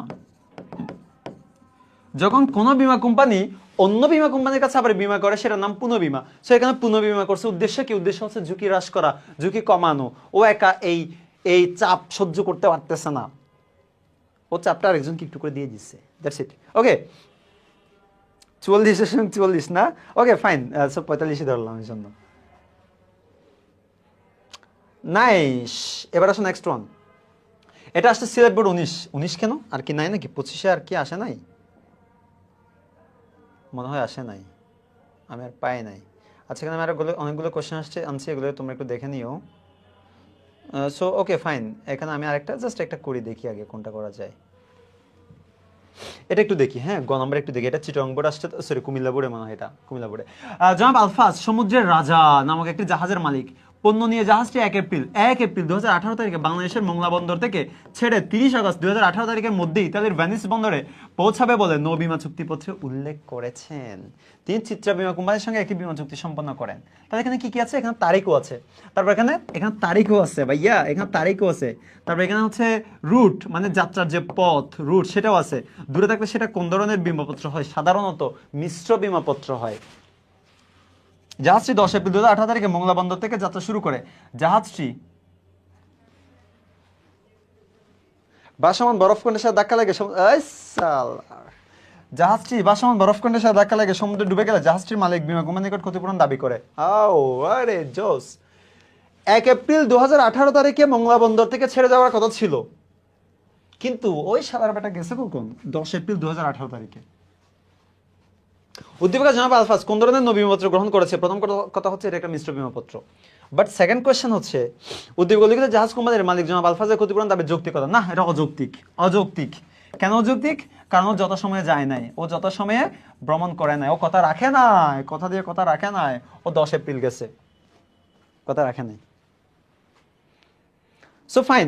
যখন কোনো বীমা কোম্পানি অন্য বীমা কোম্পানির কাছে আবার বীমা করে, সেটার নাম পুনঃবিমা। সো এখানে পুনঃবিমা করছে, উদ্দেশ্য কি? উদ্দেশ্য হচ্ছে ঝুঁকি হ্রাস করা, ঝুঁকি কমানো। ও একা এই এই চাপ সহ্য করতে পারতেছে না, ও চাপটা আরেকজনকে একটু করে দিয়ে দিচ্ছে, দ্যাটস ইট। ওকে, 44 না? ওকে ফাইন, সব 45 ধরলাম এই জন্য। নাইস। এবার আসো নেক্সট ওয়ান। এটা আসছে সিলেট বোর্ড 19 কেন আর কি নাই নাকি 25-এ আর কি আসে নাই? মনে হয় আসে নাই, আমি আর পাই নাই। আচ্ছা, এখানে আমার অনেকগুলো কোশ্চেন আনছি, এগুলো তোমরা একটু দেখে নিও। সো ওকে ফাইন, এখানে আমি আরেকটা জাস্ট একটা করি, দেখি আগে কোনটা করা যায়। এটা একটু দেখি, হ্যাঁ, গ নাম্বার একটু দেখি। এটা চিটং বোর্ড আসছে, সরি কুমিল্লা বোর্ডে মনে হয়, এটা কুমিল্লা বোর্ডে। জনাব আলফাজ সমুদ্রের রাজা নামক একটি জাহাজের মালিক পণ্য নিয়ে জাহাজটি 1 এপ্রিল 2018 তারিখে বাংলাদেশের মোংলা বন্দর থেকে ছেড়ে 30 আগস্ট 2018 তারিখের মধ্যে ইতালির ভেনিস বন্দরে পৌঁছাবে বলে নৌবিমা চুক্তিপত্রে উল্লেখ করেছেন। তিনি চিত্রা বিমা কোম্পানির সঙ্গে একটি বিমা চুক্তি সম্পন্ন করেন। তাহলে এখানে কি কি আছে? এখানে তারিখও আছে, তারপর এখানে তারিখও আছে ভাইয়া, এখানে তারিখও আছে, তারপর এখানে হচ্ছে রুট মানে যাত্রার যে পথ, রুট সেটাও আছে। দূরে থাকলে সেটা কোন ধরনের বিমাপত্র হয়? সাধারণত মিশ্র বিমাপত্র হয়। জাহাজটি 10 এপ্রিল 2018 তারিখে মোংলা বন্দর থেকে যাত্রা শুরু করে। জাহাজটি ভাসমান বরফখণ্ডের সাথে ধাক্কা লাগে সমুদ্রে ডুবে গেলে জাহাজটির মালিক বিমা কোম্পানির নিকট ক্ষতিপূরণ দাবি করে। আরে জোস। 1 এপ্রিল 2018 তারিখে মোংলা বন্দর থেকে ছেড়ে যাওয়ার কথা ছিল, কিন্তু ওই সাদার বেটা গেছে কখন? 10 এপ্রিল 2018 তারিখে। উদ্দীপক জনাব আলফাজ কোন ধরনের নবীনপত্র গ্রহণ করেছে? প্রথম কথা হচ্ছে এটা একটা মিশ্র বিমাপত্র। বাট সেকেন্ড কোয়েশ্চেন হচ্ছে, উদ্দীপক লিখিত জাহাজ কোম্পানির মালিক জনাব আলফাজের ক্ষতিপূরণ দাবি যৌক্তিকতা না, এটা অযৌক্তিক। অযৌক্তিক কেন অযৌক্তিক? কারণ ও যত সময়ে যায় নাই, ও যত সময়ে ভ্রমণ করে নাই, ও কথা রাখে নাই, কথা দিয়ে কথা রাখে নাই। ও 10 এপ্রিল গেছে, কথা রাখে নাই। সো ফাইন,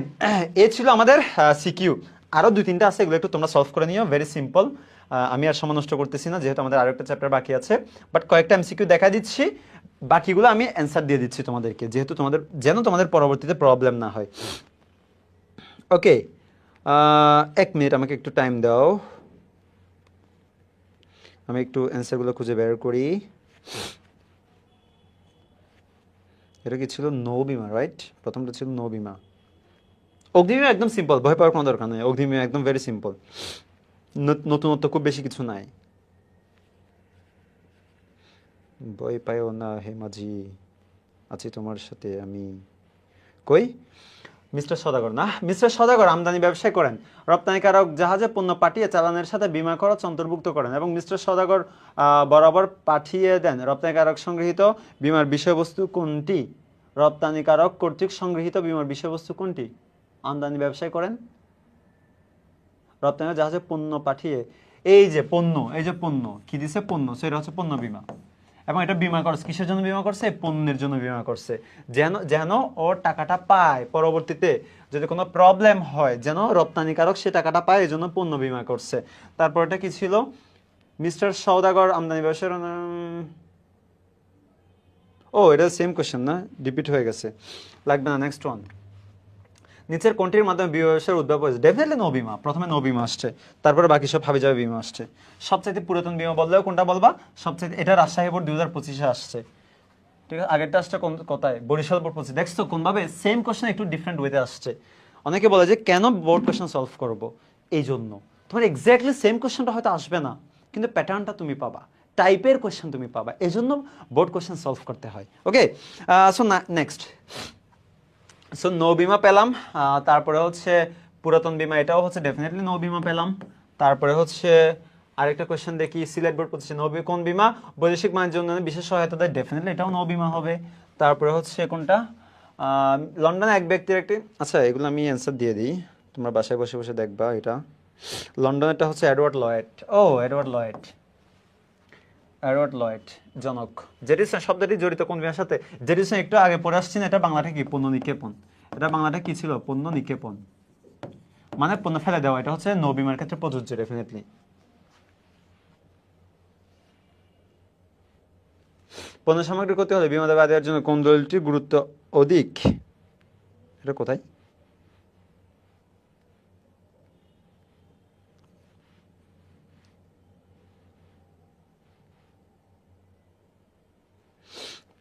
এ ছিল আমাদের সিকিউ। আরো 2-3টা আছে, এগুলো একটু তোমরা সলভ করে নিও, ভেরি সিম্পল। আমি আর সময় নষ্ট করতেছি না, যেহেতু আমাদের আরো একটা চ্যাপ্টার বাকি আছে। বাট কয়েকটা এমসিকিউ দেখা দিচ্ছি, বাকিগুলো আমি অ্যান্সার দিয়ে দিচ্ছি তোমাদেরকে, যেহেতু তোমাদের পরবর্তীতে প্রবলেম না হয়। ওকে, 1 মিনিট আমাকে একটু টাইম দাও, আমি একটু অ্যান্সারগুলো খুঁজে বের করি। এটা কি ছিল? নৌবিমা, রাইট? প্রথমটা ছিল নৌবিমা। অগ্নিবীমা একদম সিম্পল, ভয় পাওয়ার কোনো দরকার নেই। অগ্নিবীমা একদম ভেরি সিম্পল, নতুনত্ব খুব বেশি কিছু নাই। ভয় পাইও না হে মাঝি, আছি তোমার সাথে আমি। কই মিস্টার সদাগর? না, মিস্টার সদাগর আমদানি ব্যবসায় করেন, রপ্তানিকারক জাহাজে পণ্য পাঠিয়ে চালানের সাথে বিমা খরচ অন্তর্ভুক্ত করেন এবং মিস্টার সদাগর বরাবর পাঠিয়ে দেন। রপ্তানিকারক সংগৃহীত বিমার বিষয়বস্তু কোনটি? রপ্তানিকারক কর্তৃক সংগৃহীত বিমার বিষয়বস্তু কোনটি? আমদানি ব্যবসায় করেন, রপ্তানি জাহাজে পণ্য পাঠিয়ে, এই যে পণ্য কি দিছে? পণ্য, সেটা হচ্ছে পণ্য বিমা। এবং এটা বিমা করছে কিসের জন্য? বিমা করছে পণ্যের জন্য বিমা করছে, যেন ওর টাকাটা পায় পরবর্তীতে যদি কোনো প্রবলেম হয়, যেন রপ্তানিকারক সে টাকাটা পায়, এই জন্য পণ্য বিমা করছে। তারপর এটা কি ছিল? মিস্টার সওদাগর আমদানি ব্যবসার, ও এটা সেম কোশ্চেন না, রিপিট হয়ে গেছে, লাগবে না। নেক্সট ওয়ান, নিচের কোনটির মাধ্যমে বিমা ব্যবসার উদ্ভব হয়েছে? ডেফিনেটলি নৌবিমা, প্রথমে নৌবিমা আসছে, তারপরে বাকি সব হাবিজাবি বিমা আসছে। সবচাইতে পুরাতন বিমা বললেও কোনটা বলবা? সবচাইতে, এটা রাজশাহী বোর্ড 2025-এ আসছে, ঠিক আছে? আগেরটা আসছে কোথায়? বরিশাল বোর্ড 25। দেখছো কোনভাবে সেম কোশ্চেন একটু ডিফারেন্ট ওয়েতে আসছে। অনেকে বলে যে কেন বোর্ড কোশ্চেন সলভ করবো, এই জন্য তোমার এক্স্যাক্টলি সেম কোশ্চেনটা হয়তো আসবে না, কিন্তু প্যাটার্নটা তুমি পাবা, টাইপের কোশ্চেন তুমি পাবা, এই জন্য বোর্ড কোশ্চেন সলভ করতে হয়। ওকে, সো নেক্সট, সো নৌবিমা পেলাম, তারপরে হচ্ছে পুরাতন বিমা, এটাও হচ্ছে ডেফিনেটলি নৌবিমা পেলাম। তারপরে হচ্ছে আরেকটা কোয়েশ্চেন দেখি, সিলেট বোর্ড পড়ছে কোন বিমা বৈদেশিক বাণিজ্য উন্নয়নে বিশেষ সহায়তা দেয়? ডেফিনেটলি এটাও নৌবিমা হবে। তারপরে হচ্ছে কোনটা? লন্ডনে এক ব্যক্তির একটি, আচ্ছা এগুলো আমি অ্যান্সার দিয়ে দিই, তোমরা বাসায় বসে বসে দেখবা। এটা লন্ডনেরটা হচ্ছে এডওয়ার্ড লয়েড। ও এডওয়ার্ড লয়েড, এডওয়ার্ড লয়েড জনক। জেডিসন শব্দটি জড়িত কোন বিমার সাথে? জেডিসন একটু আগে পড়ে আসছি না, এটা বাংলাটা কি? পণ্য নিক্ষেপণ। এটা বাংলাটা কি ছিল? পণ্য নিক্ষেপণ, মানে পণ্য ফেলে দেওয়া। এটা হচ্ছে নৌ-বিমার ক্ষেত্রে প্রযোজ্য ডেফিনেটলি। পণ্য সামগ্রী ক্ষতি হলে বিমা দাবি আদায়ের জন্য কোন দলিলটির গুরুত্ব অধিক? এটা কোথায়?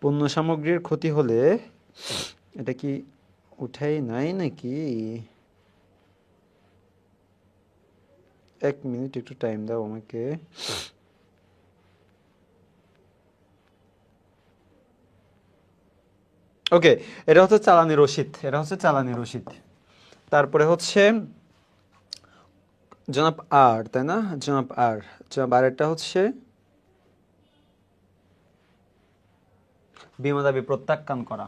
পণ্য সামগ্রীর ক্ষতি হলে এটা কি উঠাই নাই নাকি? 1 মিনিট একটু টাইম দাও আমাকে। ওকে, এটা হচ্ছে চালানি রসিদ, এটা হচ্ছে চালানি রসিদ। তারপরে হচ্ছে জনাব আর, তাই না? জনাব আর, জনাব আর এটা হচ্ছে বিমা দাবি প্রত্যাখ্যান করা।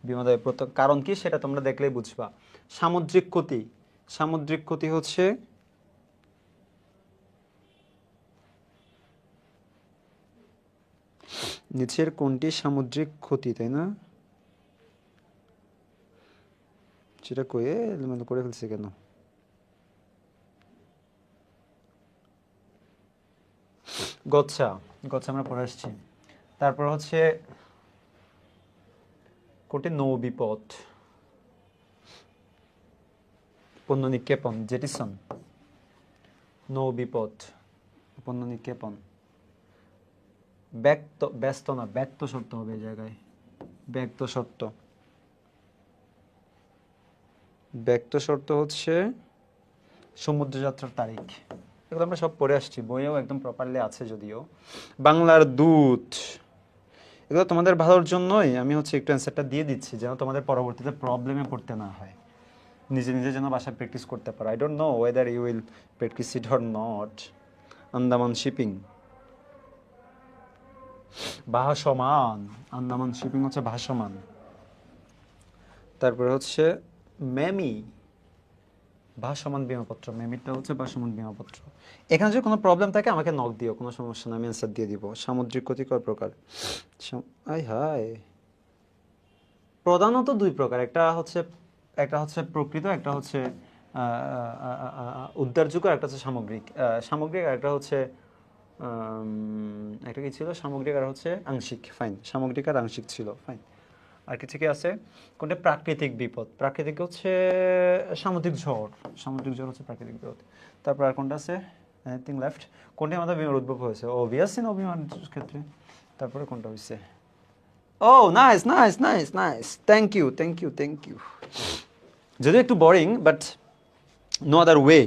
বিমা দাবি কারণ কি সেটা তোমরা দেখলেই বুঝবা। সামুদ্রিক ক্ষতি, সামুদ্রিক ক্ষতি হচ্ছে নিচের কোনটি সামুদ্রিক ক্ষতি, তাই না? সেটা কয়ে এলোমেলো করে ফেলছে কেন? গচ্ছা, গচ্ছা আমরা পড়ে আসছি। তারপর হচ্ছে কোনটি নৌ বিপদ? পণ্য নিক্ষেপণ, জেটিসন। নৌ বিপদ, পণ্য নিক্ষেপণ। ব্যক্ত, ব্যস্ত না, ব্যক্ত শর্ত হবে এই জায়গায়। ব্যক্ত শর্ত, ব্যক্ত শর্ত হচ্ছে সমুদ্রযাত্রার তারিখ। এগুলো আমরা সব পড়ে আসছি, বইয়েও একদম প্রপারলি আছে যদিও। বাংলার দূত, এগুলো তোমাদের ভালোর জন্যই আমি হচ্ছে একটু অ্যান্সারটা দিয়ে দিচ্ছি, যেন তোমাদের পরবর্তীতে প্রবলেমে পড়তে না হয়, নিজে নিজে যেন বাসায় প্র্যাকটিস করতে পারো। I don't know whether you will practice it or not. Andaman shipping, ভাসমান, আন্দামান শিপিং হচ্ছে ভাসমান। তারপরে হচ্ছে মেমি, ভাসমান বিমাপত্র। মেমিটা হচ্ছে ভাসমান বিমাপত্র। এখানে যদি কোনো প্রবলেম থাকে আমাকে নক দিও, কোনো সমস্যা না, আমি অ্যান্সার দিয়ে দিব। সামুদ্রিক ক্ষতিকর প্রকার, আই হায়, প্রধানত দুই প্রকার, একটা হচ্ছে প্রকৃত, একটা হচ্ছে উদ্ধারযোগ্য, একটা হচ্ছে সামগ্রিক। সামগ্রিক আর একটা হচ্ছে একটা কি ছিল? সামগ্রিক আর হচ্ছে আংশিক। ফাইন, সামগ্রিক আর আংশিক ছিল। ফাইন, আর কিছু কি আছে? কোনটা প্রাকৃতিক বিপদ? প্রাকৃতিক হচ্ছে সামুদ্রিক ঝড়, সামুদ্রিক ঝড় হচ্ছে প্রাকৃতিক বিপদ। তারপর আর কোনটা আছে? Anything left? কোনটা আমাদের বিমার উদ্ভব হয়েছে? অবভিয়াসলি নৌ বিমানের ক্ষেত্রে। তারপরে কোনটা হয়েছে? ও nice nice nice nice, thank you thank you thank you. যদিও একটু boring, but no other way.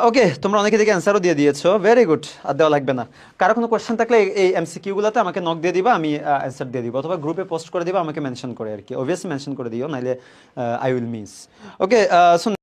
Okay, তোমরা অনেকে দেখে অ্যান্সারও দিয়ে দিয়েছো, ভেরি গুড। আর দেওয়া লাগবে না। কারো কোনো কোয়েশ্চেন থাকলে এই এমসিকিউগুলোতে আমাকে নক দিয়ে দিবা, আমি অ্যান্সার দিয়ে দিব, অথবা গ্রুপে পোস্ট করে দিবা, আমাকে মেনশন করে আর কি। অবভিয়াসলি মেনশন করে দিও, নাইলে আই উইল মিস। ওকে,